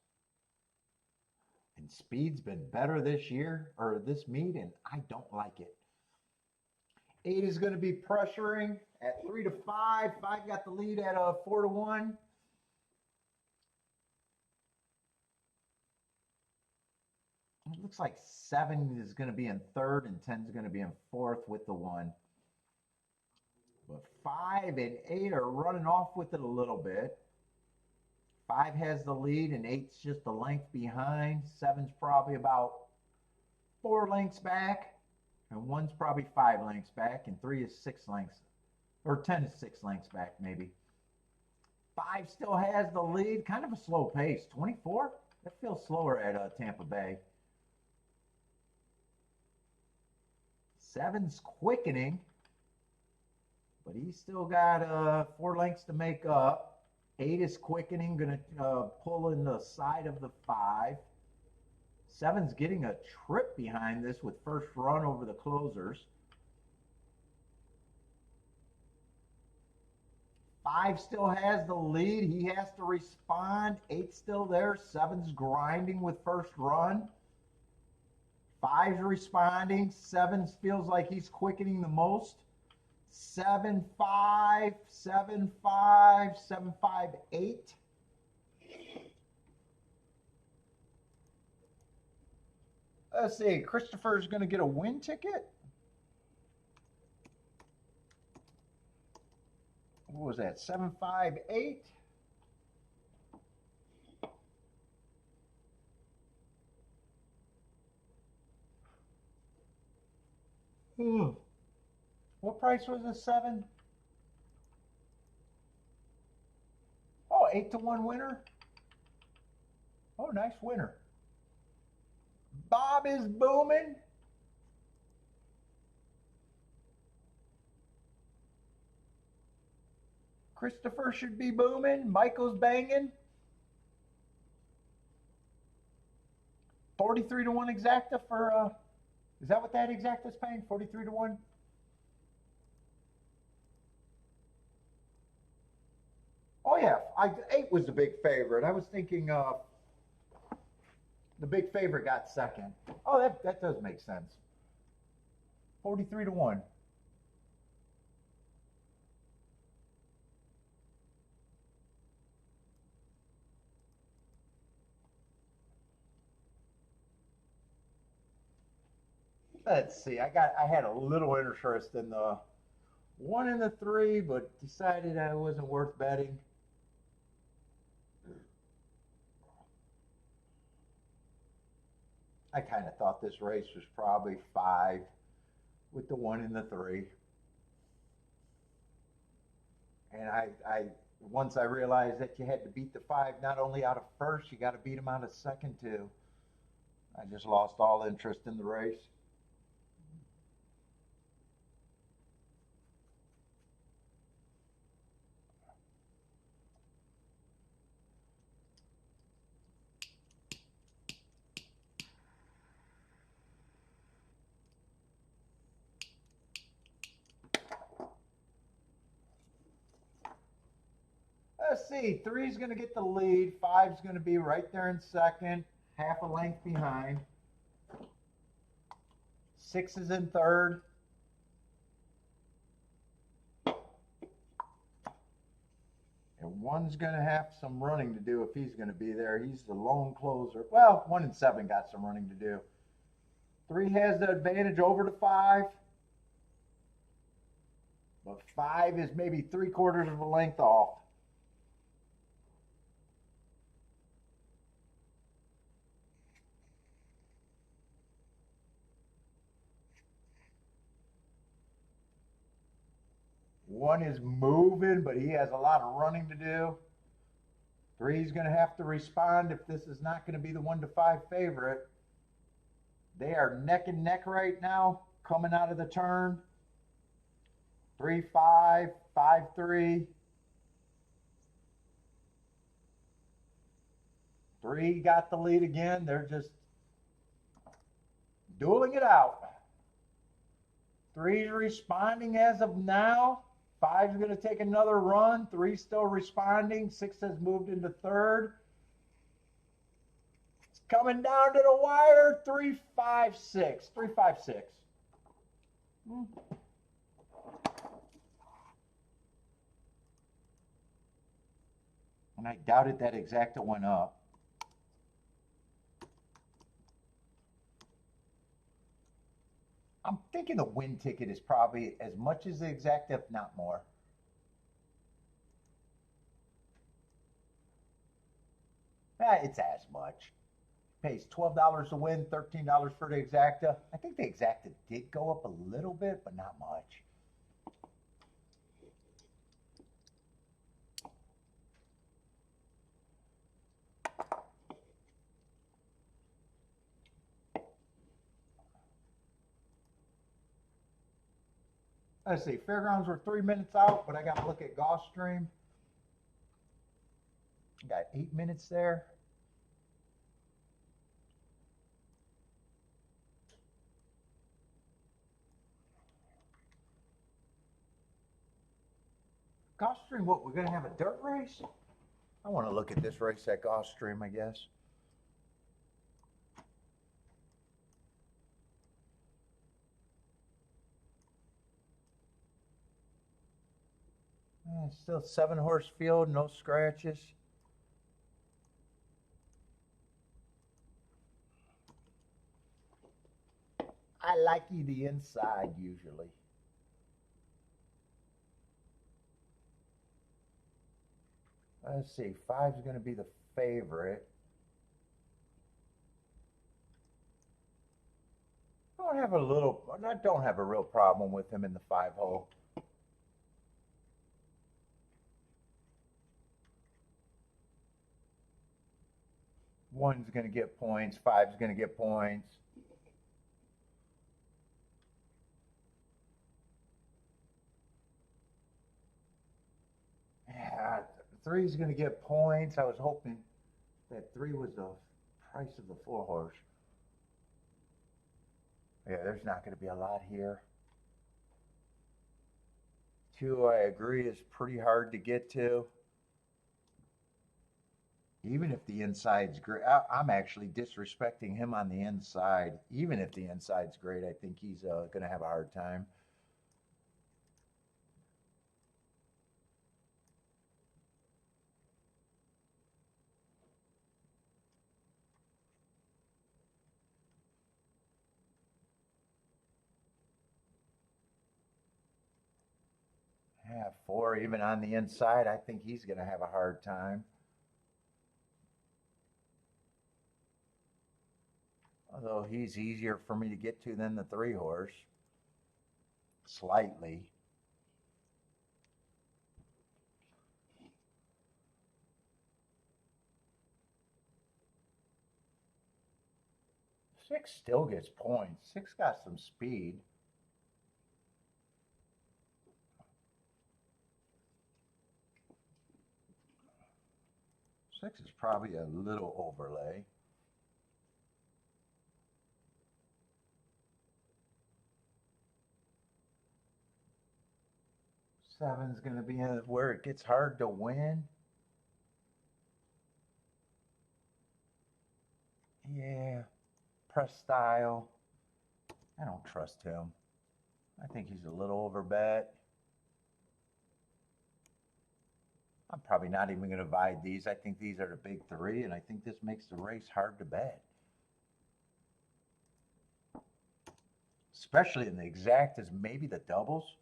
And speed's been better this year, or this meet, and I don't like it. 8 is going to be pressuring at 3-5. 5 got the lead at 4-1. It looks like 7 is going to be in third and 10 is going to be in fourth with the 1. But 5 and 8 are running off with it a little bit. 5 has the lead and 8's just a length behind. 7's probably about 4 lengths back. And 1's probably 5 lengths back. And 3 is 6 lengths. Or 10 is 6 lengths back maybe. 5 still has the lead. Kind of a slow pace. 24? That feels slower at Tampa Bay. 7's quickening. But he's still got 4 lengths to make up. 8 is quickening, going to pull in the side of the 5. 7's getting a trip behind this with first run over the closers. 5 still has the lead. He has to respond. 8's still there. 7's grinding with first run. 5's responding. 7 feels like he's quickening the most. 7-5, 7-5, 7-5, 8. Let's see, Christopher's going to get a win ticket. What was that? 7-5, 8. What price was this 7? Oh, 8-1 winner. Oh, nice winner. Bob is booming. Christopher should be booming. Michael's banging. 43-1 exacta for, is that what that exacta's paying? 43-1? Oh yeah, 8 was the big favorite. I was thinking the big favorite got second. Oh, that does make sense. 43-1. Let's see. I had a little interest in the 1 in the 3, but decided I wasn't worth betting. I kind of thought this race was probably 5 with the 1 in the 3. And I once I realized that you had to beat the 5 not only out of first, you got to beat them out of second too. I just lost all interest in the race. Let's see. 3's going to get the lead. 5's going to be right there in second, half a length behind. 6 is in third. And 1's going to have some running to do if he's going to be there. He's the lone closer. Well, 1 and 7 got some running to do. 3 has the advantage over the 5. But 5 is maybe 3/4 of a length off. One is moving, but he has a lot of running to do. 3's going to have to respond if this is not going to be the 1 to 5 favorite. They are neck and neck right now, coming out of the turn. 3-5, 5-3. 3 got the lead again. They're just dueling it out. 3's responding as of now. 5's going to take another run. 3's still responding. 6 has moved into third. It's coming down to the wire. 3-5-6. 3-5-6. And I doubted that exacta went up. I'm thinking the win ticket is probably as much as the exacta, if not more. It's as much. Pays $12 to win, $13 for the exacta. I think the exacta did go up a little bit, but not much. Let's see, Fairgrounds were 3 minutes out, but I got to look at Gulfstream. Got 8 minutes there. Gulfstream, what, we're going to have a dirt race? I want to look at this race at Gulfstream, I guess. Still 7-horse field, no scratches. I like the inside usually. Let's see, 5's going to be the favorite. I don't have a real problem with him in the 5-hole. One's going to get points, 5's going to get points. Yeah, 3's going to get points. I was hoping that 3 was the price of the 4-horse. Yeah, there's not going to be a lot here. 2, I agree, is pretty hard to get to. Even if the inside's great, I'm actually disrespecting him on the inside. Even if the inside's great, I think he's going to have a hard time. 4, even on the inside. I think he's going to have a hard time. Although he's easier for me to get to than the 3 horse. Slightly. Six still gets points. 6 got some speed. Six is probably a little overlay. Seven's going to be where it gets hard to win. Yeah. Press style. I don't trust him. I think he's a little overbet. I'm probably not even going to divide these. I think these are the big 3, and I think this makes the race hard to bet. Especially in the exact as maybe the doubles.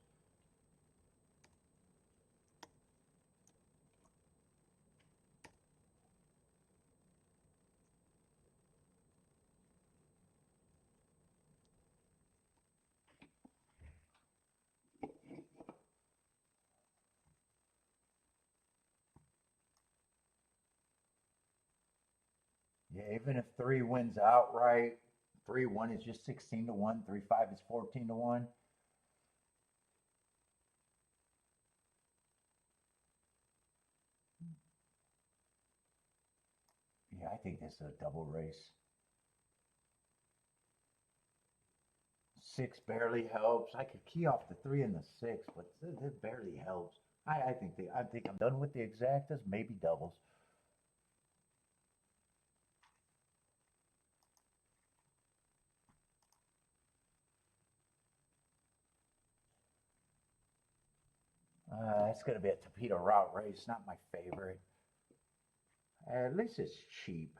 Yeah, even if 3 wins outright, 3-1 is just 16 to 1, 3-5 is 14 to 1. Yeah, I think this is a double race. 6 barely helps. I could key off the 3 and the 6, but it barely helps. I think I'm done with the exactas, maybe doubles. It's going to be a torpedo route race, not my favorite. At least it's cheap.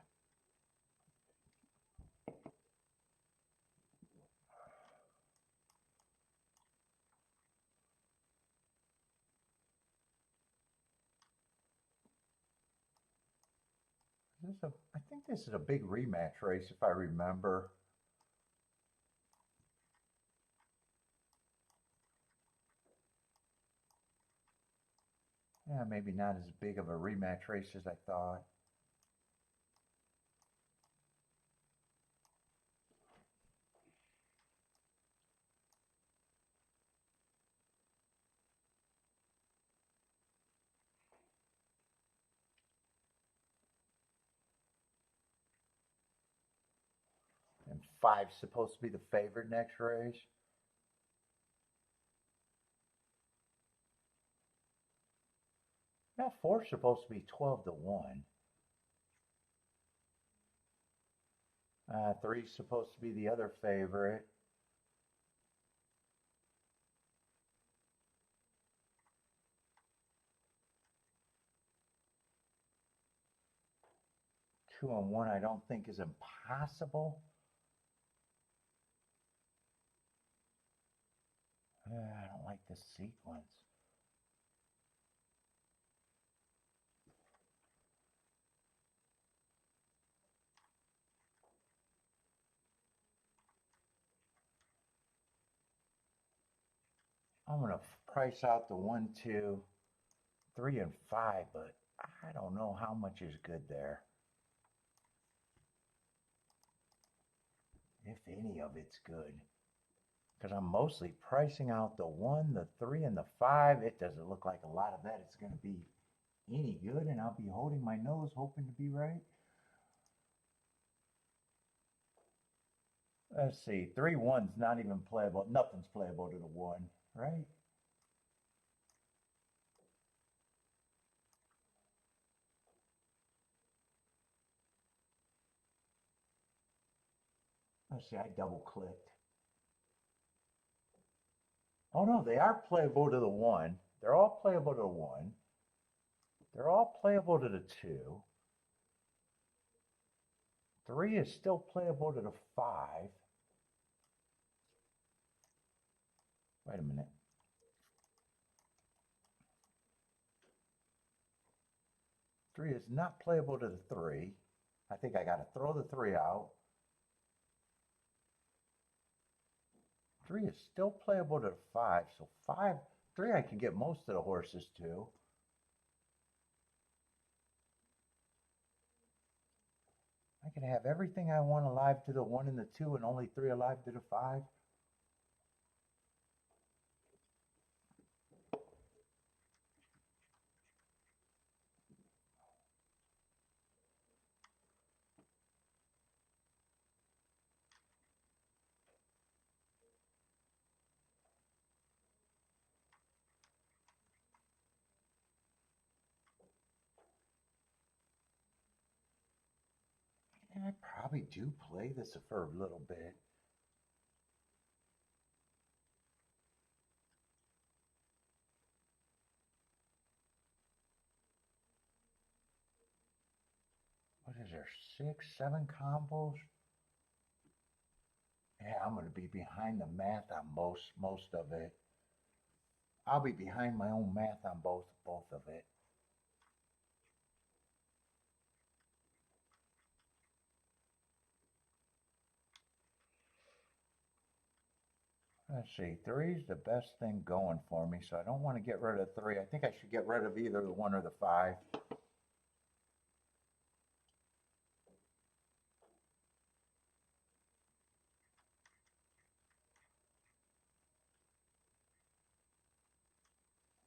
I think this is a big rematch race, if I remember. Yeah, maybe not as big of a rematch race as I thought. And 5's supposed to be the favorite next race. Yeah, 4's supposed to be 12 to 1. 3's supposed to be the other favorite. Two and 1 I don't think is impossible. I don't like this sequence. I'm going to price out the 1, 2, 3, and 5, but I don't know how much is good there. If any of it's good. Because I'm mostly pricing out the 1, the 3, and the 5. It doesn't look like a lot of that is going to be any good, and I'll be holding my nose hoping to be right. Let's see, 3-1's not even playable. Nothing's playable to the 1, right? Let's see, I double clicked. Oh no, they are playable to the 1. They're all playable to the 1. They're all playable to the 2. 3 is still playable to the 5. Wait a minute. 3 is not playable to the 3. I think I got to throw the 3 out. 3 is still playable to the 5, so 3 I can get most of the horses to. I can have everything I want alive to the 1 and the 2 and only 3 alive to the 5. And I probably do play this for a little bit. What is there, 6, 7 combos? Yeah, I'm going to be behind the math on most of it. I'll be behind my own math on both of it. Let's see, 3 is the best thing going for me, so I don't want to get rid of 3. I think I should get rid of either the 1 or the 5.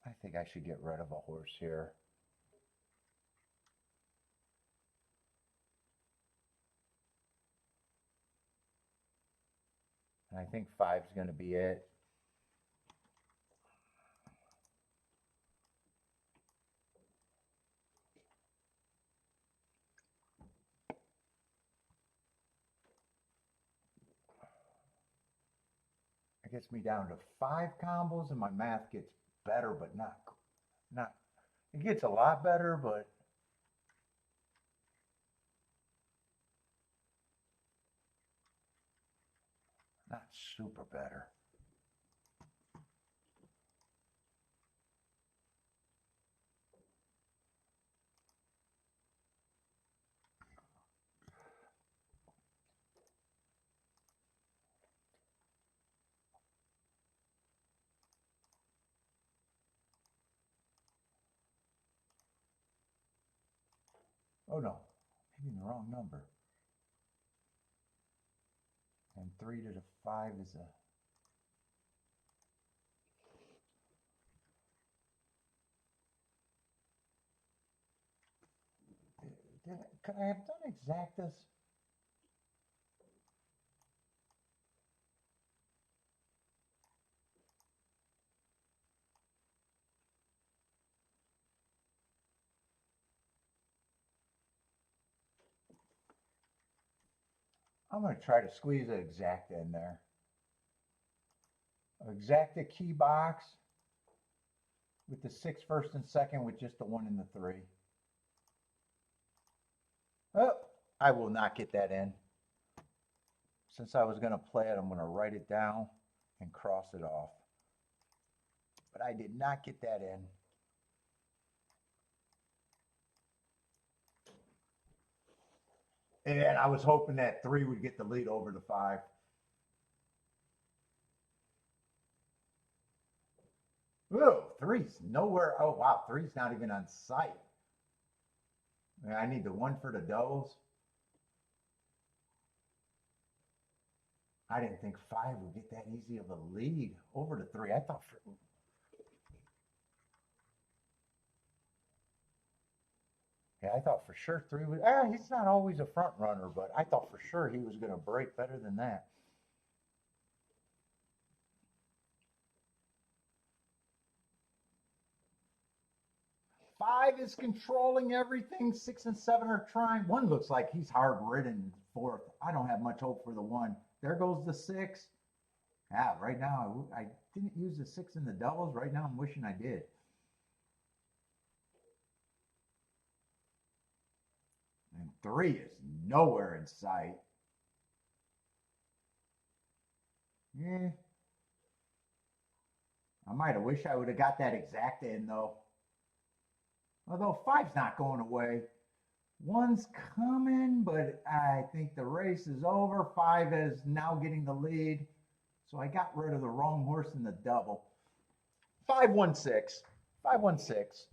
I think I should get rid of a horse here. And I think 5 is going to be it. It gets me down to 5 combos, and my math gets better, but not. It gets a lot better, but not super better. Oh no, maybe the wrong number. And 3 to the 5 is a... Could I have done exactas? I'm going to try to squeeze an exacta in there. Exacta key box with the 6 first and second with just the 1 and the 3. Oh, I will not get that in. Since I was going to play it, I'm going to write it down and cross it off. But I did not get that in. And I was hoping that 3 would get the lead over the 5. Ooh, 3's nowhere. Oh, wow, 3's not even on sight. I need the 1 for the doughs. I didn't think 5 would get that easy of a lead over the 3. I thought for sure 3 would. He's not always a front runner, but I thought for sure he was going to break better than that. Five is controlling everything. 6 and 7 are trying. 1 looks like he's hard ridden 4th. I don't have much hope for the 1. There goes the 6. Yeah, right now I didn't use the 6 in the doubles. Right now I'm wishing I did. And 3 is nowhere in sight. Yeah. I might have wished I would have got that exacta in though. Although 5's not going away. 1's coming, but I think the race is over. 5 is now getting the lead. So I got rid of the wrong horse in the double. 5-1-6. 5-1-6.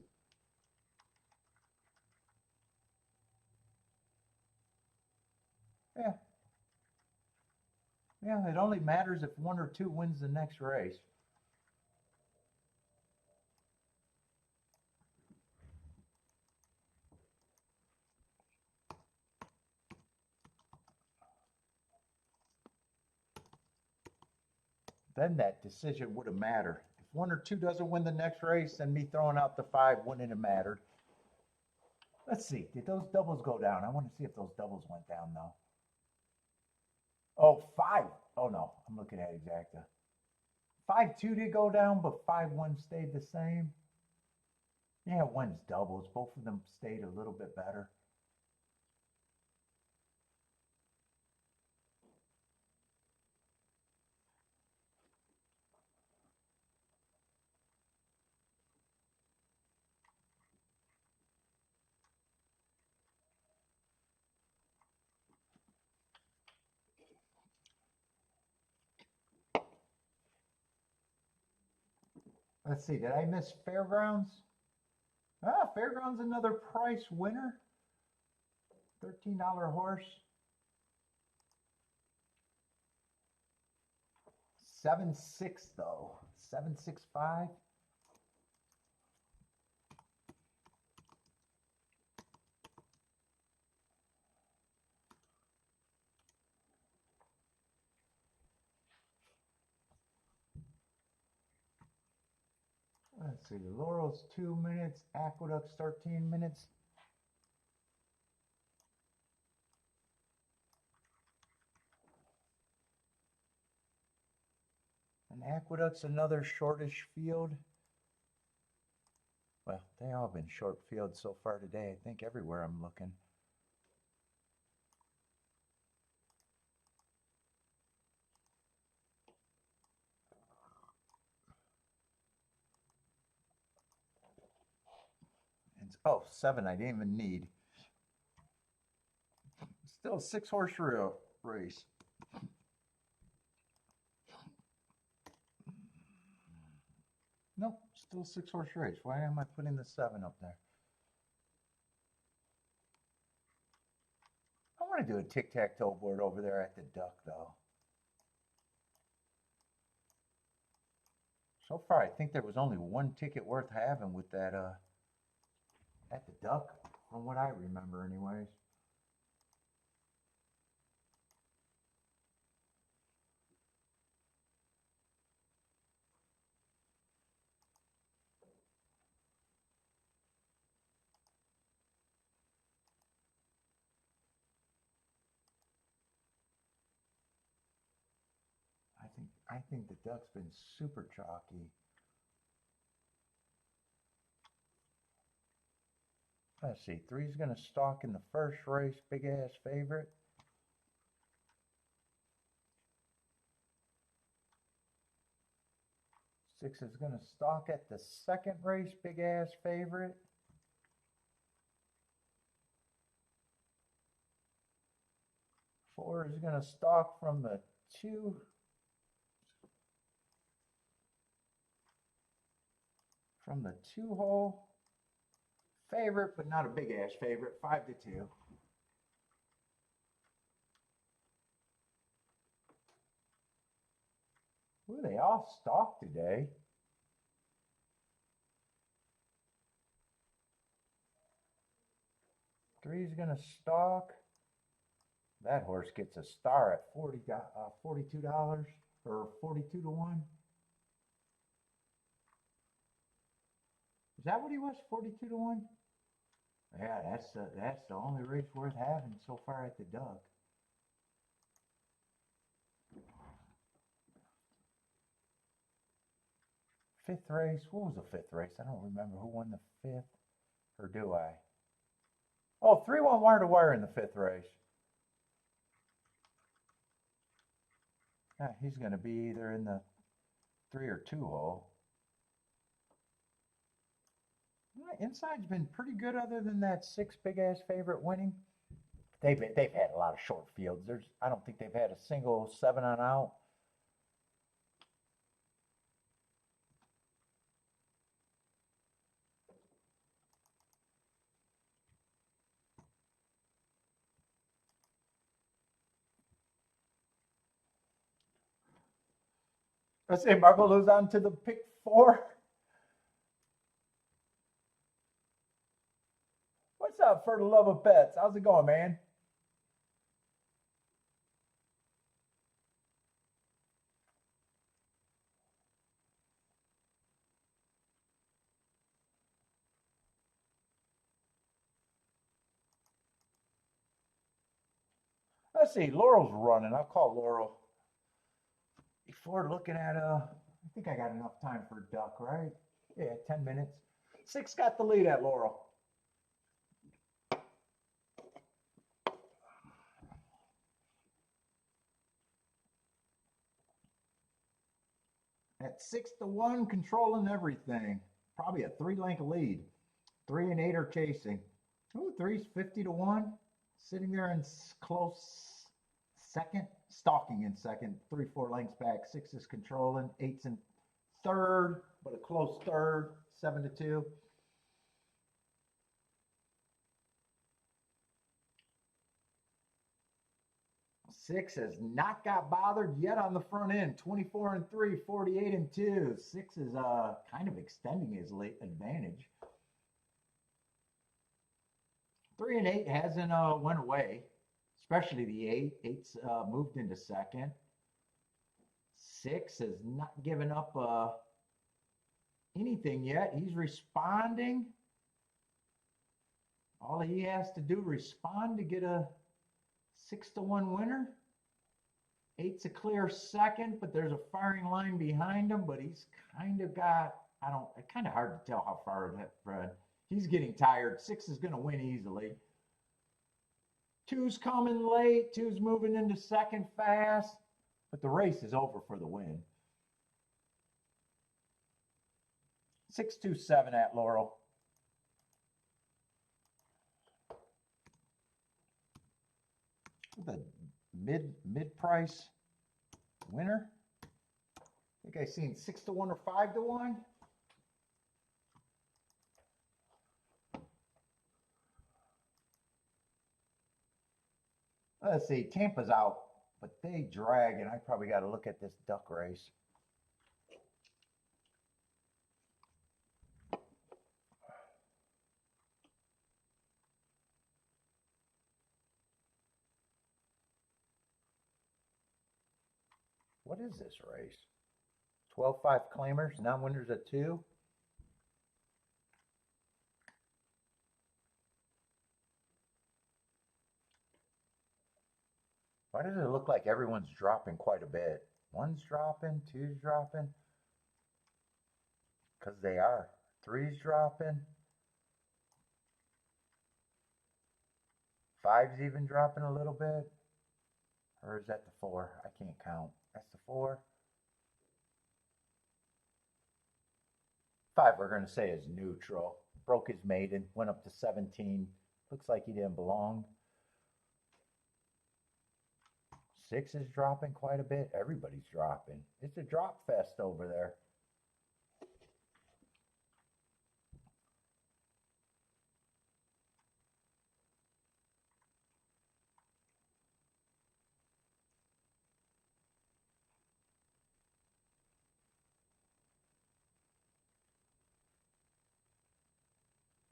Yeah. Yeah, it only matters if 1 or 2 wins the next race. Then that decision would have mattered. If 1 or 2 doesn't win the next race, then me throwing out the 5 wouldn't have mattered. Let's see. Did those doubles go down? I want to see if those doubles went down, though. Oh, 5. Oh, no. I'm looking at exacta. 5-2 did go down, but 5-1 stayed the same. Yeah, 1's doubles. Both of them stayed a little bit better. Let's see. Did I miss Fairgrounds? Ah, Fairgrounds another price winner. $13 horse. 7-6 though. 7-6-5. Let's see. Laurel's 2 minutes. Aqueduct's 13 minutes. And Aqueduct's another shortish field. Well, they all been short fields so far today. I think everywhere I'm looking. And, oh, 7 I didn't even need. Still a 6-horse race. Nope, still a 6-horse race. Why am I putting the 7 up there? I want to do a tic-tac-toe board over there at the Duck, though. So far, I think there was only 1 ticket worth having with that at the Duck, from what I remember anyways. I think the Duck's been super chalky. Let's see, 3's going to stalk in the first race, big ass favorite. 6 is going to stalk at the second race, big ass favorite. 4 is going to stalk from the 2. From the 2 hole. Favorite, but not a big ass favorite, 5-2. Ooh, they all stalk today. Three's gonna stalk. That horse gets a star at $42 or 42 to 1. Is that what he was? 42 to 1? Yeah, that's the only race worth having so far at the Duck. Fifth race. What was the 5th race? I don't remember who won the 5th, or do I? Oh, 3-1 wire to wire in the 5th race. He's going to be either in the 3 or 2 hole. Inside's been pretty good other than that 6 big ass favorite winning. They've had a lot of short fields. I don't think they've had a single 7 on out. Let's say Marco goes on to the pick 4. What's up, for the love of pets? How's it going, man? Let's see. Laurel's running. I'll call Laurel before looking at I think I got enough time for a duck, right? Yeah, 10 minutes. 6 got the lead at Laurel. At 6-1, controlling everything. Probably a 3-length lead. 3 and 8 are chasing. Ooh, 3's 50-1. Sitting there in close second, stalking in second. 3, 4 lengths back. 6 is controlling. 8's in third, but a close third. 7-2. Six has not got bothered yet on the front end. 24-3, 48-2. 6 is kind of extending his late advantage. 3 and 8 hasn't went away, especially the 8. 8's moved into second. 6 has not given up anything yet. He's responding. All he has to do respond to get a 6-1 winner. 8's a clear second, but there's a firing line behind him. But he's kind of got, kind of hard to tell how far that. He's getting tired. 6 is going to win easily. 2's coming late. 2's moving into second fast. But the race is over for the win. 6-2-7 at Laurel. The mid price winner. I think I seen 6-1 or 5-1. Let's see, Tampa's out, but they drag, and I probably got to look at this duck race. What is this race? 12-5 claimers, non-winners at 2. Why does it look like everyone's dropping quite a bit? 1's dropping, 2's dropping. Because they are. 3's dropping. 5's even dropping a little bit. Or is that the 4? I can't count. That's the 4. 5 we're going to say is neutral. Broke his maiden, went up to 17. Looks like he didn't belong. 6 is dropping quite a bit. Everybody's dropping. It's a drop fest over there.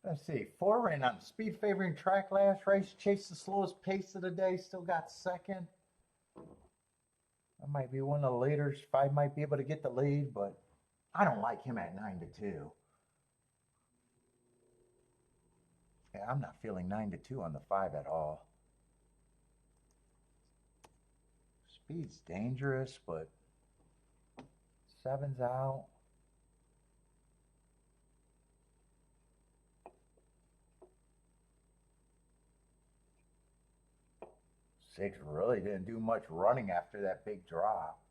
Let's see. 4 ran on speed favoring track last race. Chased the slowest pace of the day. Still got second. That might be one of the leaders. 5 might be able to get the lead, but I don't like him at 9-2. Yeah, I'm not feeling 9-2 on the 5 at all. Speed's dangerous, but 7's out. 6 really didn't do much running after that big drop.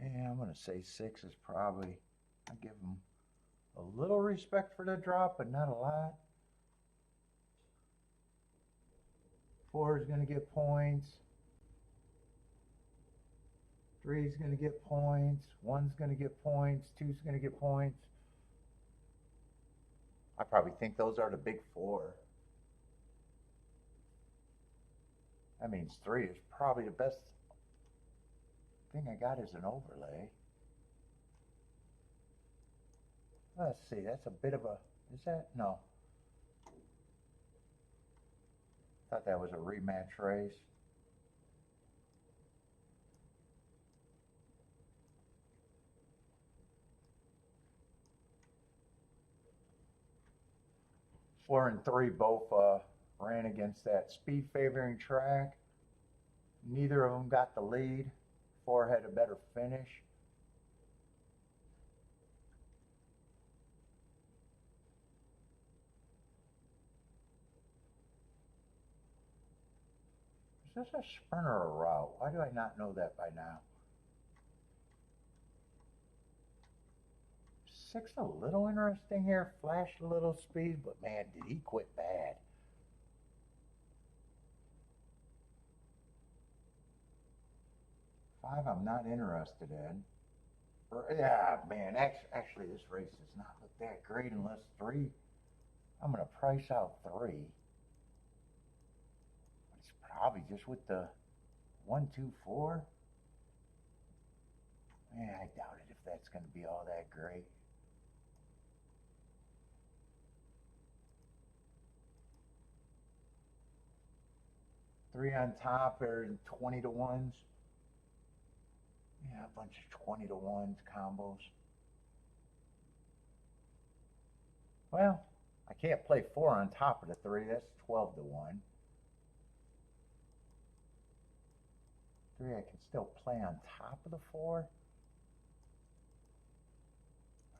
Yeah, I'm going to say 6 is probably, I give him a little respect for the drop, but not a lot. 4 is going to get points. 3 is going to get points. 1's going to get points. 2's going to get points. I probably think those are the big 4. That means 3 is probably the best thing I got is an overlay. Let's see, that's a bit of a, is that? No. Thought that was a rematch race. Four and 3 both ran against that speed favoring track. Neither of them got the lead. 4 had a better finish. Is this a sprint or a route? Why do I not know that by now? 6 a little interesting here. Flashed a little speed, but man, did he quit bad. 5 I'm not interested in. Yeah, man, actually this race does not look that great unless 3. I'm going to price out 3. It's probably just with the 1, 2, 4. Yeah, I doubt it if that's going to be all that great. Three on top are 20 to 1s. Yeah, a bunch of 20 to 1s combos. Well, I can't play 4 on top of the 3. That's 12 to 1. 3 I can still play on top of the 4.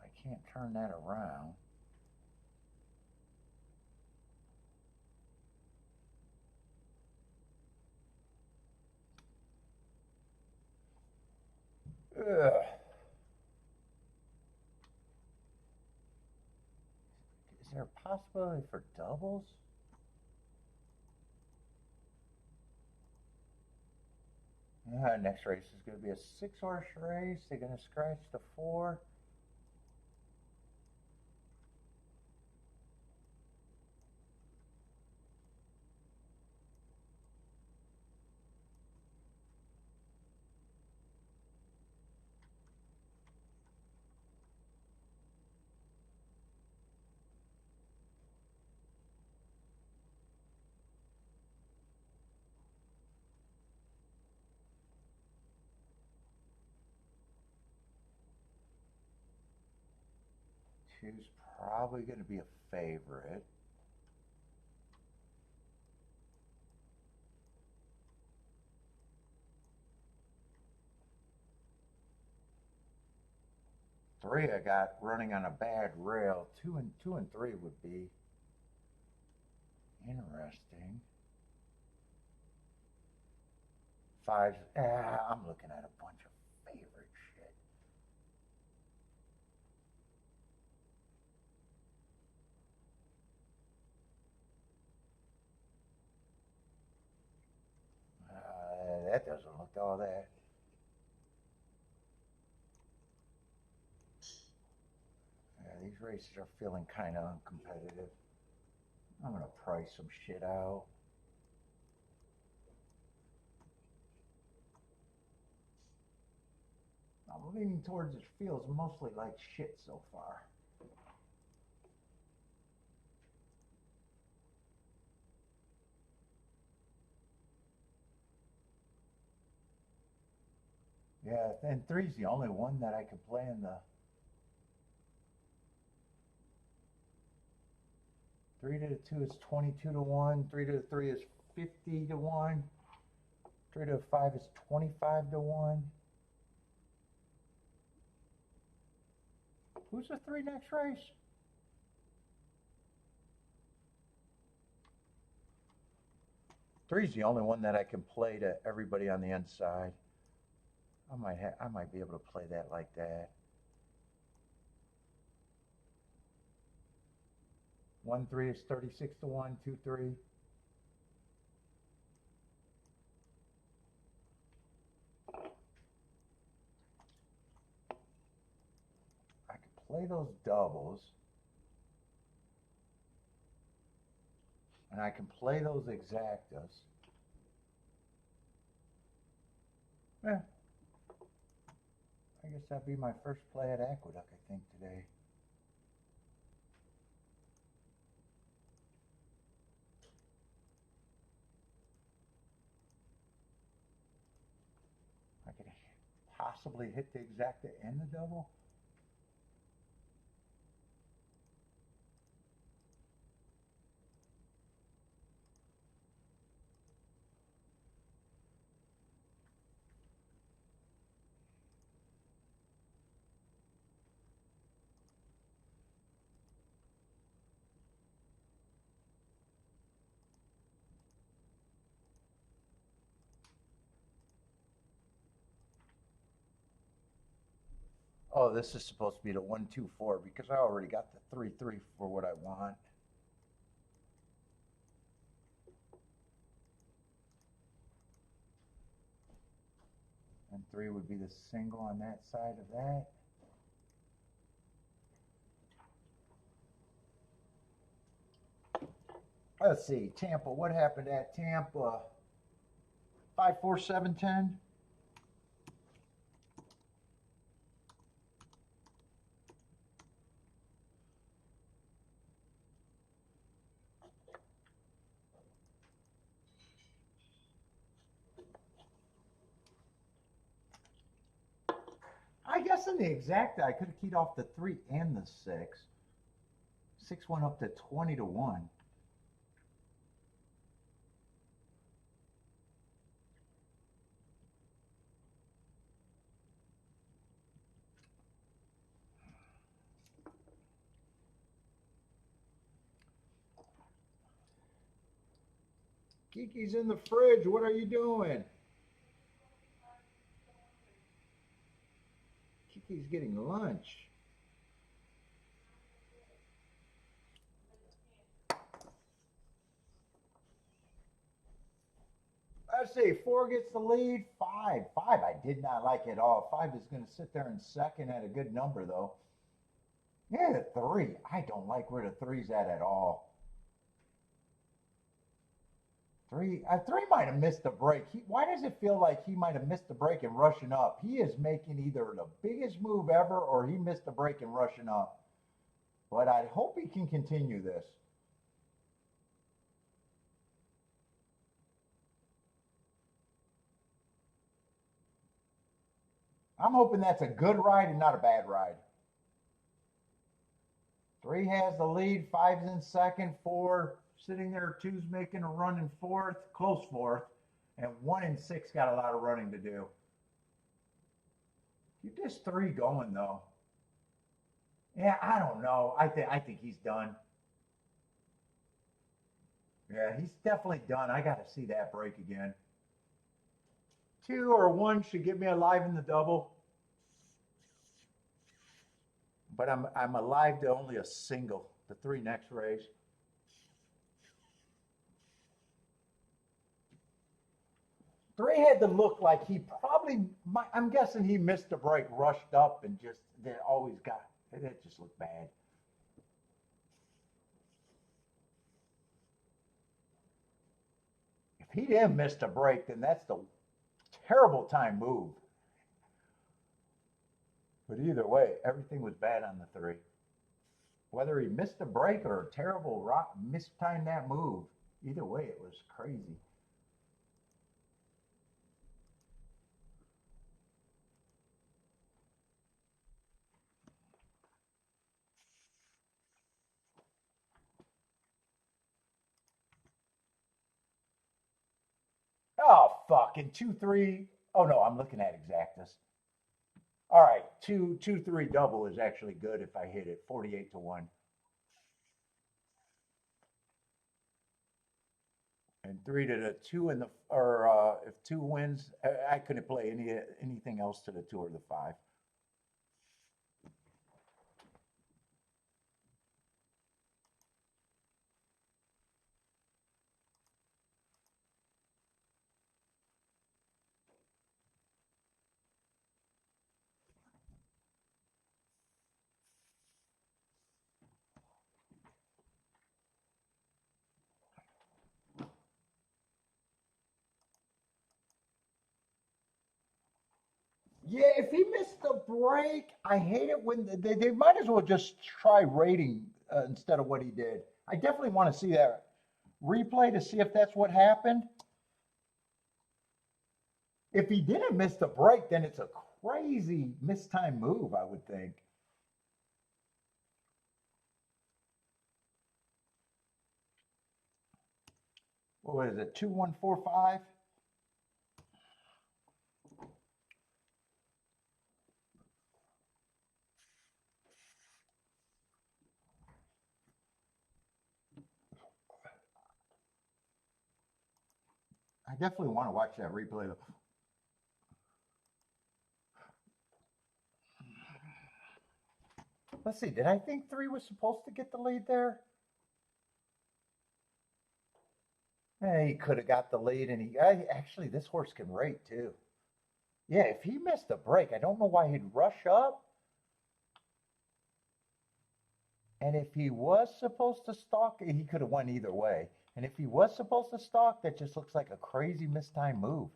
I can't turn that around. Ugh. Is there a possibility for doubles? Next race is going to be a 6-horse race. They're going to scratch the 4. Two's probably going to be a favorite. Three I got running on a bad rail. Two and 3 would be interesting. 5, I'm looking at a bunch of favorite shit. That doesn't look all that. These races are feeling kind of uncompetitive. I'm going to price some shit out. I'm leaning towards it feels mostly like shit so far. Yeah, and 3's the only one that I can play in the 3 to the 2 is 22 to 1. 3 to the 3 is 50 to 1. 3 to the 5 is 25 to 1. Who's the 3 next race? Three's the only one that I can play to everybody on the inside. I might be able to play that like that. 1 3 is 36 to 1, 2 3. I could play those doubles. And I can play those exactas. Yeah. I guess that'd be my first play at Aqueduct, I think, today. I could possibly hit the exacta and the double. Oh, this is supposed to be the 1 2 4 because I already got the 3 3 for what I want. And 3 would be the single on that side of that. Let's see, Tampa. What happened at Tampa? 5 4 7 10. I guess in the exacta, I could have keyed off the 3 and the 6. 6 went up to 20 to 1. Kiki's in the fridge. What are you doing? Kiki's getting lunch. Let's see. 4 gets the lead. 5. 5 I did not like at all. 5 is going to sit there in second at a good number, though. Yeah, the 3. I don't like where the 3's at all. 3 might have missed the break. Why does it feel like he might have missed the break and rushing up? He is making either the biggest move ever or he missed the break and rushing up. But I hope he can continue this. I'm hoping that's a good ride and not a bad ride. 3 has the lead, 5's in second, 4 sitting there, 2's making a run in fourth, close fourth, and 1 and 6 got a lot of running to do. Keep this 3 going though. Yeah, I don't know. I think he's done. Yeah, he's definitely done. I got to see that break again. 2 or 1 should get me alive in the double. But I'm alive to only a single, the 3 next race. Three had to look like he probably, I'm guessing he missed a break, rushed up, and just always got it. Just looked bad. If he didn't miss a break, then that's the terrible time move. But either way, everything was bad on the 3. Whether he missed a break or a terrible mistimed that move, either way, it was crazy. Oh, fucking 2 3. Oh, no, I'm looking at exactas. All right, 2 3 double is actually good if I hit it 48 to 1. And 3 to the 2 and the, or if 2 wins, I couldn't play anything else to the 2 or the 5. Yeah, if he missed the break, I hate it when they might as well just try rating instead of what he did. I definitely want to see that replay to see if that's what happened. If he didn't miss the break, then it's a crazy mistime move, I would think. What is it? 2145? I definitely want to watch that replay though. Let's see, did I think 3 was supposed to get the lead there? He could have got the lead, and actually, this horse can rate too. Yeah, if he missed a break, I don't know why he'd rush up. And if he was supposed to stalk, he could have won either way. And if he was supposed to stalk, that just looks like a crazy mistime move.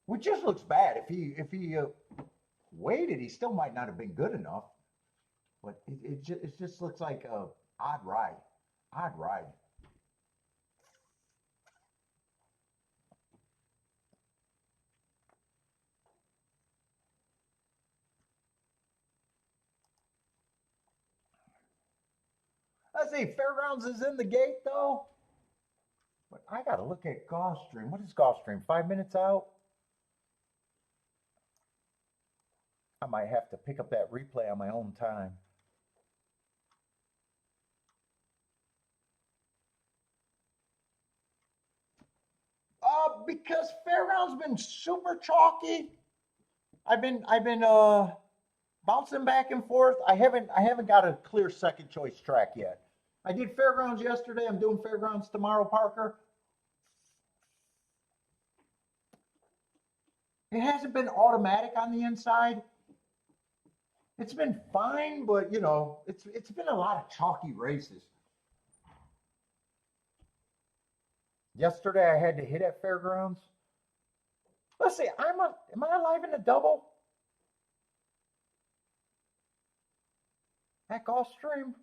Which just looks bad. If he waited, he still might not have been good enough. But it just looks like a odd ride. Odd ride. Let's see, Fairgrounds is in the gate though. But I gotta look at Gulfstream. What is Gulfstream? 5 minutes out? I might have to pick up that replay on my own time. Because Fairgrounds been super chalky. I've been bouncing back and forth. I haven't got a clear second choice track yet. I did Fairgrounds yesterday. I'm doing Fairgrounds tomorrow, Parker. It hasn't been automatic on the inside. It's been fine, but you know, it's been a lot of chalky races. Yesterday I had to hit at Fairgrounds. Let's see, am I alive in a double? At Gulfstream?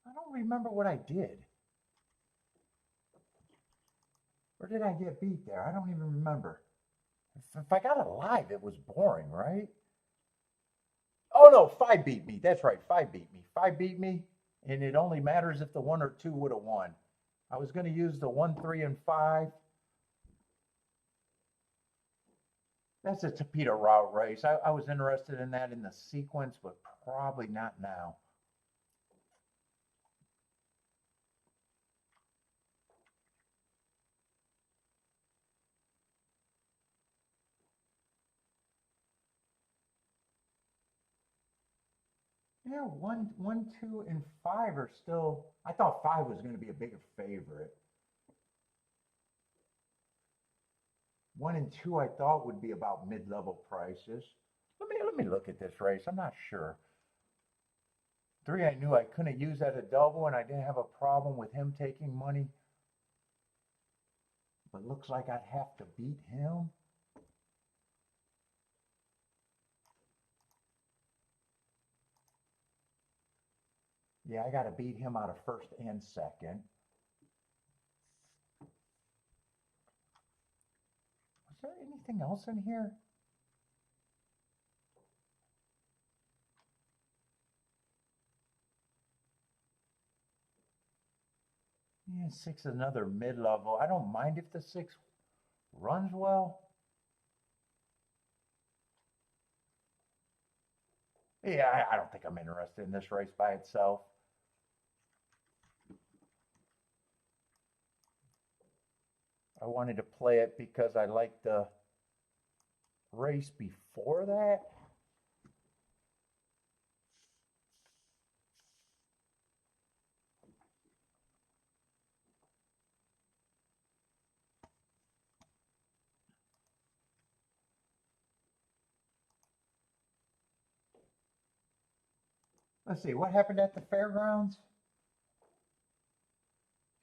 I don't remember what I did. Or did I get beat there? I don't even remember. If I got alive, it was boring, right? Oh no, 5 beat me. That's right, 5 beat me. 5 beat me, and it only matters if the 1 or 2 would have won. I was going to use the 1, 3, and 5. That's a Tapeta route race. I was interested in that in the sequence, but probably not now. Yeah, 1, 2, and 5 are still. I thought 5 was going to be a bigger favorite. 1 and 2, I thought would be about mid-level prices. Let me look at this race. I'm not sure. 3, I knew I couldn't use as a double, and I didn't have a problem with him taking money. But looks like I'd have to beat him. Yeah, I got to beat him out of first and second. Was there anything else in here? Yeah, 6 is another mid-level. I don't mind if the 6 runs well. Yeah, I don't think I'm interested in this race by itself. I wanted to play it because I liked the race before that. Let's see, what happened at the fairgrounds?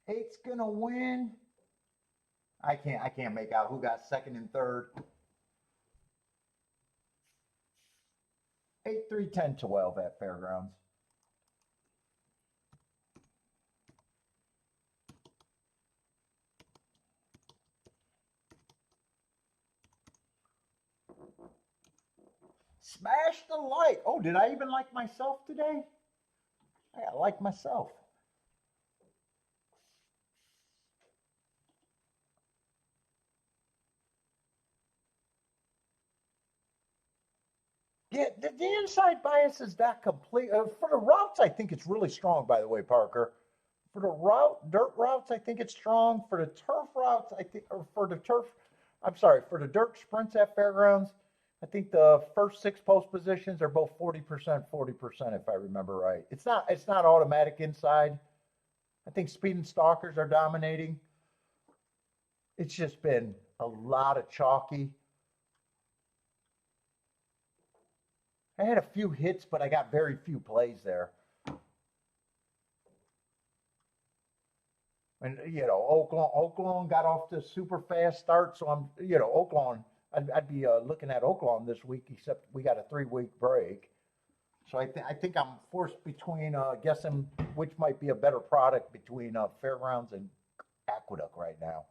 Eight's gonna win. I can't make out who got second and third. 8, 3, 10, 12 at Fairgrounds. Smash the like. Oh, did I even like myself today? I gotta like myself. Yeah, the inside bias is that complete. For the routes, I think it's really strong, by the way, Parker. For the dirt routes, I think it's strong. For the turf routes, I think, or for the turf, I'm sorry, for the dirt sprints at Fairgrounds, I think the first 6 post positions are both 40%, 40%, if I remember right. It's not automatic inside. I think speed and stalkers are dominating. It's just been a lot of chalky. I had a few hits, but I got very few plays there. And Oaklawn got off to a super fast start, so Oaklawn. I'd be looking at Oaklawn this week, except we got a 3-week break. So I think I'm forced between guessing which might be a better product between Fairgrounds and Aqueduct right now.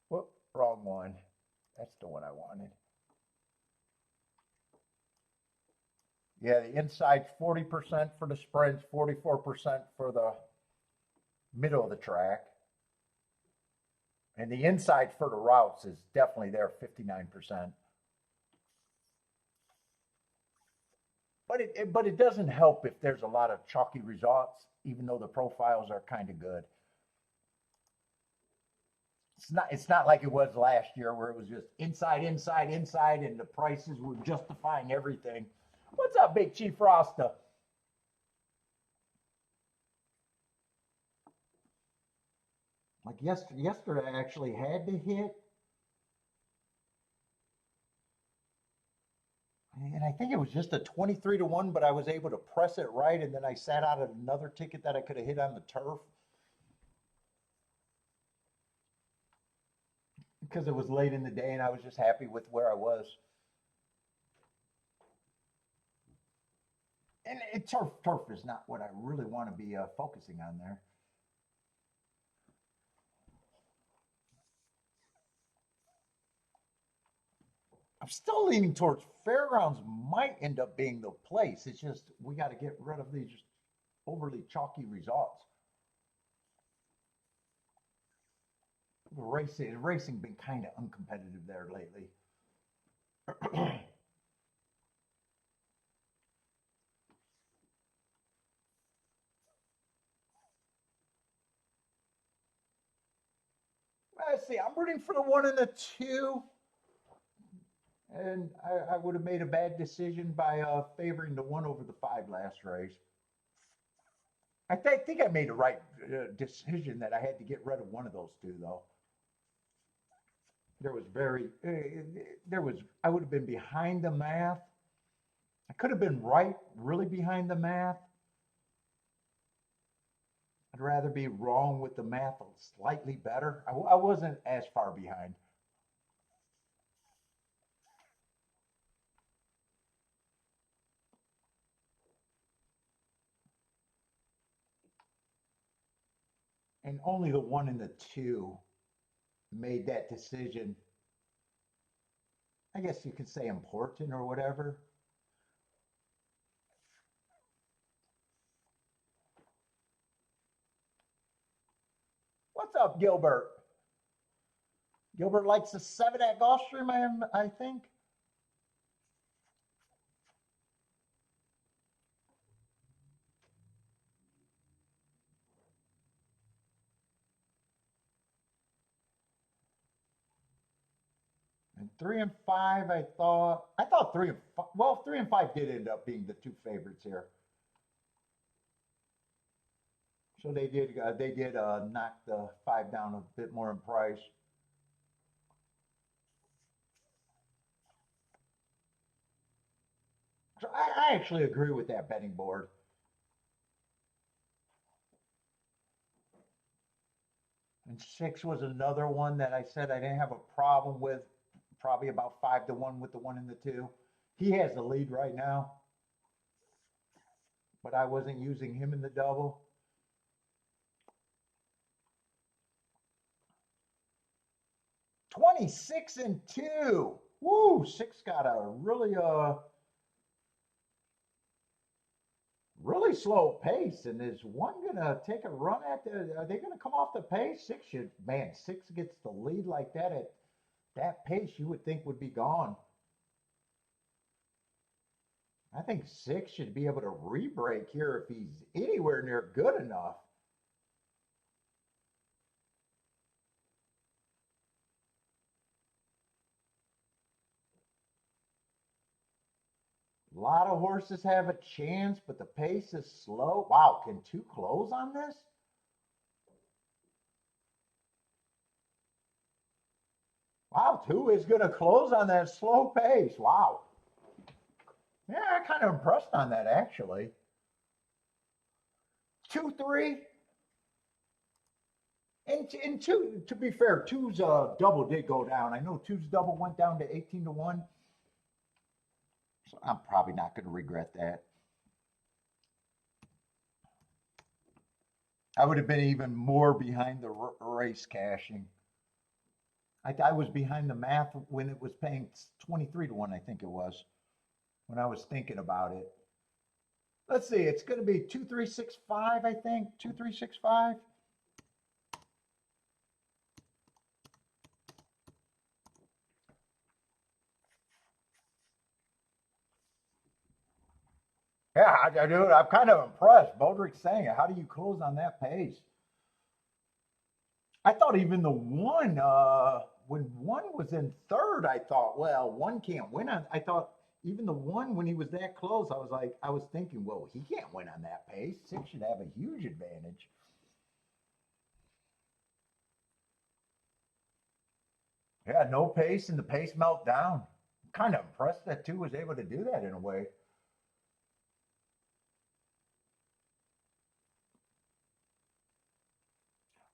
Whoop, wrong one. That's the one I wanted. Yeah, the inside's 40% for the sprints, 44% for the middle of the track. And the inside for the routes is definitely there, 59%. But it doesn't help if there's a lot of chalky results, even though the profiles are kind of good. It's not like it was last year where it was just inside, inside, inside, and the prices were justifying everything. What's up, Big Chief Rasta? Like yesterday, I actually had to hit, and I think it was just a 23-1, but I was able to press it right, and then I sat out at another ticket that I could have hit on the turf because it was late in the day, and I was just happy with where I was. And turf is not what I really want to be focusing on there. I'm still leaning towards Fairgrounds might end up being the place. It's just we got to get rid of these overly chalky results. The racing been kind of uncompetitive there lately. Let's see. I'm rooting for the 1 and the 2, and I would have made a bad decision by favoring the 1 over the 5 last race. I think I made the right decision that I had to get rid of one of those two, though. There was I would have been behind the math. I could have been right, really behind the math. I'd rather be wrong with the math slightly better. I wasn't as far behind. And only the 1 and the 2 made that decision. I guess you could say important or whatever. What's up, Gilbert? Gilbert likes the 7 at Gulfstream, I think. And 3 and 5, I thought 3 and 5. Well, 3 and 5 did end up being the 2 favorites here. So they did knock the 5 down a bit more in price. So I actually agree with that betting board. And 6 was another one that I said I didn't have a problem with, probably about 5-1 with the 1 and the 2. He has the lead right now, but I wasn't using him in the double. $26-2. Woo, 6 got a really slow pace. And is 1 gonna take a run at the? Are they gonna come off the pace? 6 should, man. 6 gets the lead like that at that pace. You would think would be gone. I think 6 should be able to re-break here if he's anywhere near good enough. A lot of horses have a chance, but the pace is slow. Wow, can 2 close on this? Wow, 2 is going to close on that slow pace. Wow. Yeah, I'm kind of impressed on that, actually. 2-3. And 2, to be fair, 2's double did go down. I know 2's double went down to 18-1. So I'm probably not going to regret that. I would have been even more behind the race cashing. I was behind the math when it was paying 23-1, I think it was, when I was thinking about it. Let's see, it's going to be 2365, I think. 2365. Yeah, dude, I'm kind of impressed. Bodrick's saying it. How do you close on that pace? I thought even the 1, when 1 was in third, I thought, well, 1 can't win on. I thought even the 1 when he was that close, I was thinking, well, he can't win on that pace. 6 should have a huge advantage. Yeah, no pace and the pace meltdown. I'm kind of impressed that 2 was able to do that in a way.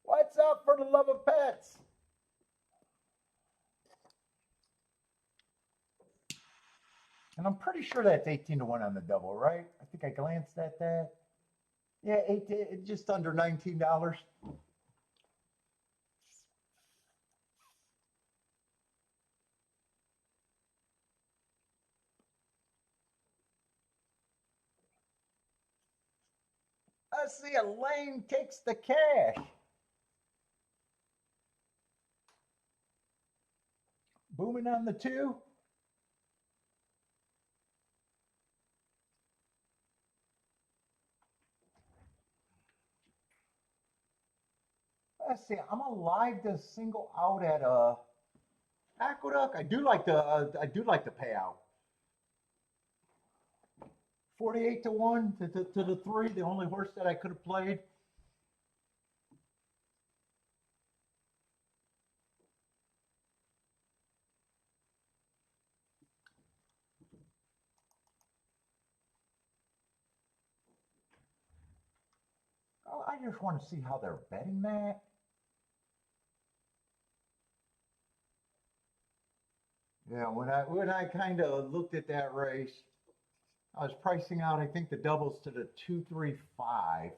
What's up for the love of pets? And I'm pretty sure that's 18-1 on the double, right? I think I glanced at that. Yeah, just under $19. I see a lane takes the cash. Booming on the 2. Let's see. I'm alive to single out at Aqueduct. I do like the payout. 48-1 to the 3, the only horse that I could have played. Oh, I just want to see how they're betting that. Yeah, when I kind of looked at that race, I was pricing out, I think, the doubles to the 2-3-5.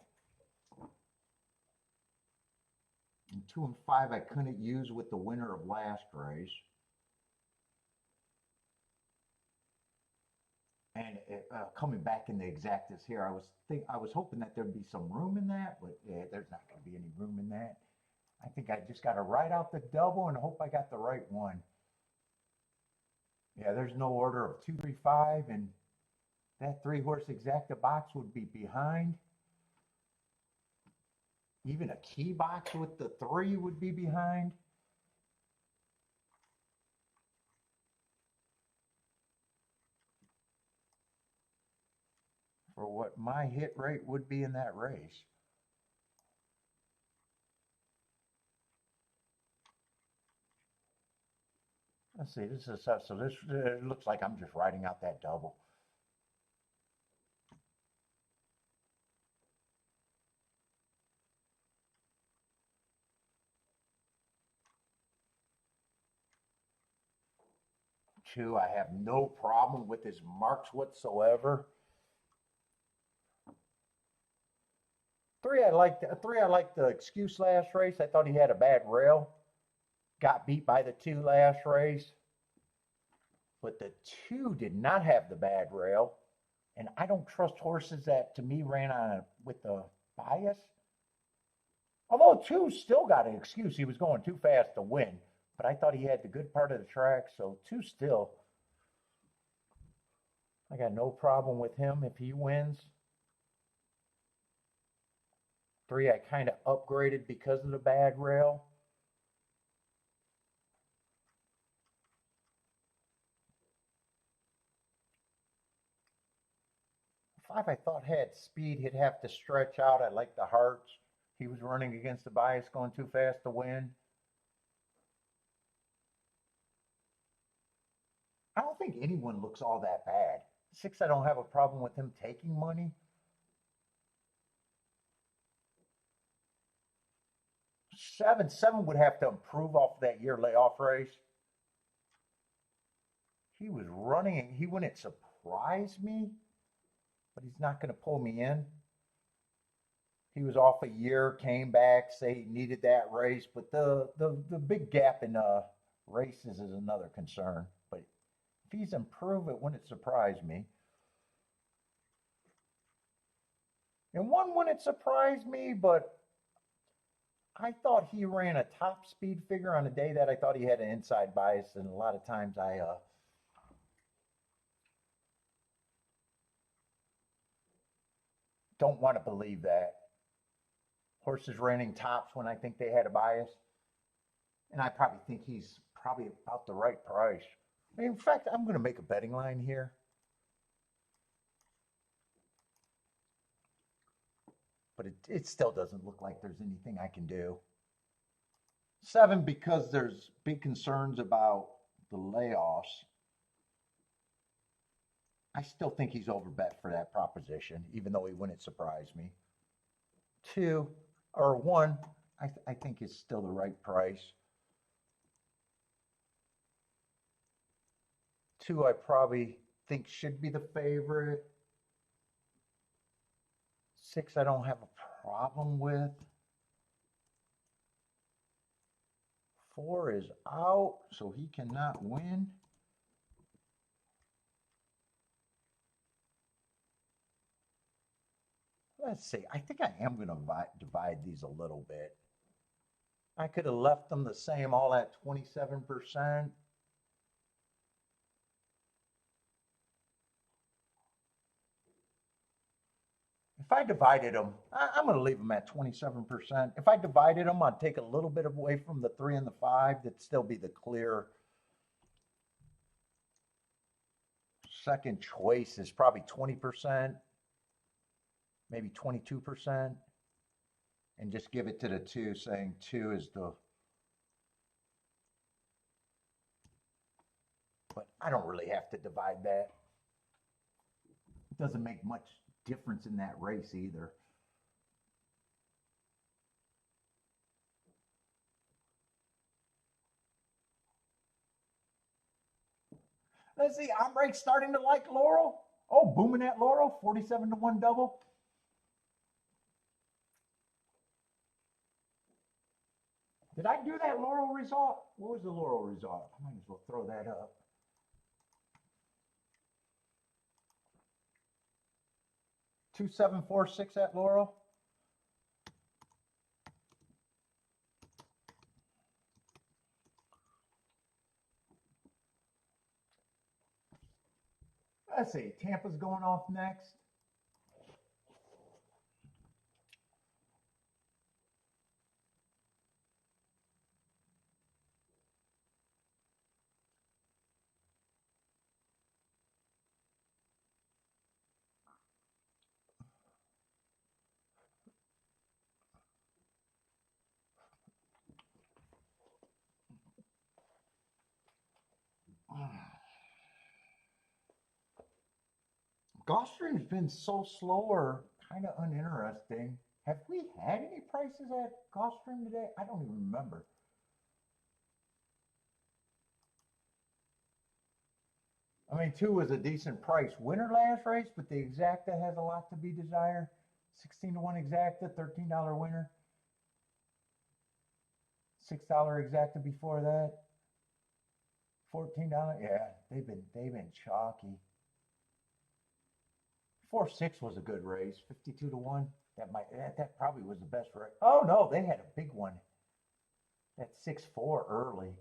And 2 and 5 I couldn't use with the winner of last race. And coming back in the exactas here, I was hoping that there'd be some room in that, but yeah, there's not going to be any room in that. I think I just got to write out the double and hope I got the right one. Yeah, there's no order of 2-3-5, and that 3-horse exacta box would be behind. Even a key box with the 3 would be behind. For what my hit rate would be in that race. Let's see, this is so this looks like I'm just writing out that double. 2, I have no problem with his marks whatsoever. 3, I liked. 3, I liked the excuse last race. I thought he had a bad rail. Got beat by the 2 last race. But the 2 did not have the bad rail. And I don't trust horses that, to me, ran on with the bias. Although 2 still got an excuse. He was going too fast to win. But I thought he had the good part of the track. So 2 still. I got no problem with him if he wins. 3, I kind of upgraded because of the bad rail. 5, I thought had speed. He'd have to stretch out. I like the hearts. He was running against the bias, going too fast to win. I don't think anyone looks all that bad. 6, I don't have a problem with him taking money. 7 would have to improve off that year layoff race. He was running and he wouldn't surprise me, but he's not going to pull me in. He was off a year, came back, say he needed that race, but the big gap in races is another concern. But if he's improved, it wouldn't surprise me. And 1 wouldn't surprise me, but I thought he ran a top speed figure on a day that I thought he had an inside bias, and a lot of times I don't want to believe that. Horses running tops when I think they had a bias. And I probably think he's probably about the right price. In fact, I'm going to make a betting line here. But it still doesn't look like there's anything I can do. 7, because there's big concerns about the layoffs. I still think he's overbet for that proposition, even though he wouldn't surprise me. 2, or 1, I think is still the right price. 2, I probably think should be the favorite. 6, I don't have a problem with. 4 is out, so he cannot win. Let's see. I think I am going to divide these a little bit. I could have left them the same, all at 27%. If I divided them, I'm going to leave them at 27%. If I divided them, I'd take a little bit away from the 3 and the 5. That'd still be the clear second choice is probably 20%, maybe 22%, and just give it to the 2, saying 2 is the. But I don't really have to divide that. It doesn't make much difference in that race either. Let's see, I'm right starting to like Laurel. Oh, booming at Laurel, 47-1 double. Did I do that Laurel result? What was the Laurel result? I might as well throw that up. Two, 7, 4, 6 at Laurel. Let's see, Tampa's going off next. Gulfstream's been so slow or kind of uninteresting. Have we had any prices at Gulfstream today? I don't even remember. I mean, 2 was a decent price. Winner last race, but the exacta has a lot to be desired. 16 to 1 exacta, $13 winner. $6 exacta before that. $14. Yeah, they've been chalky. 4-6 was a good race. 52 to 1. That probably was the best race. Oh no, they had a big one. That 6-4 early.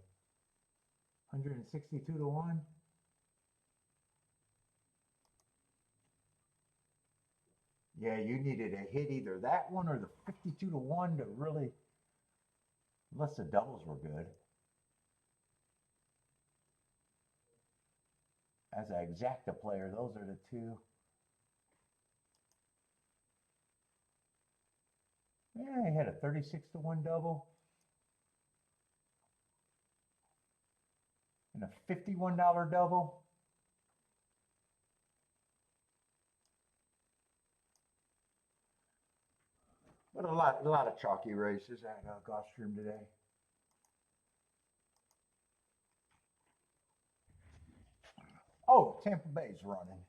162 to 1. Yeah, you needed to hit either that one or the 52 to 1 to really, unless the doubles were good. As an exacta player, those are the two. Yeah, he had a 36 to 1 double. And a $51 double. But a lot of chalky races at Gulfstream today. Oh, Tampa Bay's running.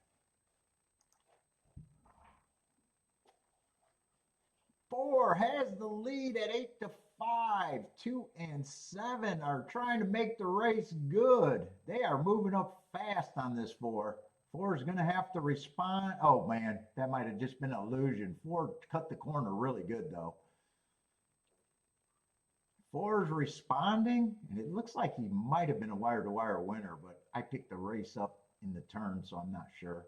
4 has the lead at 8 to 5. 2 and 7 are trying to make the race good. They are moving up fast on this 4. 4 is going to have to respond. Oh man, that might have just been an illusion. 4 cut the corner really good though. 4 is responding, and it looks like he might have been a wire-to-wire winner, but I picked the race up in the turn, so I'm not sure.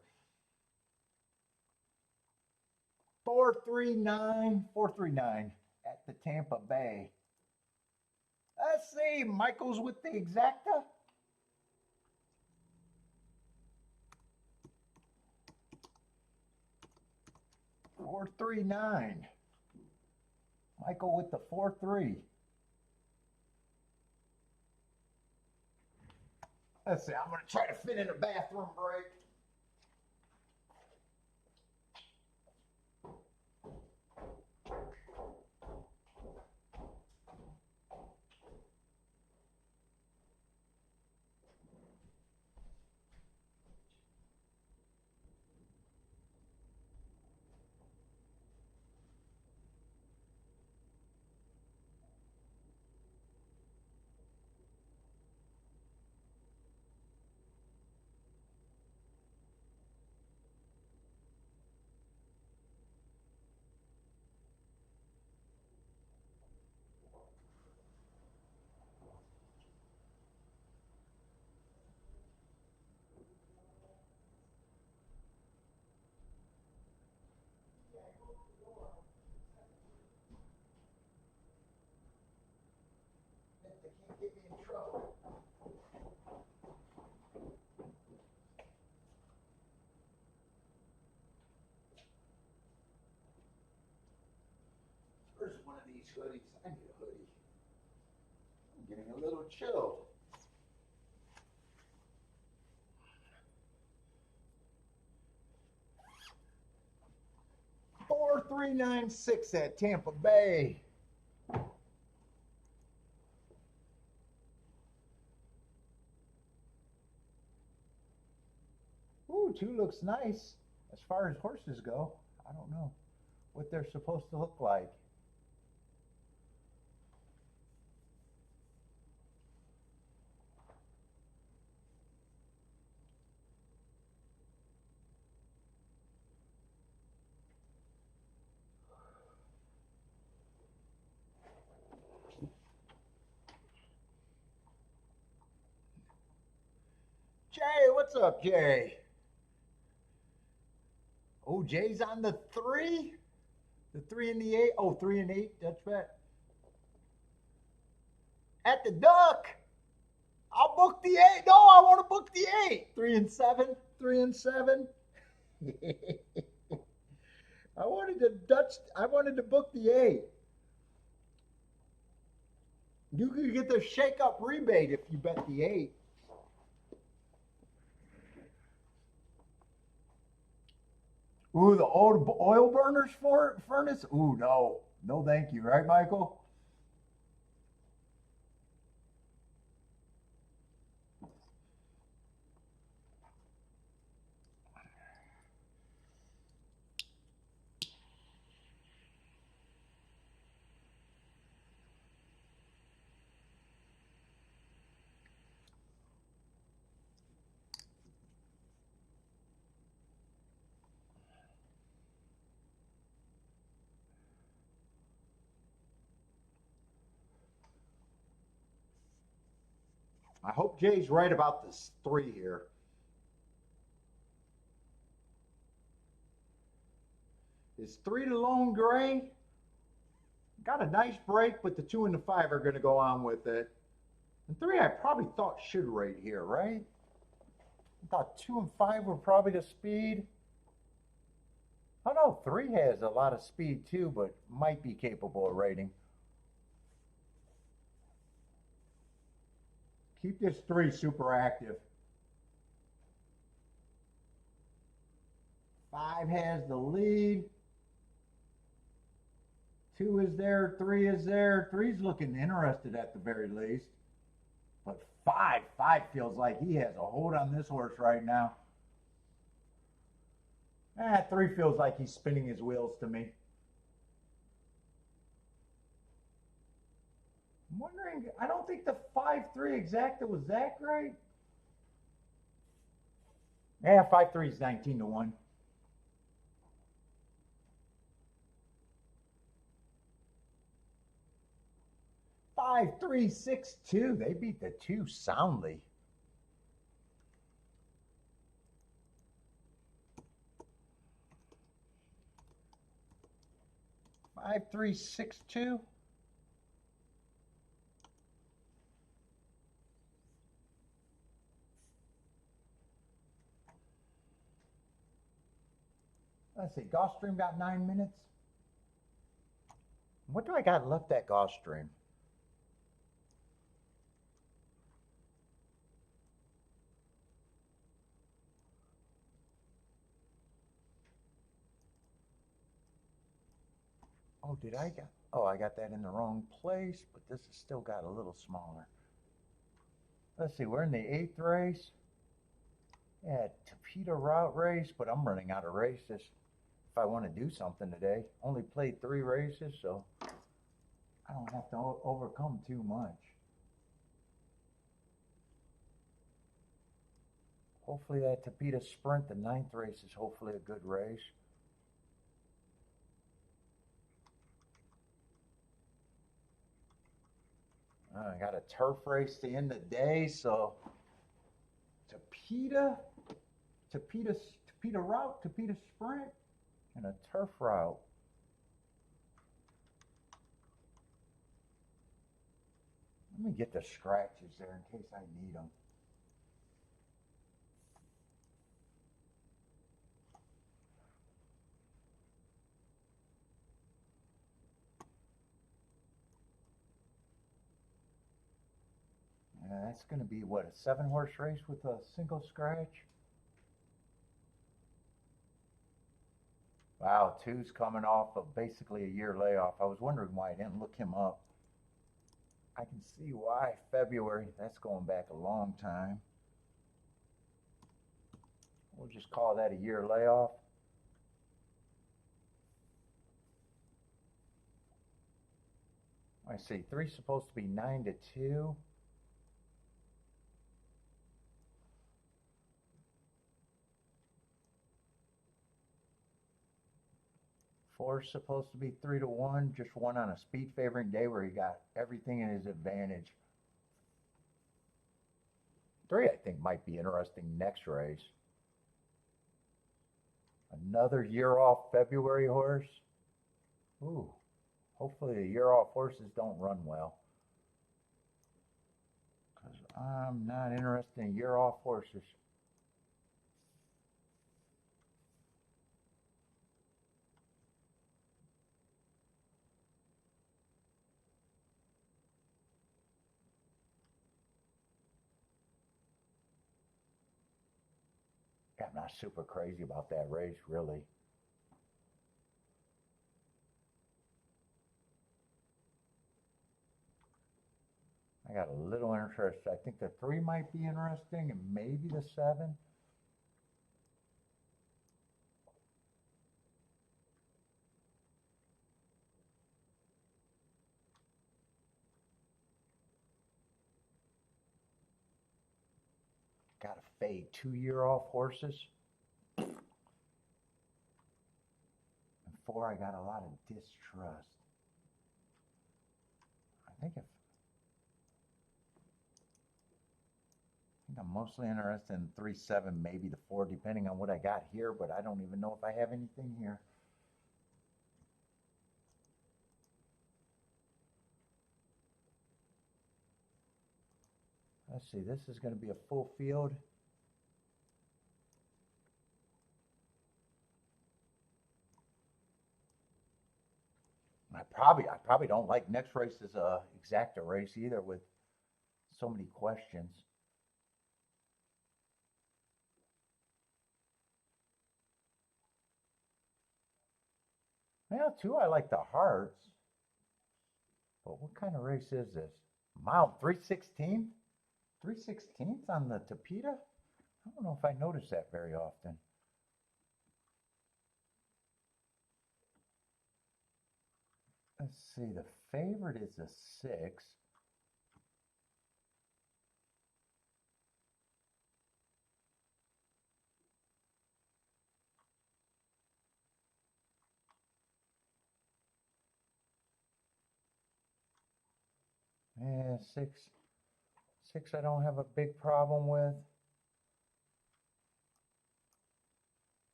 439 at the Tampa Bay. Let's see, Michael's with the exacta. $439. Michael with the 4-3. Let's see, I'm going to try to fit in a bathroom break. They can't get me in trouble. Where's one of these hoodies? I need a hoodie. I'm getting a little chilled. $4,396 at Tampa Bay. Ooh, 2 looks nice. As far as horses go, I don't know what they're supposed to look like. Jay, what's up, Jay? Oh, Jay's on the 3? The 3 and the 8? Oh, 3 and 8, Dutch bet. At the Duck. I'll book the 8. No, I want to book the 8. 3 and 7. 3 and 7. I wanted to book the 8. You could get the shake up rebate if you bet the 8. Ooh, the old oil burners furnace? Ooh, no. No, thank you. Right, Michael? I hope Jay's right about this 3 here. Is 3 the lone gray? Got a nice break, but the 2 and the 5 are going to go on with it. And 3 I probably thought should rate here, right? I thought 2 and 5 were probably the speed. Oh no, 3 has a lot of speed too, but might be capable of rating. Keep this 3 super active. 5 has the lead. 2 is there, 3 is there. 3's looking interested at the very least. But 5 feels like he has a hold on this horse right now. 3 feels like he's spinning his wheels to me. I'm wondering, I don't think the 5-3 exacta was that great. 5-3 is 19 to 1. Five, 3, 6, 2. They beat the 2 soundly. 5, 3, 6, 2. Let's see, Gulfstream got 9 minutes. What do I got left at Gulfstream? Oh, did I got? Oh, I got that in the wrong place, but this has still got a little smaller. Let's see, we're in the 8th race. Yeah, Tapeta route race, but I'm running out of races if I want to do something today. Only played 3 races, so I don't have to overcome too much. Hopefully that Tapeta Sprint, the 9th race, is hopefully a good race. I got a turf race to end the day, so Tapeta route, Tapeta Sprint, and a turf route. Let me get the scratches there in case I need them. That's going to be, what, a 7-horse race with a single scratch? Wow, 2's coming off of basically a year layoff. I was wondering why I didn't look him up. I can see why. February, that's going back a long time. We'll just call that a year layoff. I see, 3's supposed to be 9 to 2. Four's supposed to be 3 to 1, just one on a speed favoring day where he got everything in his advantage. 3, I think, might be interesting next race. Another year off February horse. Ooh, hopefully the year off horses don't run well, because I'm not interested in year off horses. I'm not super crazy about that race, really. I got a little interest. I think the 3 might be interesting, and maybe the 7. Got to fade 2-year-off horses. And 4, I got a lot of distrust. I think if I'm mostly interested in 3-7, maybe the 4, depending on what I got here, but I don't even know if I have anything here. Let's see, this is going to be a full field. I probably don't like next race as a exacta race either with so many questions. Well, too, I like the hearts. But what kind of race is this? Mile 3/16? 3/16 on the Tapeta? I don't know if I notice that very often. Let's see, the favorite is a 6. Yeah, 6. 6 I don't have a big problem with.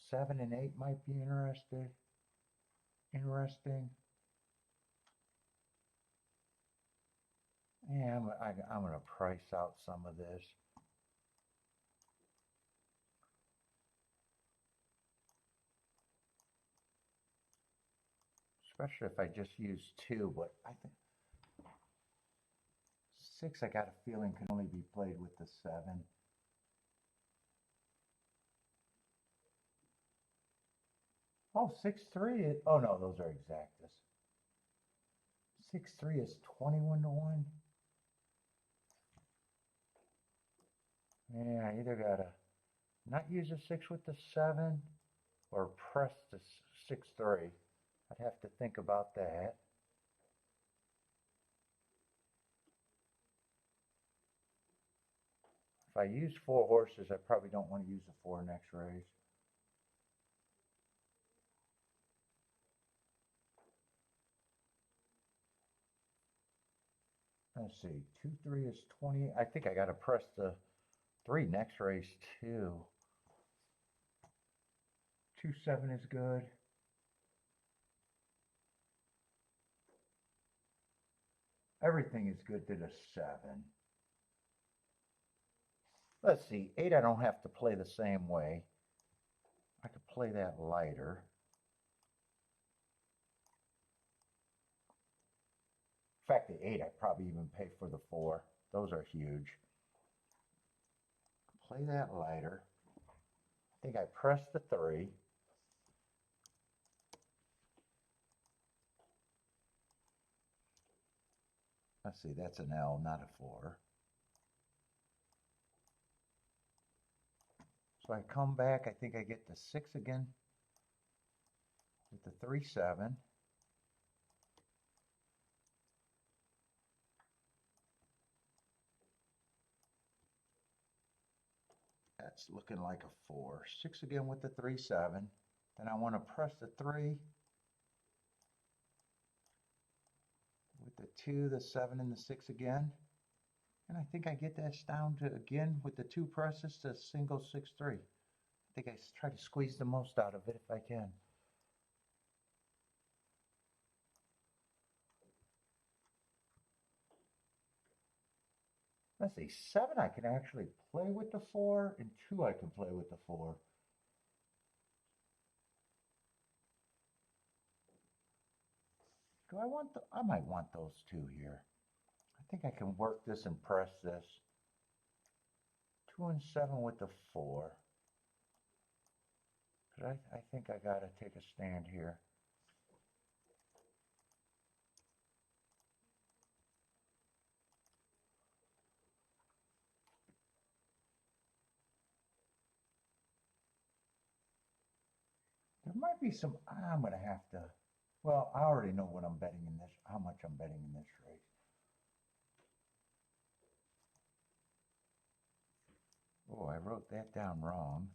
Seven and 8 might be interesting. Yeah, I'm going to price out some of this. Especially if I just use 2, but I think 6 I got a feeling can only be played with the 7. Oh, 6-3 is, oh no, those are exactas. 6-3 is 21 to 1. Yeah, I either gotta not use a 6 with the 7 or press the 6-3. I'd have to think about that. If I use 4 horses, I probably don't want to use a 4 next race. Let's see, 2-3 is 20. I think I got to press the 3 next race too. 2-7 is good. Everything is good to the 7. Let's see, 8 I don't have to play the same way. I could play that lighter. In fact, the 8 I probably even pay for the 4. Those are huge. Play that lighter. I think I pressed the 3. Let's see, that's an L, not a 4. So I come back, I think I get the 6 again with the 3-7. That's looking like a 4. 6 again with the 3-7. Then I want to press the 3 with the 2, the 7, and the 6 again. And I think I get that down to, again, with the 2 presses to single 6-3. I think I try to squeeze the most out of it if I can. Let's see, 7 I can actually play with the 4, and 2 I can play with the 4. Do I want the, I might want those 2 here. I think I can work this and press this. 2 and 7 with the 4. I think I gotta take a stand here. There might be some, I'm gonna have to, well, I already know what I'm betting in this, how much I'm betting in this race. Oh, I wrote that down wrong.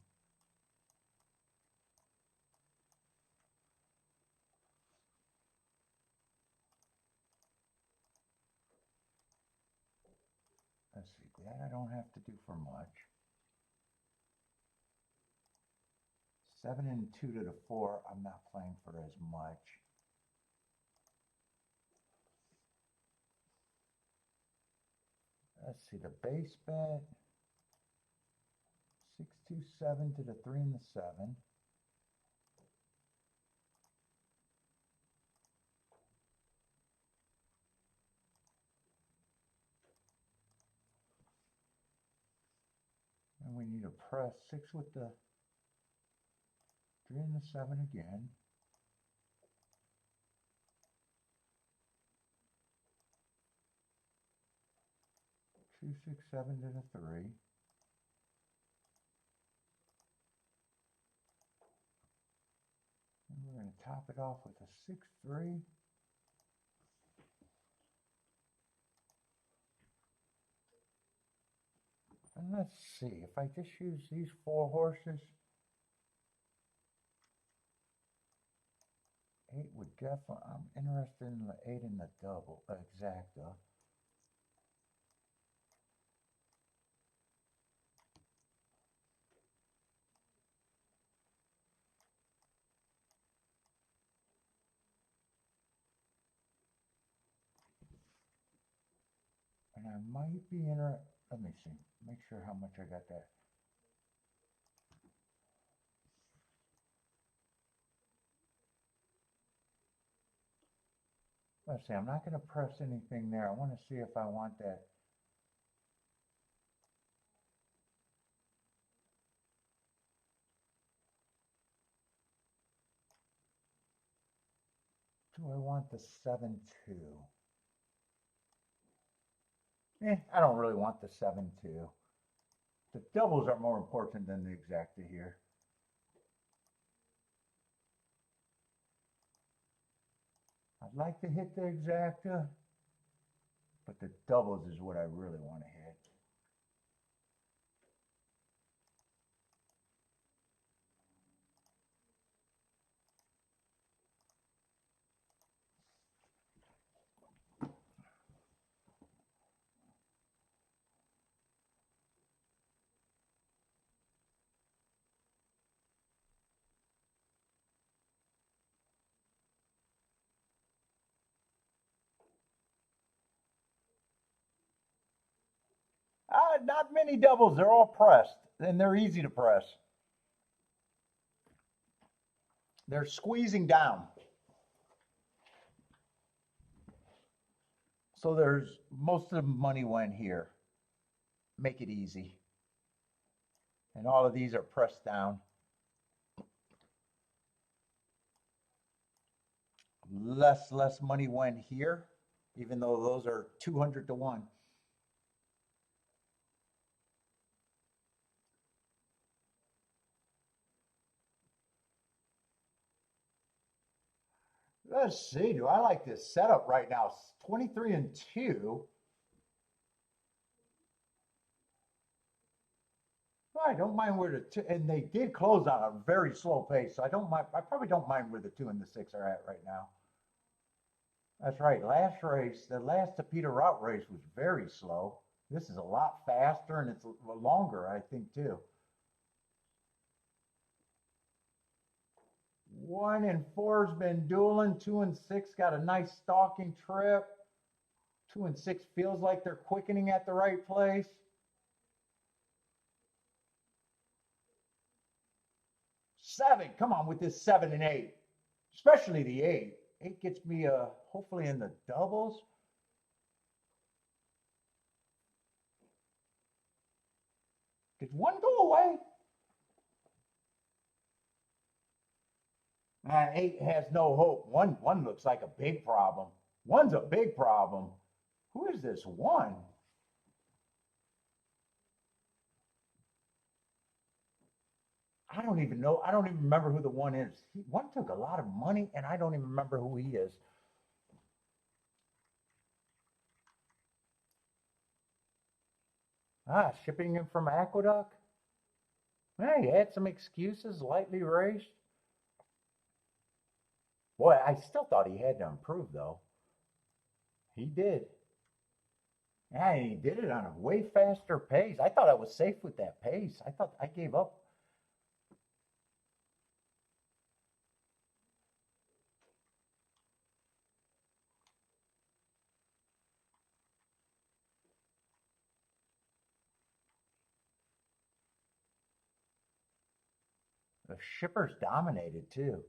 Let's see, that I don't have to do for much. 7 and 2 to the 4, I'm not playing for as much. Let's see, the base bet. 6, 2, 7 to the 3 and the 7. And we need to press 6 with the 3 and the 7 again. Two, 6, 7 to the 3. And we're going to top it off with a 6, 3. And let's see, if I just use these 4 horses, 8 would definitely, I'm interested in the 8 in the double, exacta. And I might be let me see, make sure how much I got that. Let's see, I'm not going to press anything there. I want to see if I want that. Do I want the 7, 2? I don't really want the 7, 2. The doubles are more important than the exacta here. I'd like to hit the exacta, but the doubles is what I really want to hit. Not many doubles. They're all pressed, and they're easy to press. They're squeezing down. So there's most of the money went here. Make it easy. And all of these are pressed down. Less money went here, even though those are 200 to 1. Let's see, do I like this setup right now? 23 and 2. I don't mind where the 2, and they did close on a very slow pace, so I don't mind. I probably don't mind where the 2 and the 6 are at right now. That's right. Last race, the last Tapeta route race was very slow. This is a lot faster, and it's longer, I think, too. 1 and 4's been dueling. 2 and 6 got a nice stalking trip. 2 and 6 feels like they're quickening at the right place. Seven, come on with this 7 and 8, especially the 8. 8 gets me hopefully in the doubles. Did 1 go away? 8 has no hope. One looks like a big problem. 1's a big problem. Who is this 1? I don't even know. I don't even remember who the 1 is. 1 took a lot of money, and I don't even remember who he is. Shipping him from Aqueduct? He had some excuses, lightly raced. Boy, I still thought he had to improve, though. He did. Yeah, he did it on a way faster pace. I thought I was safe with that pace. I thought I gave up. The shippers dominated too.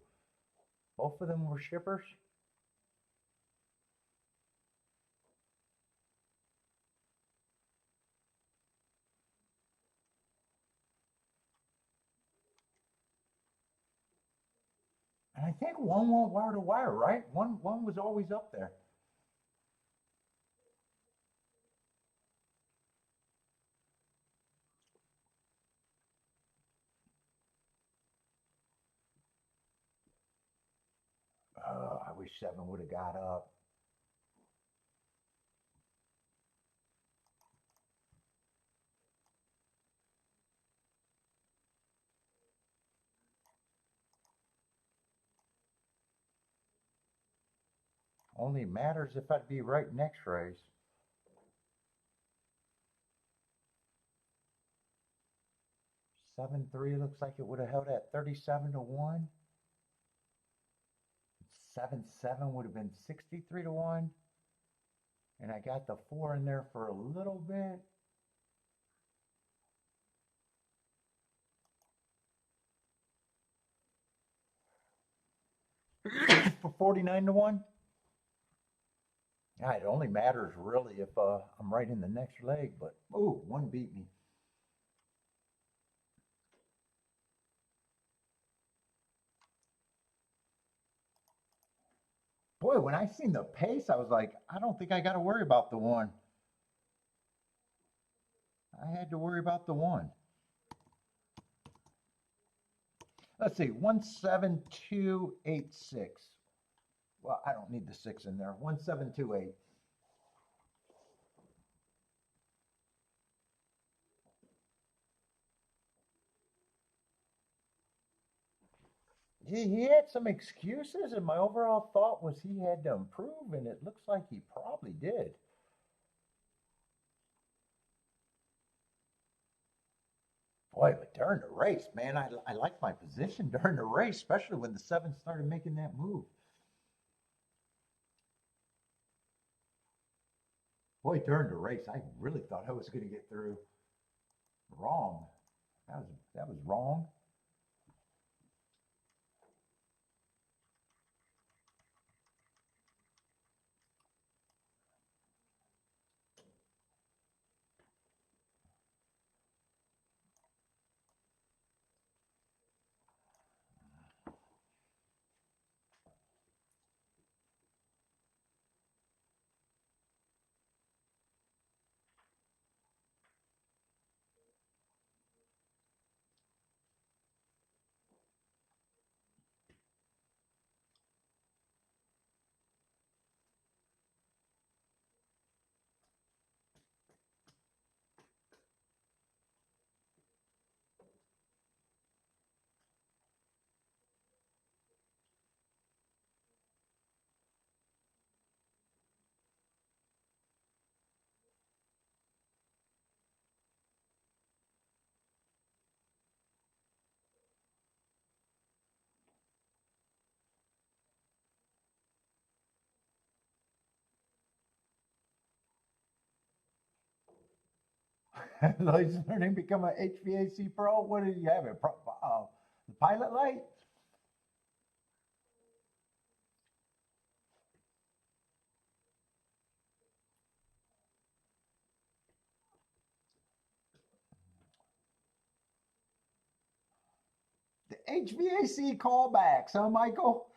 Both of them were shippers. And I think one went wire to wire, right? One was always up there. I wish seven would have got up. Only matters if I'd be right next race. 7-3 looks like it would have held at 37-1. 7-7 would have been 63-1. And I got the four in there for a little bit. For 49-1. Yeah, it only matters really if I'm right in the next leg, but ooh, one beat me. Boy, when I seen the pace, I was like, I don't think I got to worry about the one. I had to worry about the one. Let's see, 17286. Well, I don't need the six in there. 1728. He had some excuses, and my overall thought was he had to improve, and it looks like he probably did. Boy, but during the race, man, I liked my position during the race, especially when the seven started making that move. Boy, during the race, I really thought I was going to get through. Wrong. That was wrong. Lloyd's learning to become an HVAC pro. What did you have? The pilot light? The HVAC callbacks, huh, Michael?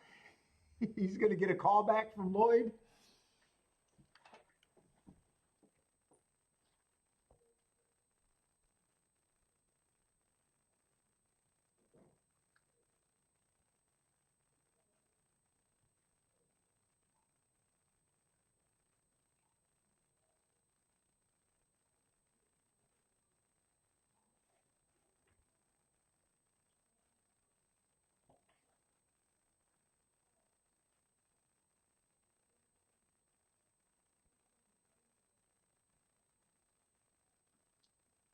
He's going to get a callback from Lloyd.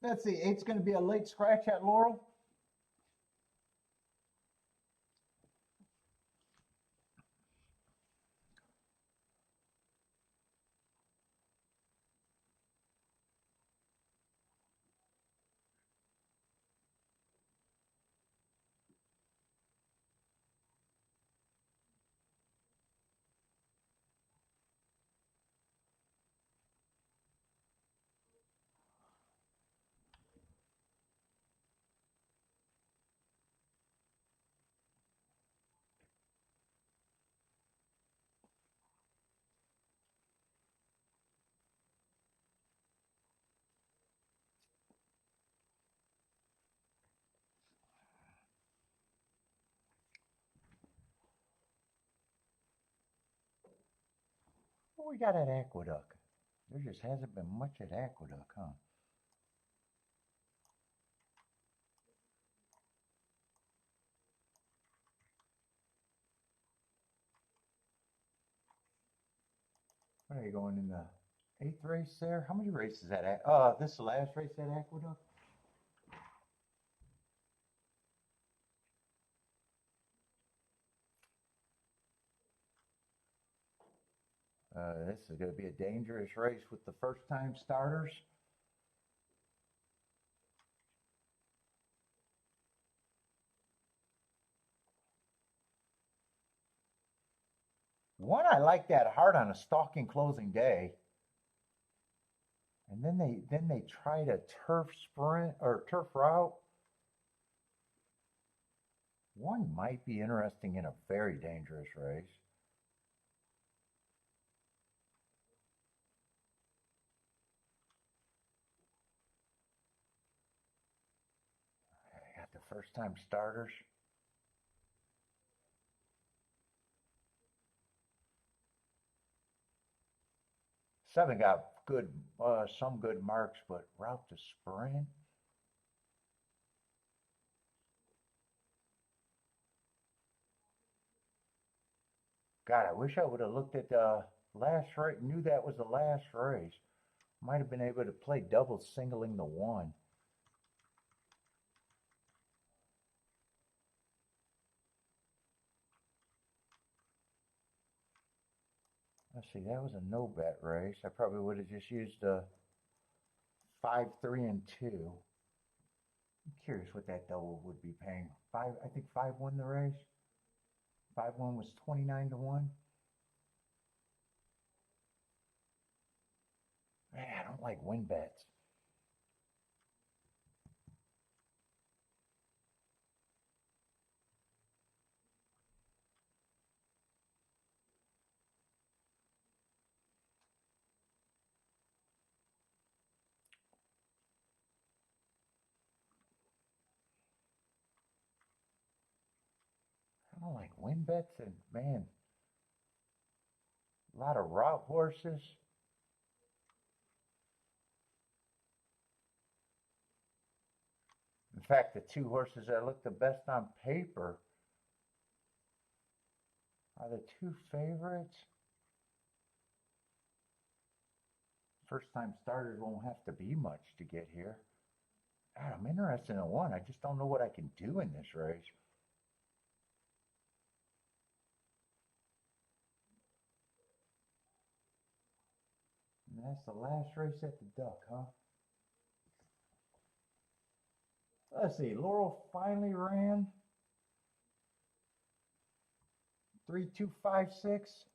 Let's see, eight's going to be a late scratch at Laurel. What we got at Aqueduct? There just hasn't been much at Aqueduct, huh? What are you going in the eighth race there? How many races at? This is the last race at Aqueduct. This is going to be a dangerous race with the first-time starters. One, I like that hard on a stalking closing day. And then they tried a turf sprint or turf route. One might be interesting in a very dangerous race. I got the first-time starters. Seven got good, some good marks, but route to sprint. God, I wish I would have looked at the last race, knew that was the last race. Might have been able to play double singling the one. Let's see, that was a no bet race. I probably would have just used a 5, 3, and 2. I'm curious what that double would be paying. I think 5 won the race. 5 1 was 29 to 1. Man, I don't like win bets. I don't like win bets, and man, a lot of route horses. In fact, the 2 horses that look the best on paper are the 2 favorites. First-time starters won't have to be much to get here. God, I'm interested in one. I just don't know what I can do in this race. And that's the last race at the Duck, huh? Let's see. Laurel finally ran 3-2-5-6.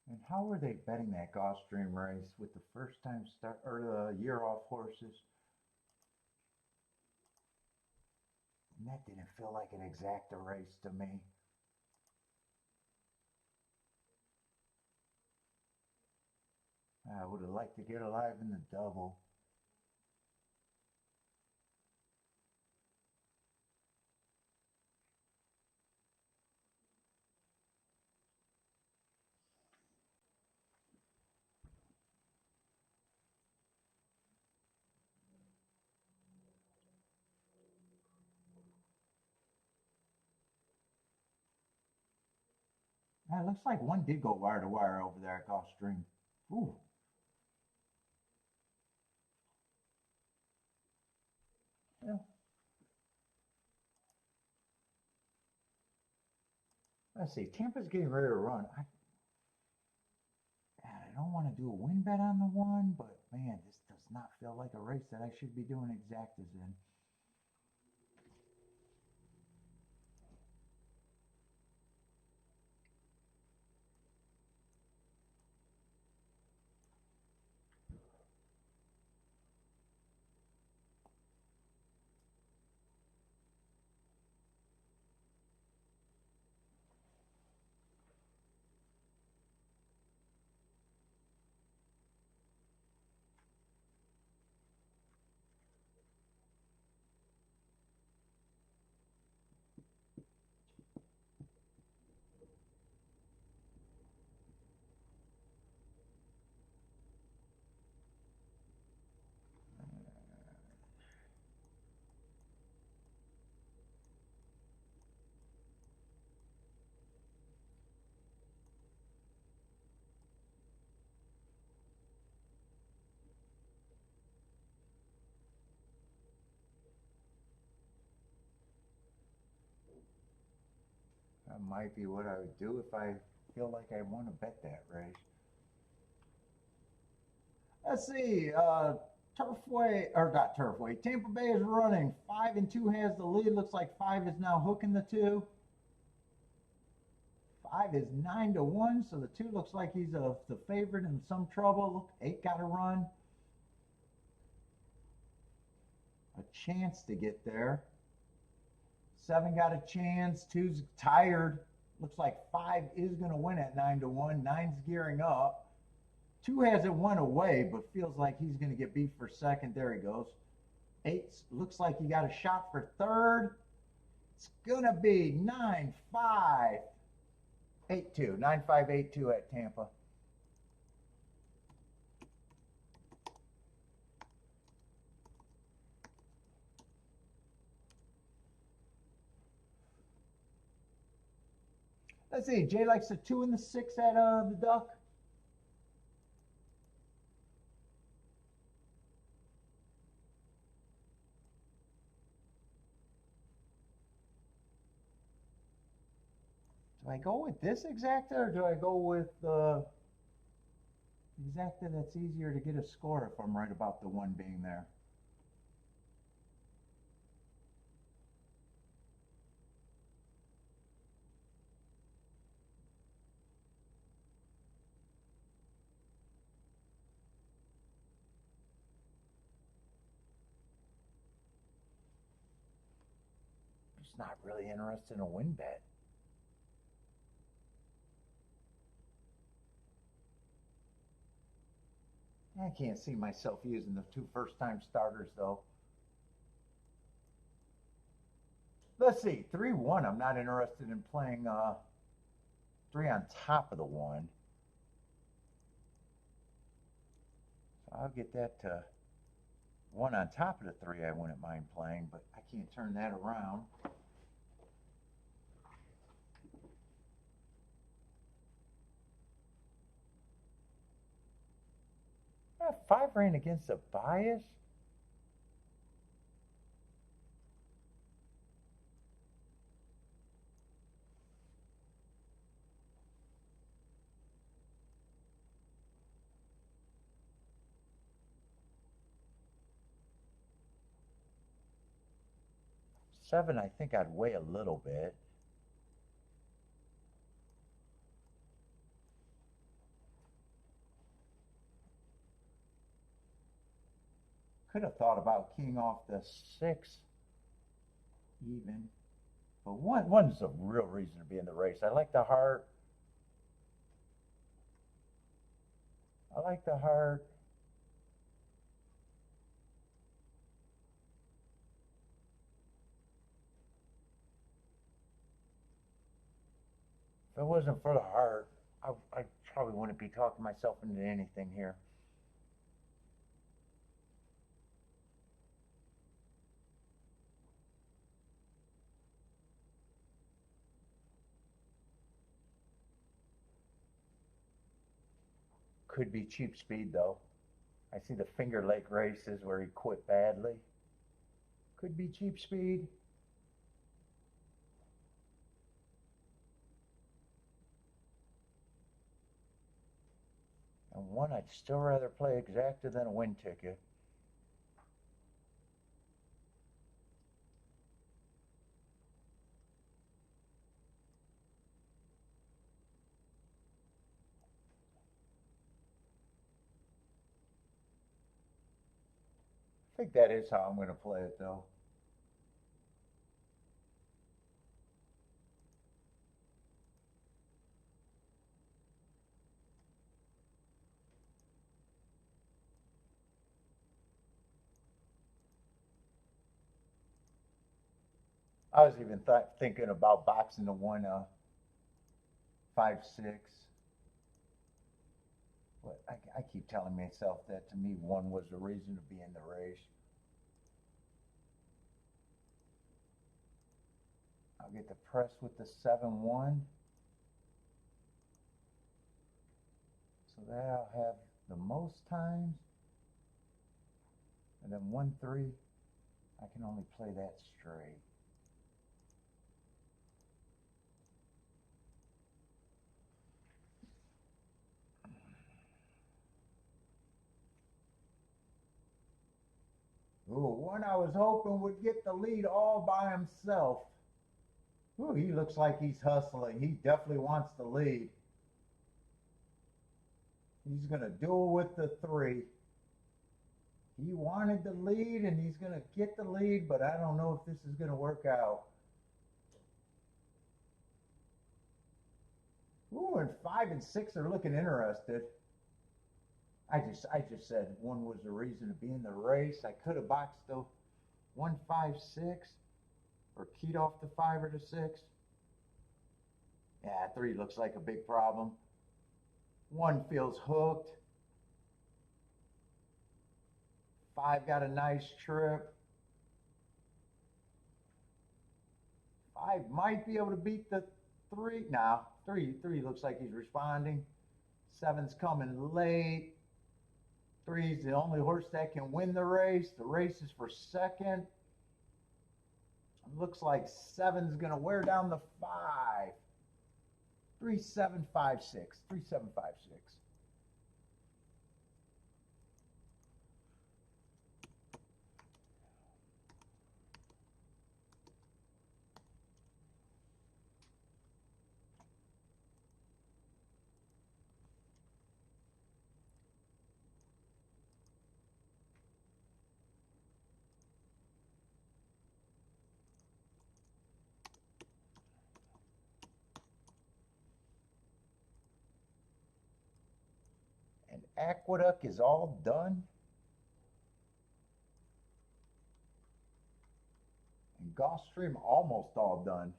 And how were they betting that Gulfstream race with the first-time start or the year-off horses? And that didn't feel like an exacta race to me. I would have liked to get alive in the double. Yeah, it looks like one did go wire to wire over there at Gulfstream. Ooh. Yeah. Let's see. Tampa's getting ready to run. I don't want to do a win bet on the one, but man, this does not feel like a race that I should be doing exactas in. That might be what I would do if I feel like I want to bet that race. Let's see. Turfway, or not Turfway. Tampa Bay is running. 5-2 has the lead. Looks like 5 is now hooking the 2. 5 is 9-1, so the 2 looks like he's the favorite in some trouble. Look, 8 got to run. A chance to get there. 7 got a chance. 2's tired. Looks like 5 is going to win at 9-1. 9's gearing up. 2 hasn't won away, but feels like he's going to get beat for second. There he goes. 8 looks like he got a shot for third. It's going to be 9-5-8-2. 9-5-8-2 at Tampa. Let's see. Jay likes the 2 and the 6 at the Duck. Do I go with this exacta or do I go with the exacta that's easier to get a score if I'm right about the 1 being there? I'm just not really interested in a win bet. I can't see myself using the 2 first-time starters, though. Let's see. 3-1. I'm not interested in playing 3 on top of the 1. So I'll get that to 1 on top of the 3 I wouldn't mind playing, but I can't turn that around. Yeah, 5 ran against a bias. Seven, I think I'd weigh a little bit. Could have thought about keying off the 6 even. But one's a real reason to be in the race. I like the heart. I like the heart. If it wasn't for the heart, I probably wouldn't be talking myself into anything here. could be cheap speed though. I see the Finger Lake races where he quit badly. Could be cheap speed. And one I'd still rather play exacta than a win ticket. I think that is how I'm going to play it though. I was even thinking about boxing the one 5-6. But I keep telling myself that to me one was the reason to be in the race. I'll get the press with the 7-1. So that I'll have the most times. And then 1-3, I can only play that straight. Ooh, one I was hoping would get the lead all by himself. Ooh, he looks like he's hustling. He definitely wants the lead. He's going to duel with the 3. He wanted the lead, and he's going to get the lead, but I don't know if this is going to work out. Ooh, and 5 and 6 are looking interested. I just said one was the reason to be in the race. I could have boxed the 1-5-6 or keyed off the 5 or the 6. Yeah, 3 looks like a big problem. 1 feels hooked. 5 got a nice trip. 5 might be able to beat the 3. Now, 3 looks like he's responding. 7's coming late. 3's the only horse that can win the race. The race is for second. It looks like 7's going to wear down the 5. 3-7-5-6. 3-7-5-6. And Aqueduct is all done. And Gulfstream almost all done.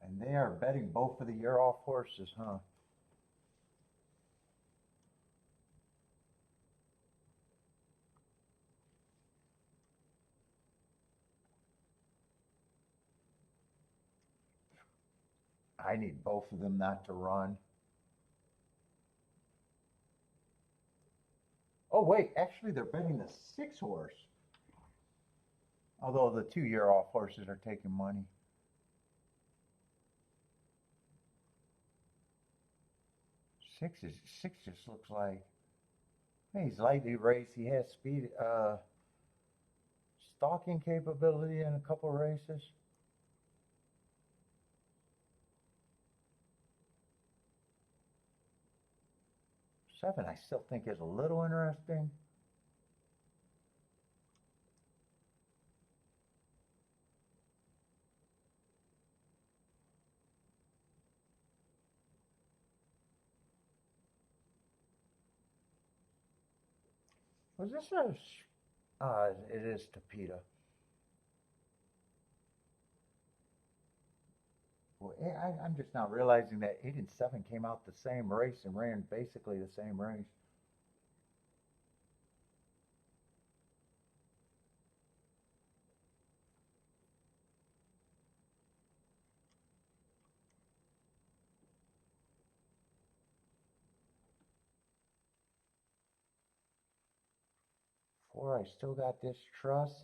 And they are betting both of the year off horses, huh? I need both of them not to run. Oh, wait, actually, they're betting the 6 horse. Although the 2-year off horses are taking money. Six just looks like, hey, he's lightly raced. He has speed, stalking capability in a couple races. 7, I still think is a little interesting. Was this a, it is Tapeta. I'm just now realizing that 8 and 7 came out the same race and ran basically the same race. Four, I still got this truss.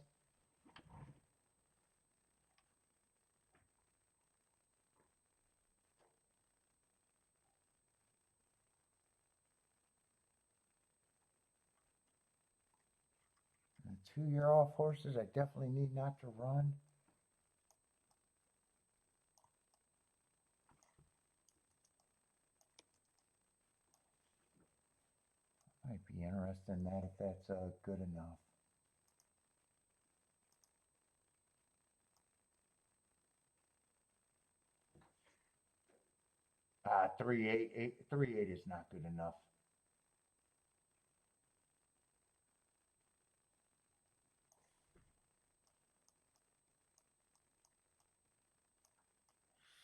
And 2-year-old horses, I definitely need not to run. Might be interested in that if that's good enough. Three eight is not good enough.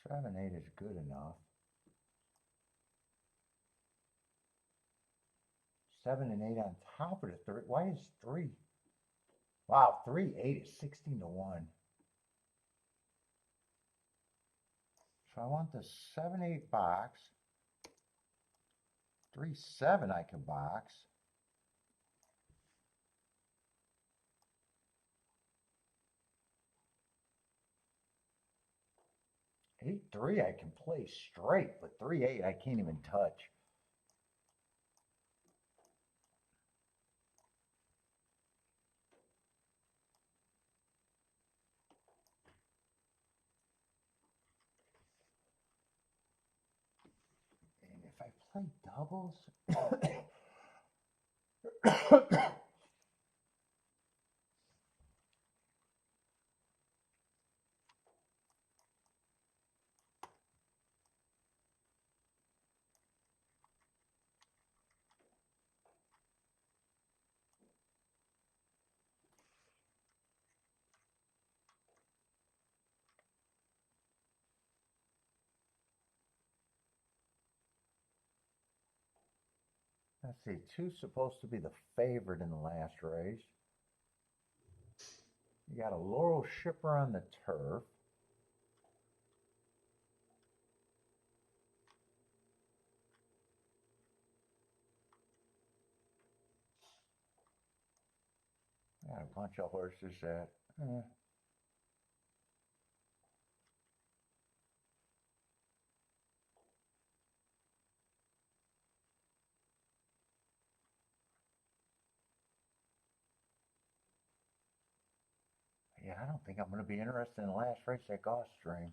Seven eight is good enough. 7 and 8 on top of the 3. Why is 3? Wow, 3-8 is 16 to 1. So I want the 7-8 box. 3-7 I can box. 8-3 I can play straight, but 3-8 I can't even touch. And if I play doubles, let's see, 2's supposed to be the favorite in the last race. You got a Laurel Shipper on the turf. Got a bunch of horses that, yeah, I don't think I'm going to be interested in the last race at Gulfstream.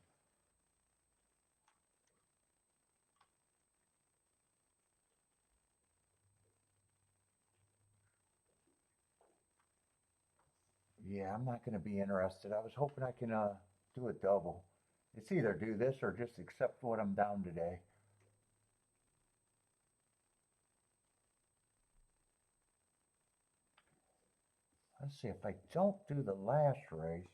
Yeah, I'm not going to be interested. I was hoping I can do a double. It's either do this or just accept what I'm down today. Let's see, if I don't do the last race,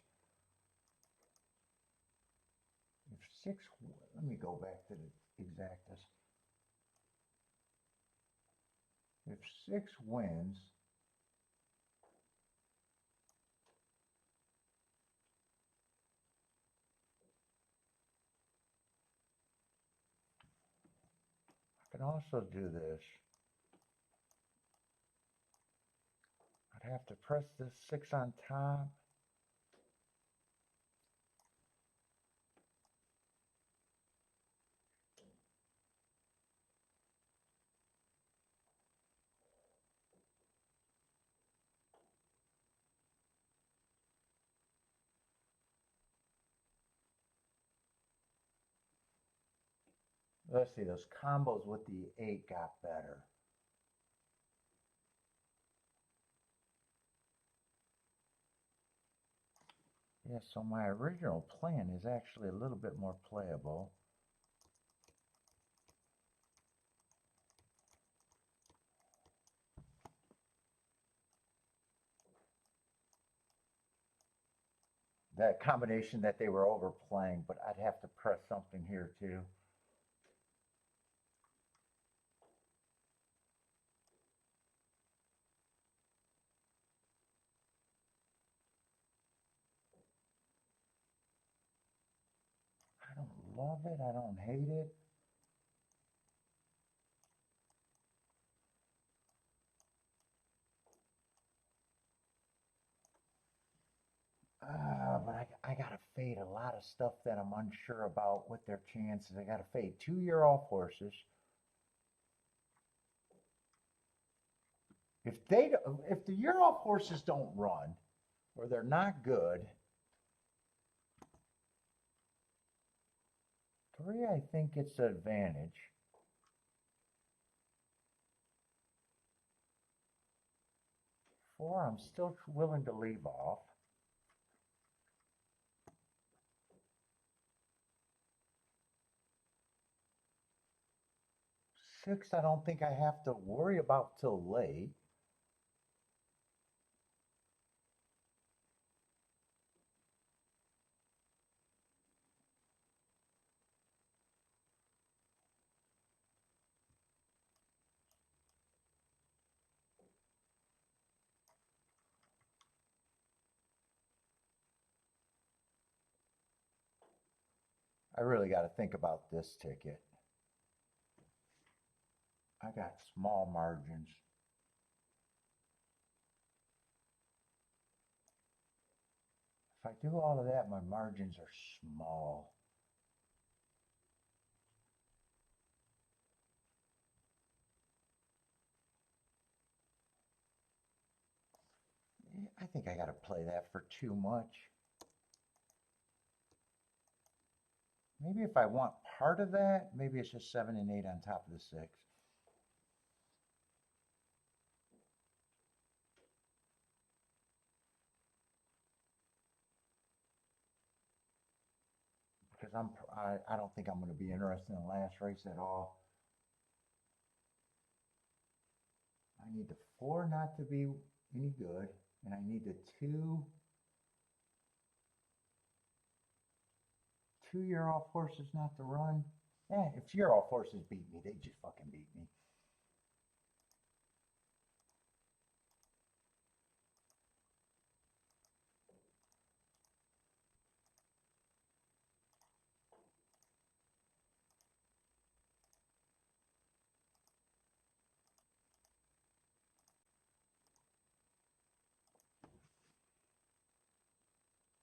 if 6, let me go back to the exactus. If 6 wins, I can also do this. I'd have to press this 6 on top. Let's see, those combos with the 8 got better. Yeah, so my original plan is actually a little bit more playable. that combination that they were overplaying, but I'd have to press something here too. I don't love it. I don't hate it. But I got to fade a lot of stuff that I'm unsure about what their chances. I got to fade 2-year-old horses. If the year-old horses don't run, or they're not good, 3, I think it's an advantage. 4, I'm still willing to leave off. 6, I don't think I have to worry about till late. I really got to think about this ticket. I got small margins. If I do all of that, my margins are small. I think I got to play that for too much. Maybe if I want part of that, maybe it's just 7 and 8 on top of the 6. Because I don't think I'm going to be interested in the last race at all. I need the 4 not to be any good, and I need the 2-year-old horses not to run. If 2-year-old horses beat me, they just fucking beat me.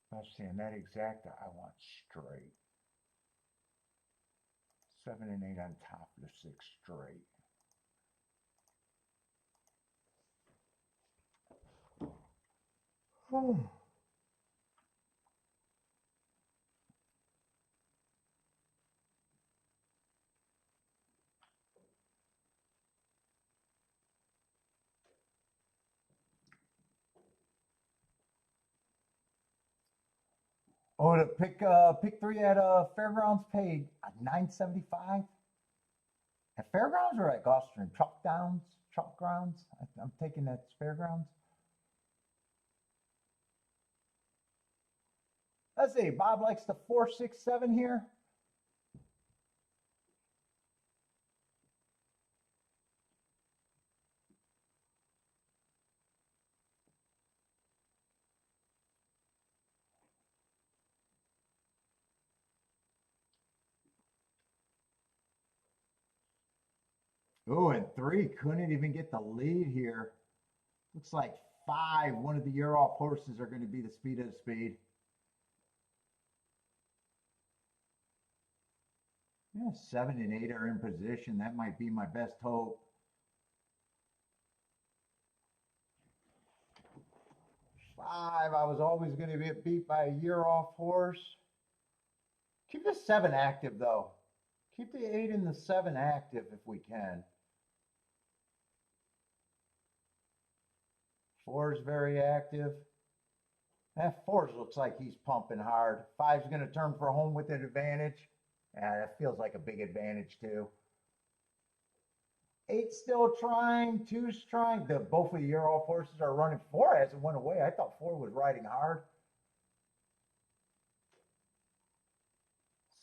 Let's see, in that exacta, I want straight. 7 and 8 on top of the 6 straight. Oh, to pick 3 at Fairgrounds paid $9.75 at Fairgrounds or at Gulfstream? Chalk grounds. I'm taking that Fairgrounds. Let's see. Bob likes the 4, 6, 7 here. Oh, and 3 couldn't even get the lead here. Looks like 5. One of the year-off horses are going to be the speed of the speed. Yeah, 7 and 8 are in position. That might be my best hope. 5, I was always going to get beat by a year-off horse. Keep the 7 active, though. Keep the 8 and the 7 active if we can. 4 is very active. That 4 looks like he's pumping hard. 5's going to turn for home with an advantage. Yeah, that feels like a big advantage, too. 8's still trying. 2's trying. Both of the year-off horses are running. 4 hasn't went away. I thought 4 was riding hard.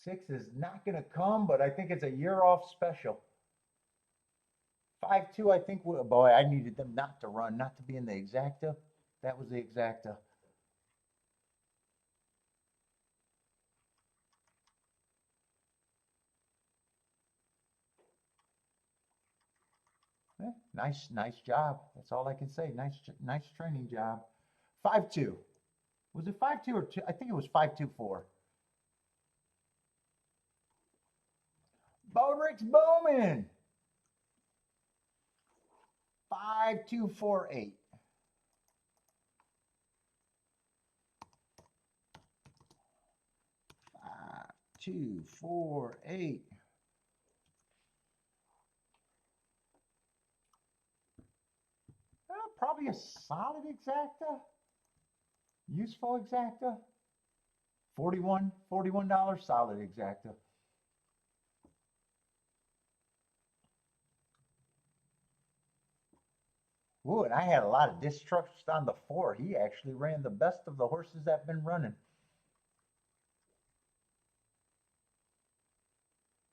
6 is not going to come, but I think it's a year off special. 5-2, I think, boy, I needed them not to run, not to be in the exacta. That was the exacta. Nice job. That's all I can say. Nice training job. 5-2. Was it 5-2 or 2? I think it was 5-2-4. Bodrick's Bowman. 5-2-4-8. 5-2-4-8. Probably a solid exacta. Useful exacta. $41 solid exacta. Ooh, and I had a lot of distrust on the 4. He actually ran the best of the horses that have been running.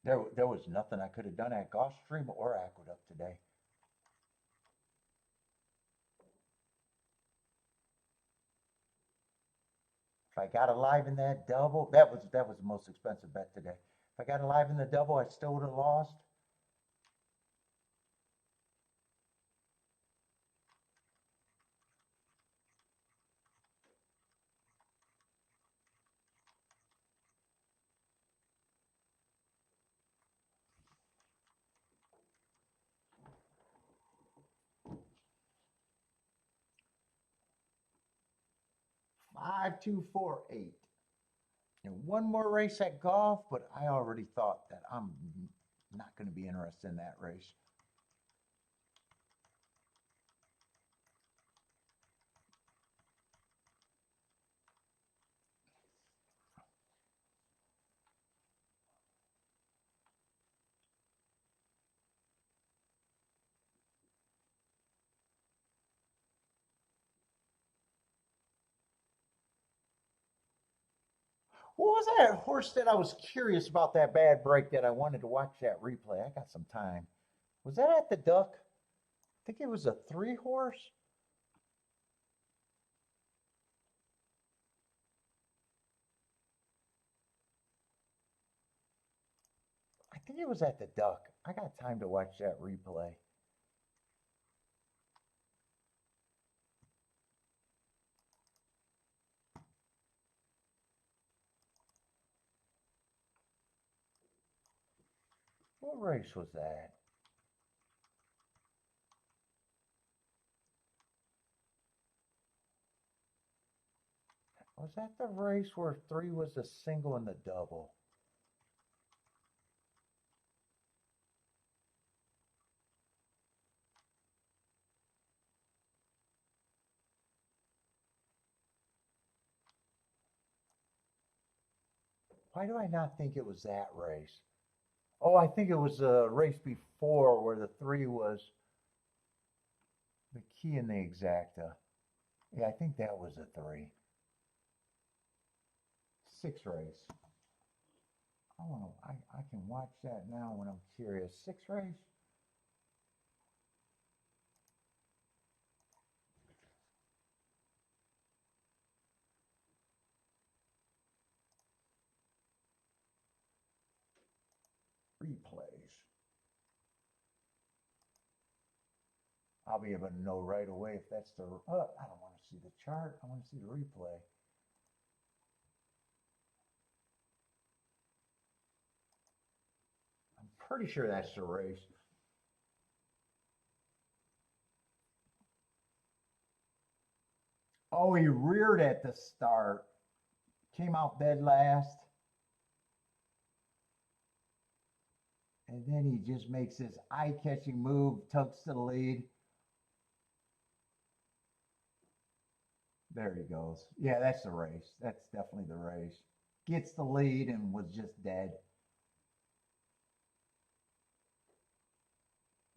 There was nothing I could have done at Gulfstream or Aqueduct today. If I got alive in that double, that was the most expensive bet today. If I got alive in the double, I still would have lost. Five, 2, 4, 8. And one more race at golf, but I already thought that I'm not going to be interested in that race. What was that horse that I was curious about that bad break that I wanted to watch that replay? I got some time. Was that at the Duck? I think it was a 3 horse. I think it was at the Duck. I got time to watch that replay. What race was that? Was that the race where 3 was the single and the double? Why do I not think it was that race? Oh, I think it was a race before where the 3 was the key in the exacta. Yeah, I think that was a 3. 6 race. I can watch that now when I'm curious. 6 race? Replays. I'll be able to know right away if that's the. I don't want to see the chart. I want to see the replay. I'm pretty sure that's the race. Oh, he reared at the start. Came out dead last. And then he just makes this eye-catching move, tucks to the lead. There he goes. Yeah, that's the race. That's definitely the race. Gets the lead and was just dead.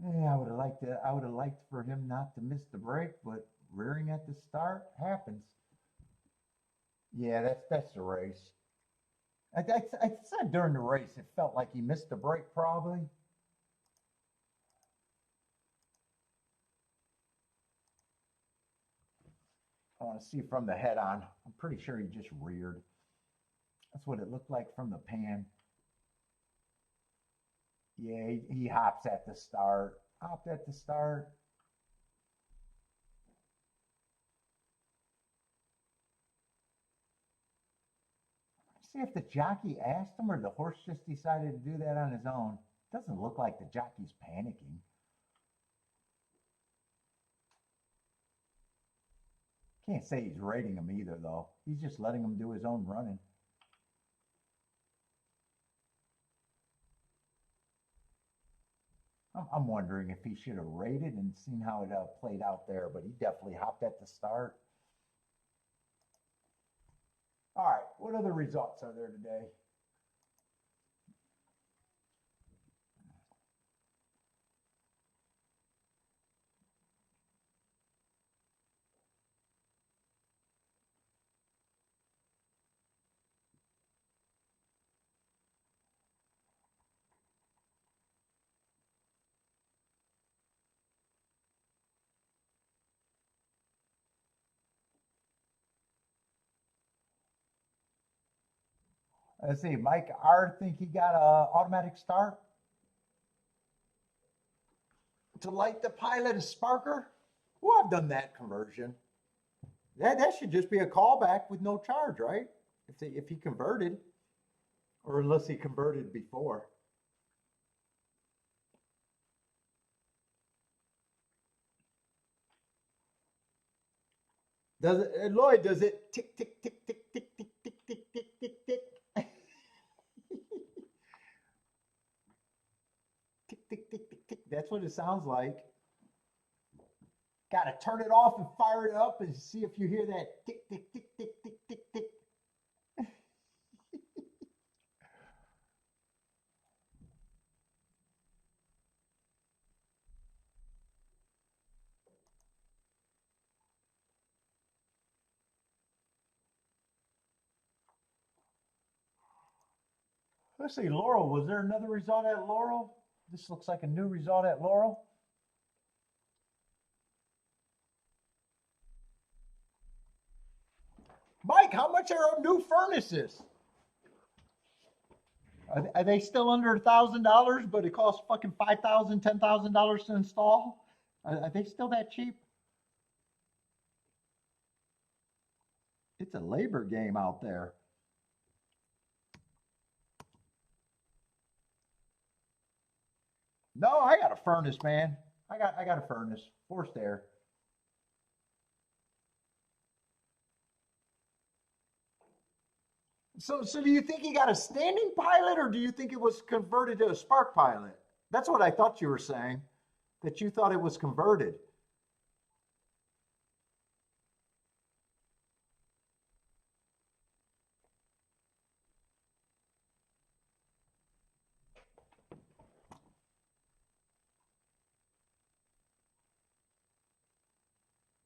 Yeah, I would have liked for him not to miss the break, but rearing at the start happens. Yeah, that's the race. I said during the race, it felt like he missed the brake probably. I want to see from the head on. I'm pretty sure he just reared. That's what it looked like from the pan. Yeah, he hops at the start. Hopped at the start. See if the jockey asked him or the horse just decided to do that on his own. Doesn't look like the jockey's panicking. Can't say he's rating him either, though. He's just letting him do his own running. I'm wondering if he should have rated and seen how it played out there, but he definitely hopped at the start. All right, what other results are there today? Let's see, Mike R. think he got an automatic start to light the pilot a sparker. Well, I've done that conversion. That should just be a callback with no charge, right? If he converted, or unless he converted before. Does it, Lloyd? Does it tick tick tick tick tick tick tick tick tick tick tick? Tick tick tick tick tick. That's what it sounds like. Got to turn it off and fire it up and see if you hear that tick tick tick tick tick tick tick. Let's see, Laurel. Was there another result at Laurel? This looks like a new result at Laurel. Mike, how much are our new furnaces? Are they still under $1,000, but it costs fucking $5,000, $10,000 to install? Are they still that cheap? It's a labor game out there. No, I got a furnace, man. I got a furnace, forced air. So do you think he got a standing pilot, or do you think it was converted to a spark pilot? That's what I thought you were saying, that you thought it was converted.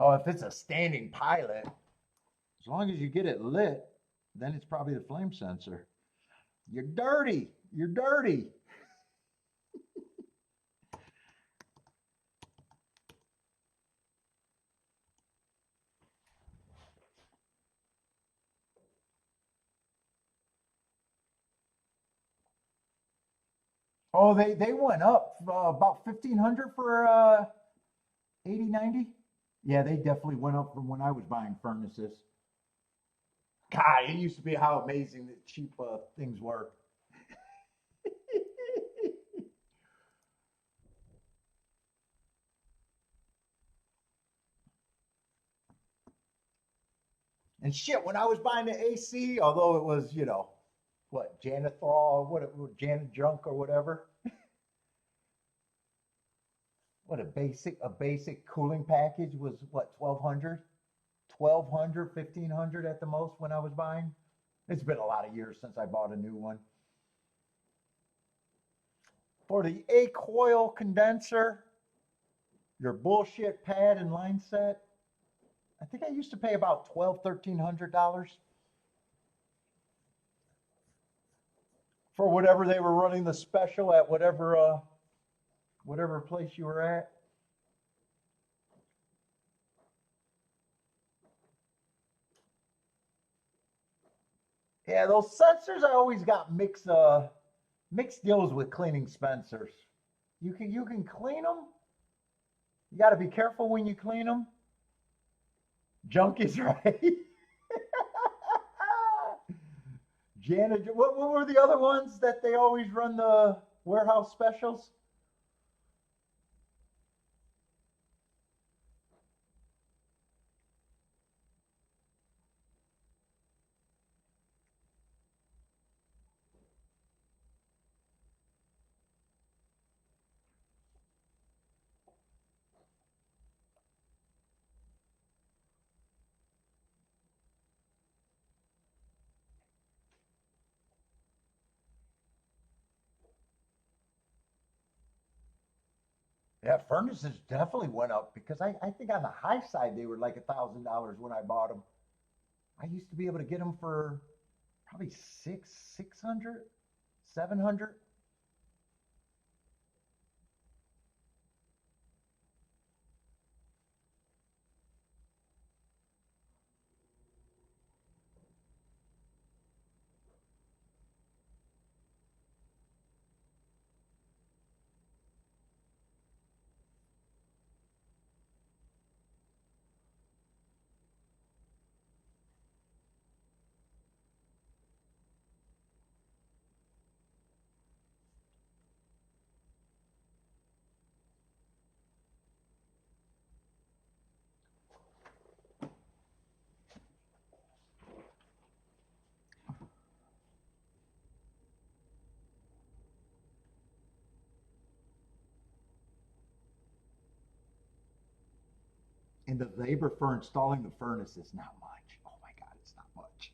Oh, if it's a standing pilot, as long as you get it lit, then it's probably the flame sensor. You're dirty. You're dirty. Oh, they went up about 1,500 for 80, 90. Yeah, they definitely went up from when I was buying furnaces. God, it used to be how amazing the cheap things were. And shit, when I was buying the AC, although it was, what, Janithral, Janet Junk or whatever. What a basic cooling package was what, 1,200? 1,200, 1,500 at the most when I was buying. It's been a lot of years since I bought a new one. For the A coil condenser, your bullshit pad and line set, I think I used to pay about $1,200, $1,300. for whatever they were running the special at whatever place you were at. Yeah, those sensors I always got mixed deals with cleaning Spencers. You can clean them. You got to be careful when you clean them. Junkies, right? Janet, what were the other ones that they always run the warehouse specials? Yeah, furnaces definitely went up because I think on the high side they were like $1,000 when I bought them. I used to be able to get them for probably 600, 700. And the labor for installing the furnace is not much. Oh my God, it's not much.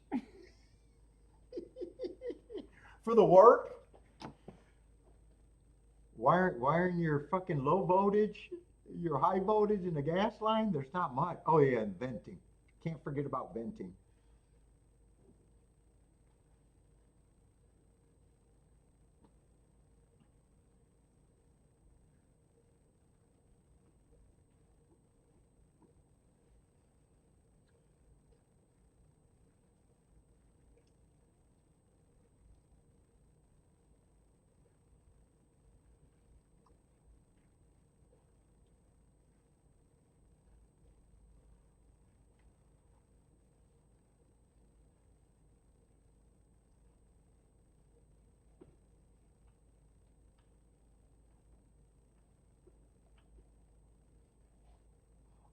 For the work, wiring your fucking low voltage, your high voltage in the gas line, there's not much. Oh yeah, and venting. Can't forget about venting.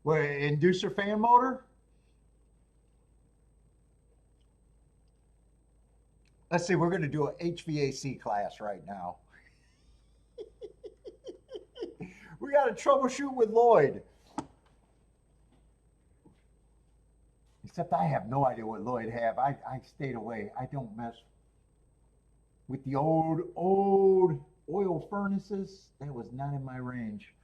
What, inducer fan motor? Let's see, we're going to do an HVAC class right now. We got to troubleshoot with Lloyd. Except I have no idea what Lloyd have. I stayed away. I don't mess with the old oil furnaces. That was not in my range.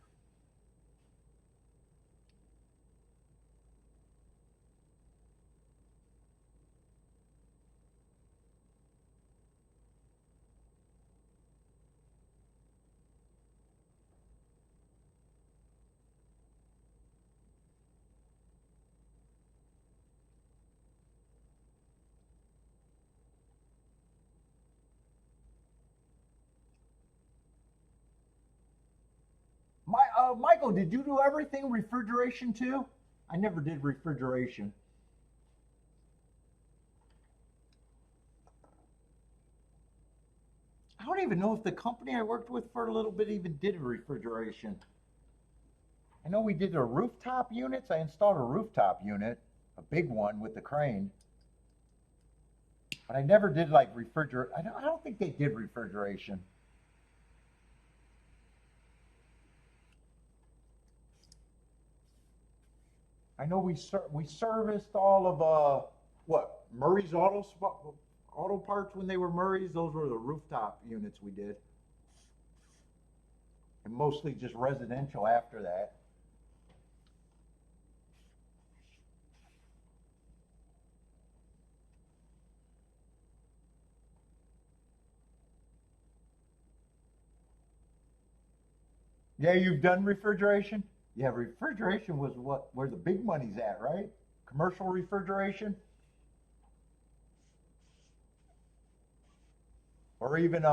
Michael, did you do everything refrigeration too? I never did refrigeration. I don't even know if the company I worked with for a little bit even did refrigeration. I know we did the rooftop units. I installed a rooftop unit, a big one with the crane, but I never did like refrigerate. I don't think they did refrigeration. I know we serviced all of what Murray's auto parts when they were Murray's. Those were the rooftop units we did, and mostly just residential after that. Yeah, you've done refrigeration? Yeah, refrigeration was where the big money's at, right? Commercial refrigeration, or even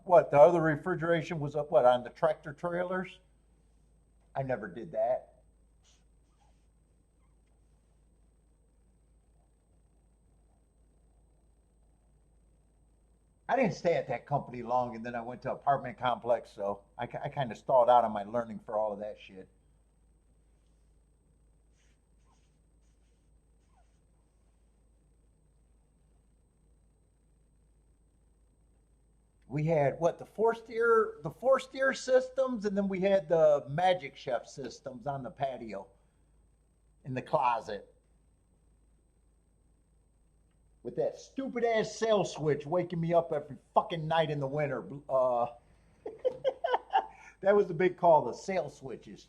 what the other refrigeration was up what on the tractor trailers? I never did that. I didn't stay at that company long, and then I went to apartment complex, so I kind of stalled out on my learning for all of that shit. We had what the forced air systems, and then we had the Magic Chef systems on the patio in the closet with that stupid ass sail switch waking me up every fucking night in the winter. That was the big call, the sail switches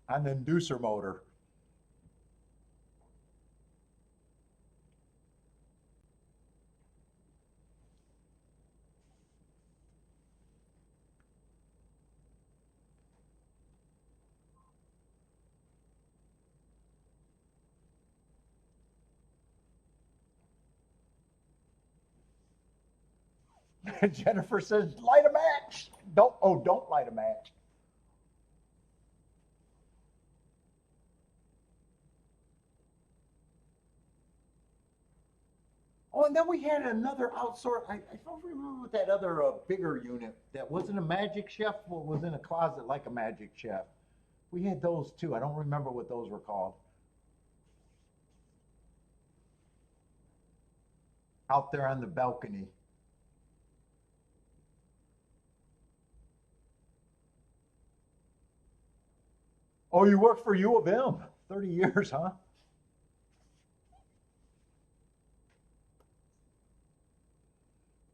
on the inducer motor. Jennifer says, "Light a match." Don't light a match. Oh, and then we had another outsource. I don't remember what that other bigger unit that wasn't a Magic Chef, but was in a closet like a Magic Chef. We had those too. I don't remember what those were called. Out there on the balcony. Oh, you worked for U of M. 30 years, huh?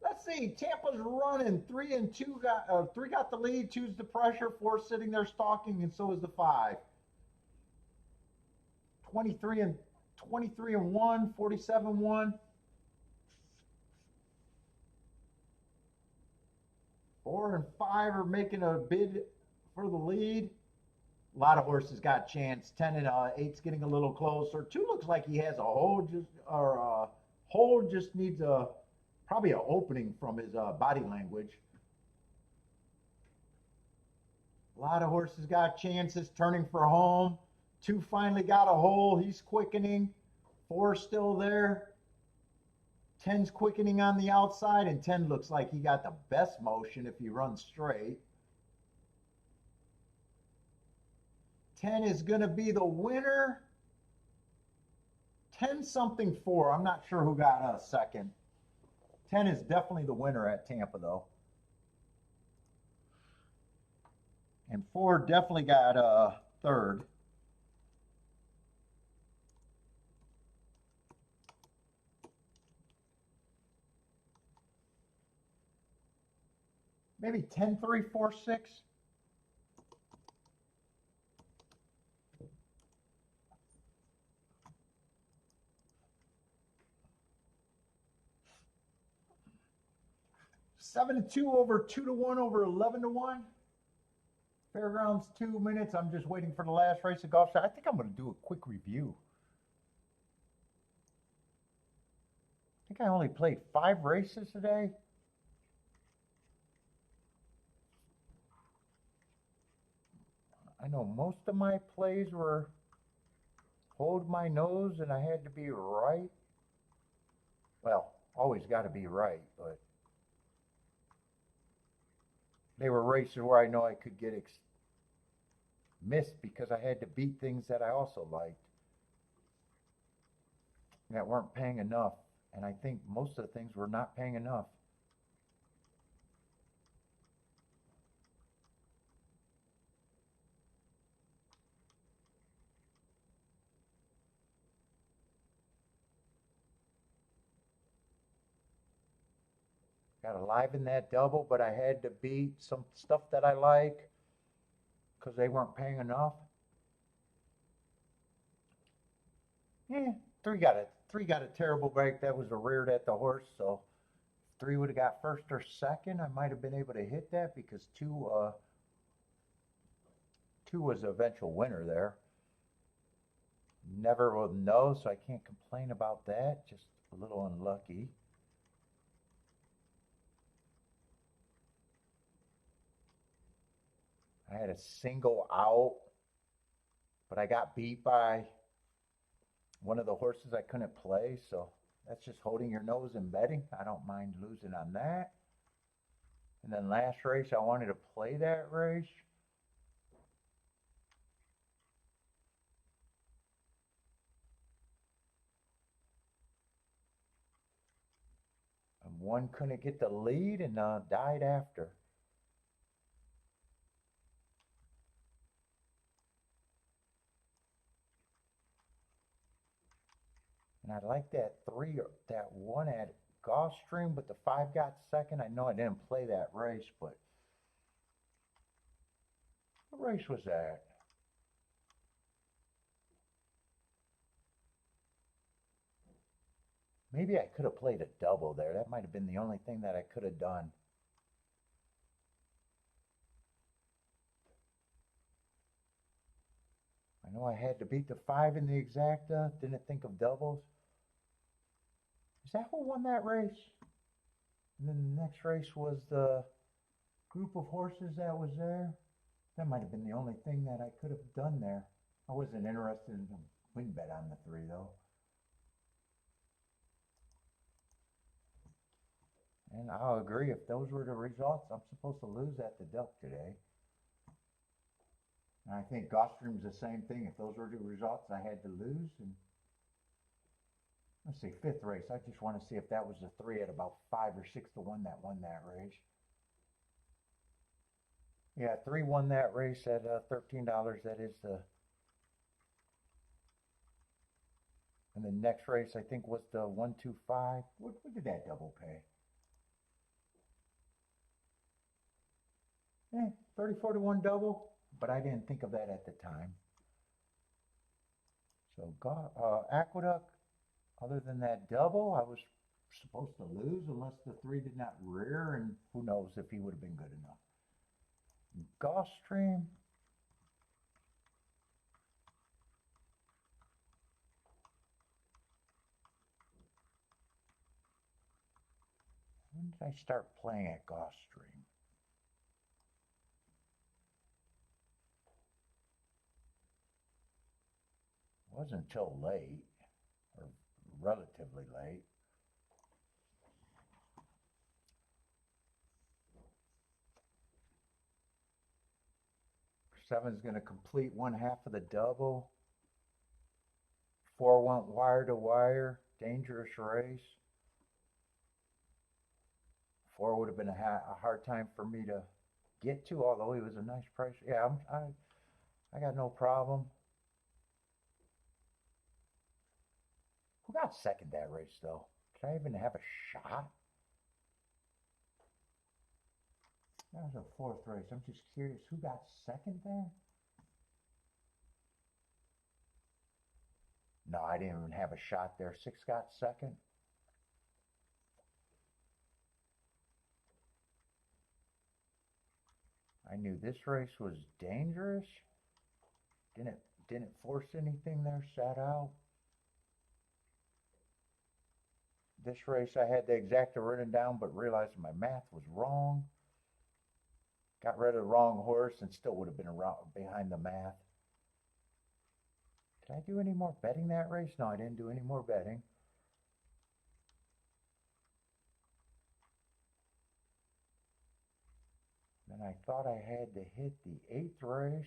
Let's see. Tampa's running. Three got the lead, two's the pressure, four sitting there stalking, and so is the five. 23 and 23 and 1, 47 1. Four and five are making a bid for the lead. A lot of horses got a chance. 10 and eight's getting a little closer. Two looks like he has a hold, just needs a probably an opening from his body language. A lot of horses got chances turning for home. Two finally got a hole. He's quickening. Four still there. Ten's quickening on the outside, and 10 looks like he got the best motion if he runs straight. 10 is going to be the winner. 10 something 4. I'm not sure who got a second. 10 is definitely the winner at Tampa, though. And 4 definitely got a third. Maybe 10 3 4 6. 7-2 over 2-1 over 11-1. Fairgrounds 2 minutes. I'm just waiting for the last race of golf. I think I'm going to do a quick review. I think I only played 5 races today. I know most of my plays were hold my nose and I had to be right. Well, always got to be right, but they were races where I know I could get missed because I had to beat things that I also liked that weren't paying enough. And I think most of the things were not paying enough. Got to liven that double, but I had to beat some stuff that I like because they weren't paying enough. Yeah, three got a terrible break. That was a reared at the horse, so 3 would have got first or second. I might have been able to hit that because 2 2 was the eventual winner there. Never will know, so I can't complain about that. Just a little unlucky. I had a single out, but I got beat by one of the horses I couldn't play, so that's just holding your nose and betting. I don't mind losing on that. And then last race, I wanted to play that race. And one couldn't get the lead and died after. And I like that 3, that 1 at Gulfstream, but the 5 got second. I know I didn't play that race, but what race was that? Maybe I could have played a double there. That might have been the only thing that I could have done. I know I had to beat the 5 in the exacta. Didn't think of doubles. Is that who won that race? And then the next race was the group of horses that was there. That might have been the only thing that I could have done there. I wasn't interested in the win bet on the 3 though. And I'll agree, if those were the results, I'm supposed to lose at the Duck today. And I think Gulfstream's the same thing. If those were the results, I had to lose. And let's see, 5th race. I just want to see if that was the 3 at about 5 or 6 to 1 that won that race. Yeah, 3 won that race at $13. That is the. And the next race, I think, was the 125. What did that double pay? 34 to 1 double, but I didn't think of that at the time. So Aqueduct, other than that double, I was supposed to lose unless the 3 did not rear, and who knows if he would have been good enough. Gulfstream. When did I start playing at Gulfstream? It wasn't until late, or relatively late. Seven's going to complete 1/2 of the double. 4 went wire to wire. Dangerous race. 4 would have been a hard time for me to get to, although he was a nice price. Yeah, I got no problem. Who got second that race, though? Did I even have a shot? That was a 4th race. I'm just curious, who got second there? No, I didn't even have a shot there. 6 got second. I knew this race was dangerous. Didn't force anything there, sat out. This race I had the exacta written down, but realized my math was wrong. Got rid of the wrong horse and still would have been behind the math. Did I do any more betting that race? No, I didn't do any more betting. Then I thought I had to hit the 8th race.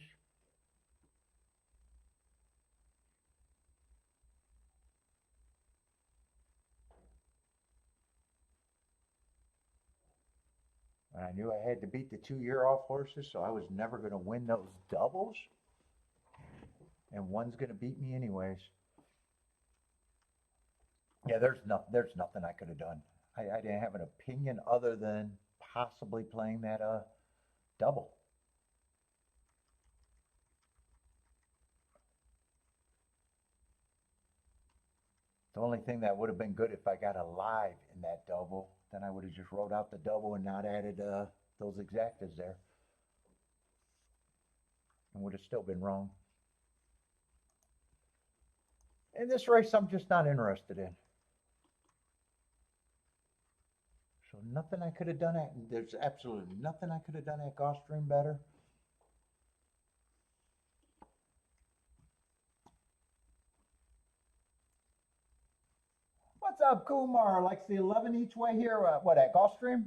And I knew I had to beat the 2-year-off horses, so I was never going to win those doubles. And one's going to beat me anyways. Yeah, there's nothing I could have done. I didn't have an opinion other than possibly playing that double. The only thing that would have been good if I got a live in that double, then I would have just wrote out the double and not added those exactas there. and would have still been wrong. In this race, I'm just not interested in. So nothing I could have done at, there's absolutely nothing I could have done at Gulfstream better. What's up, Kumar? Likes the 11 each way here. What, at Gulfstream?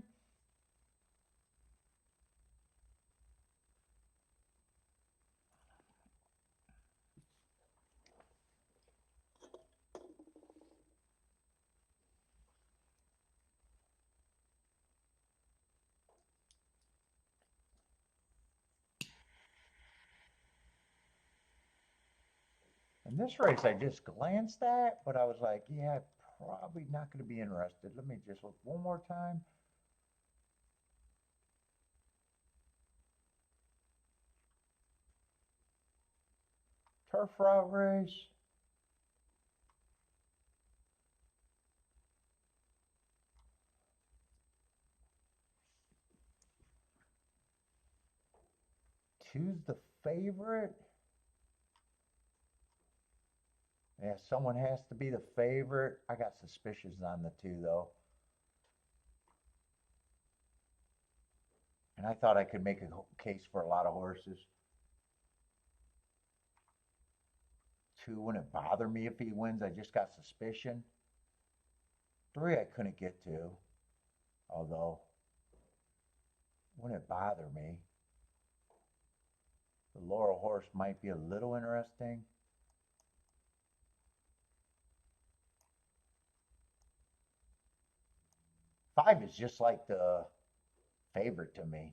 In this race, I just glanced at, but I was like, yeah, probably not going to be interested. Let me just look one more time. Turf route race. Two's the favorite. Yeah, someone has to be the favorite. I got suspicions on the 2, though. And I thought I could make a case for a lot of horses. 2 wouldn't bother me if he wins. I just got suspicion. 3 I couldn't get to. Although, wouldn't bother me. The Laurel horse might be a little interesting. Five is just like the favorite to me.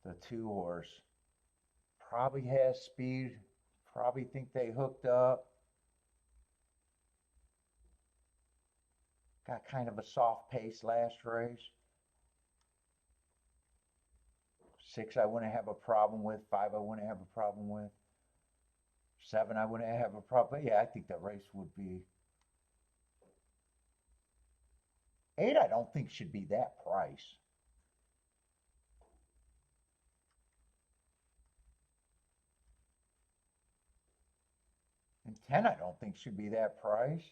The 2 horse probably has speed. Probably think they hooked up. Got kind of a soft pace last race. 6 I wouldn't have a problem with. 5 I wouldn't have a problem with. 7 I wouldn't have a problem. Yeah, I think that race would be. 8 I don't think should be that price. And 10 I don't think should be that price.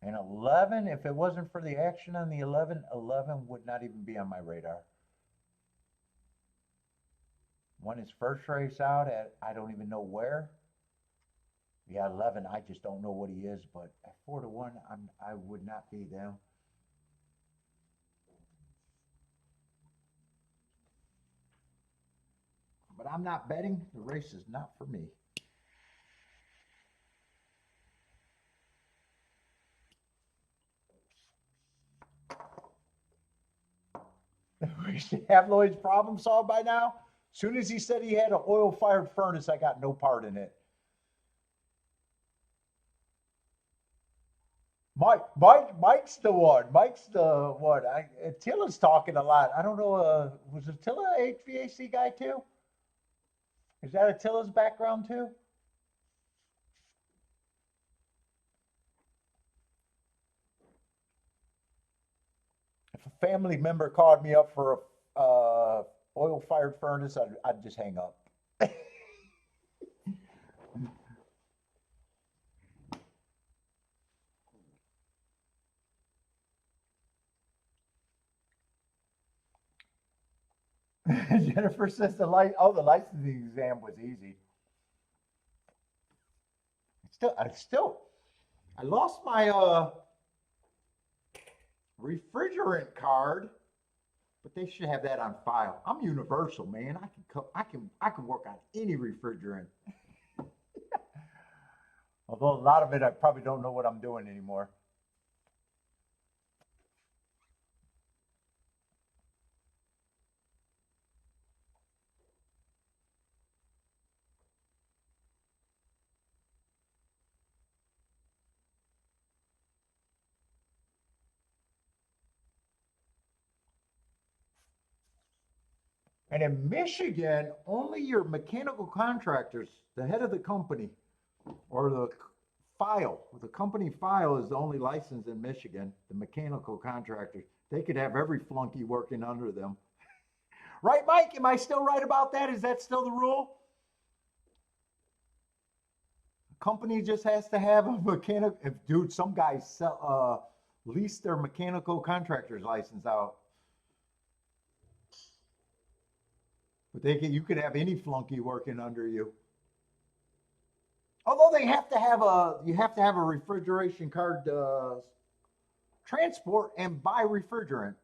And 11, if it wasn't for the action on the 11, 11 would not even be on my radar. Won his first race out at I don't even know where. Yeah, 11, I just don't know what he is, but at 4-1, I would not be them. But I'm not betting. The race is not for me. We should have Lloyd's problem solved by now. As soon as he said he had an oil-fired furnace, I got no part in it. Mike's the one. Mike's the one. Attila's talking a lot. I don't know. Was Attila a HVAC guy too? Is that Attila's background too? If a family member called me up for a oil-fired furnace, I'd just hang up. Jennifer says the licensing exam was easy. I lost my refrigerant card, but they should have that on file. I'm universal, man. I can work on any refrigerant. Although a lot of it, I probably don't know what I'm doing anymore. And in Michigan, only your mechanical contractors, the head of the company, or the company file is the only license in Michigan, the mechanical contractors. They could have every flunky working under them. Right, Mike? Am I still right about that? Is that still the rule? Company just has to have a mechanic. If, dude, some guys sell, lease their mechanical contractor's license out. But you could have any flunky working under you. Although you have to have a refrigeration card transport and buy refrigerant.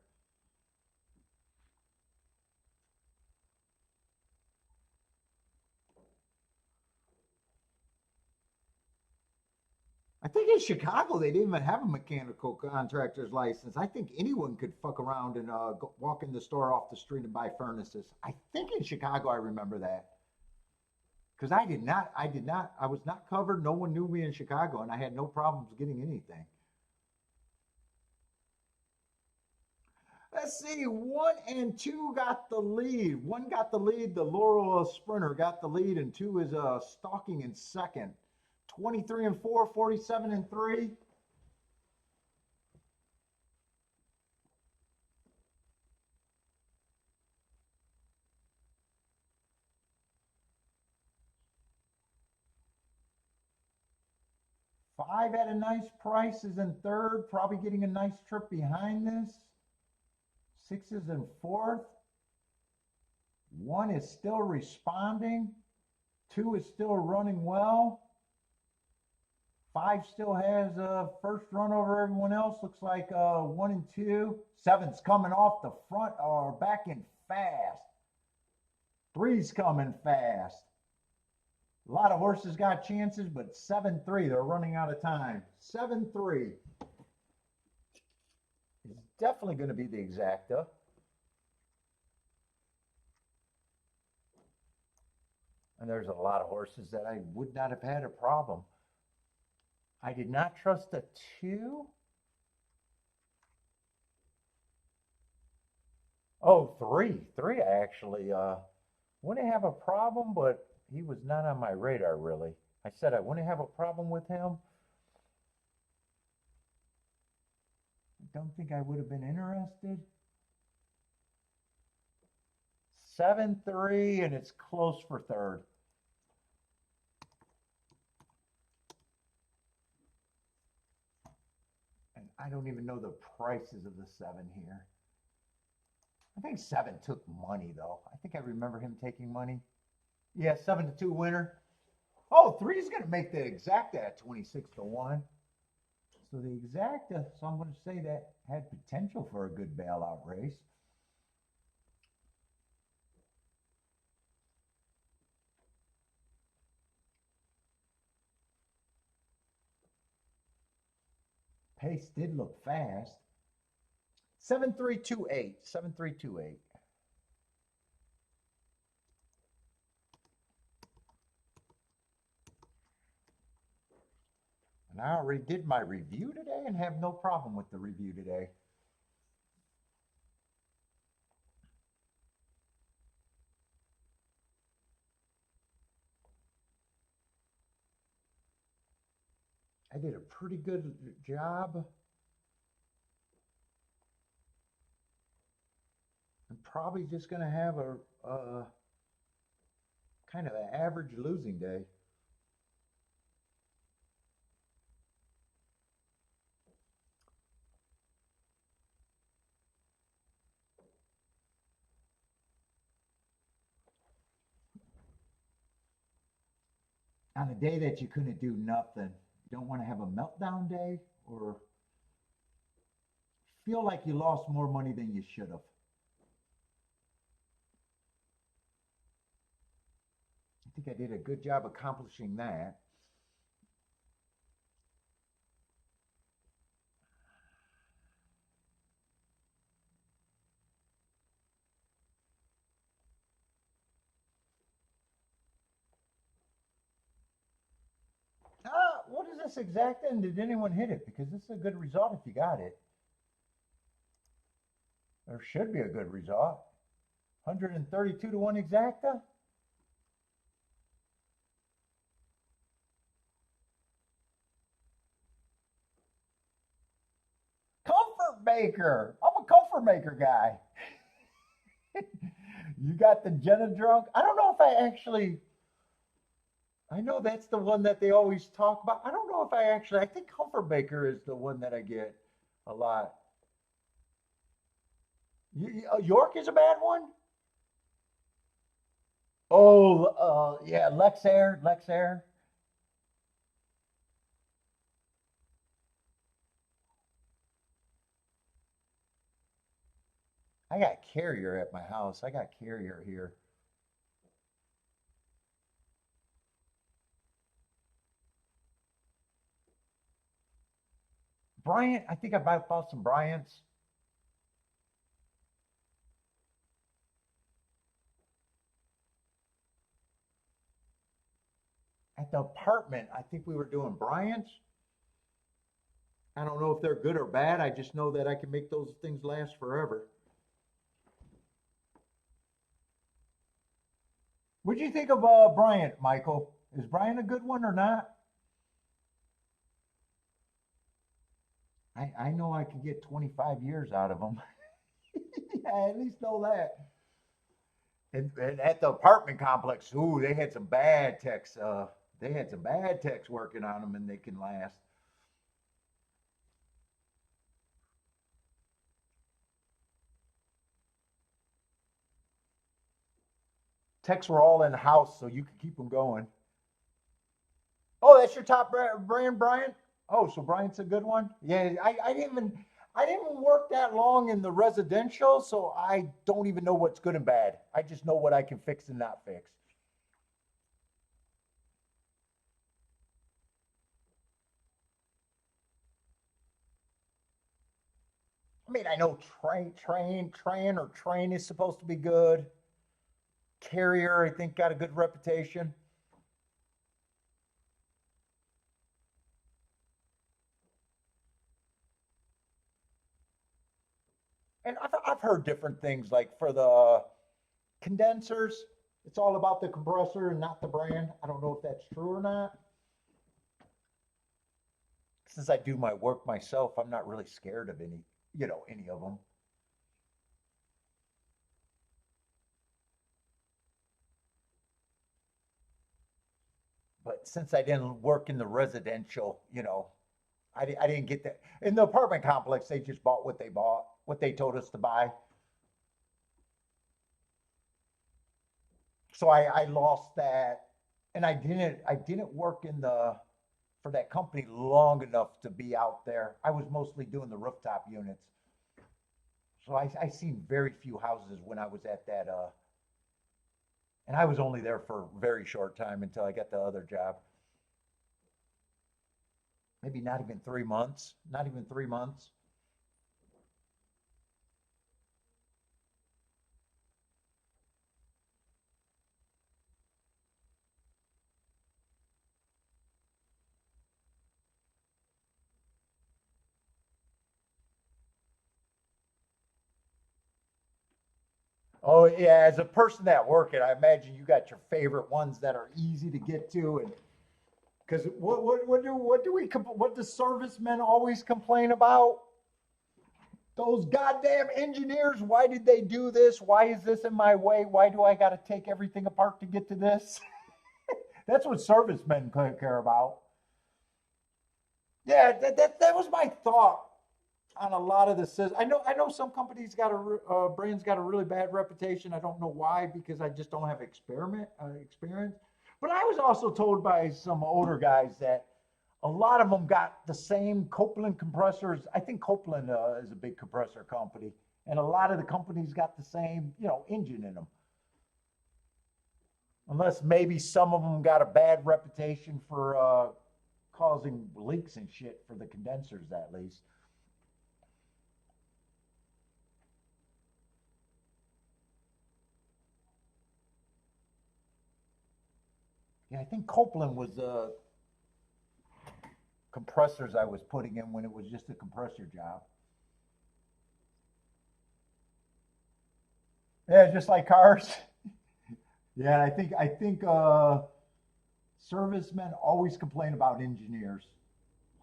I think in Chicago they didn't even have a mechanical contractor's license. I think anyone could fuck around and walk in the store off the street and buy furnaces. I think in Chicago I remember that because I was not covered. No one knew me in Chicago, and I had no problems getting anything. Let's see, 1 and 2 got the lead. 1 got the lead. The Laurel Sprinter got the lead, and 2 is stalking in second. 23-4, 47-3. Five at a nice price is in third, probably getting a nice trip behind this. 6 is in fourth. 1 is still responding. 2 is still running well. 5 still has a first run over everyone else. Looks like 1 and 2. 7's coming off the front or back in fast. 3's coming fast. A lot of horses got chances, but 7-3, they're running out of time. 7-3 is definitely going to be the exacta. And there's a lot of horses that I would not have had a problem. I did not trust a 2. Oh, 3. 3 I actually wouldn't have a problem, but he was not on my radar really. I said I wouldn't have a problem with him. I don't think I would have been interested. 7-3, and it's close for third. And I don't even know the prices of the 7 here. I think 7 took money though. I think I remember him taking money. Yeah, 7-2 winner. Oh, 3 is going to make the exacta at 26-1. So the exacta, so I'm going to say that had potential for a good bailout race. Pace did look fast. 7-3-2-8. 7-3-2-8. And I already did my review today and have no problem with the review today. I did a pretty good job. I'm probably just going to have a kind of an average losing day. On a day that you couldn't do nothing, you don't want to have a meltdown day or feel like you lost more money than you should have. I think I did a good job accomplishing that. What is this exact and did anyone hit it? Because this is a good result if you got it. There should be a good result. 132-1 exacta. Comfort Baker. I'm a comfort maker guy. You got the Jenna drunk. I don't know if I actually. I know that's the one that they always talk about. I don't know if I actually. I think comfort maker is the one that I get a lot. York is a bad one. Oh, yeah, Lexair, Lexair. I got Carrier at my house. I got Carrier here. Bryant, I think bought some Bryants at the apartment. I think we were doing Bryants. I don't know if they're good or bad. I just know that I can make those things last forever. What do you think of Bryant, Michael? Is Bryant a good one or not? I know I could get 25 years out of them. I at least know that. And at the apartment complex, ooh, they had some bad techs. They had some bad techs working on them, and they can last. Techs were all in the house, so you could keep them going. Oh, that's your top brand, Brian. Oh, so Brian's a good one. Yeah, I didn't even work that long in the residential, so I don't even know what's good and bad. I just know what I can fix and not fix. I mean, I know train is supposed to be good. Carrier, I think, got a good reputation. And I've heard different things like for the condensers, it's all about the compressor and not the brand. I don't know if that's true or not. Since I do my work myself, I'm not really scared of any of them. But since I didn't work in the residential, I didn't get that. In the apartment complex, they just bought, what they told us to buy. So I lost that, and I didn't work in the for that company long enough to be out there. I was mostly doing the rooftop units, so I seen very few houses when I was at that. And I was only there for a very short time until I got the other job. Maybe not even 3 months. Not even 3 months. Oh yeah, as a person that work it, I imagine you got your favorite ones that are easy to get to, and because what do servicemen always complain about? Those goddamn engineers, why did they do this? Why is this in my way? Why do I got to take everything apart to get to this? That's what servicemen care about. Yeah, that was my thought on a lot of this. I know some companies brands got a really bad reputation. I don't know why because I just don't have experience. But I was also told by some older guys that a lot of them got the same Copeland compressors. I think Copeland is a big compressor company, and a lot of the companies got the same, engine in them. Unless maybe some of them got a bad reputation for causing leaks and shit for the condensers, at least. Yeah, I think Copeland was the compressors I was putting in when it was just a compressor job. Yeah, just like cars. Yeah, I think servicemen always complain about engineers.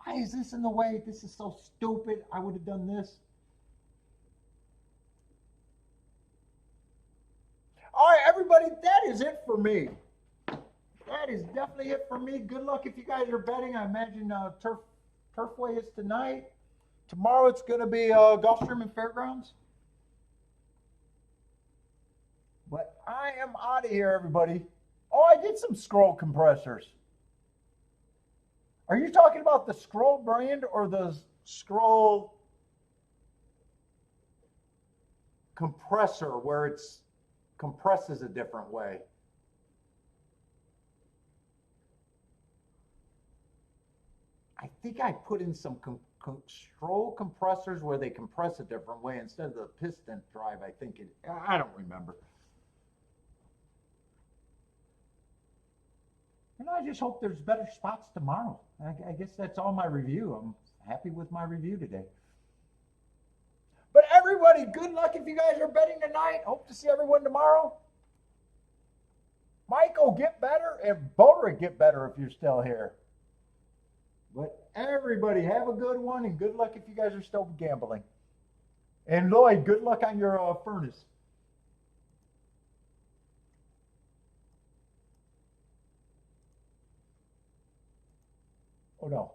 Why is this in the way? This is so stupid. I would have done this. All right, everybody, that is it for me. That is definitely it for me. Good luck if you guys are betting. I imagine Turfway is tonight. Tomorrow it's going to be Gulfstream and Fairgrounds. But I am out of here, everybody. Oh, I did some scroll compressors. Are you talking about the scroll brand or the scroll compressor where it's compresses a different way? I think I put in some scroll compressors where they compress a different way instead of the piston drive. I don't remember. And I just hope there's better spots tomorrow. I guess that's all my review. I'm happy with my review today. But everybody, good luck if you guys are betting tonight. Hope to see everyone tomorrow. Michael, get better, and Boulder, get better if you're still here. But everybody, have a good one, and good luck if you guys are still gambling. And Lloyd, good luck on your furnace. Oh no.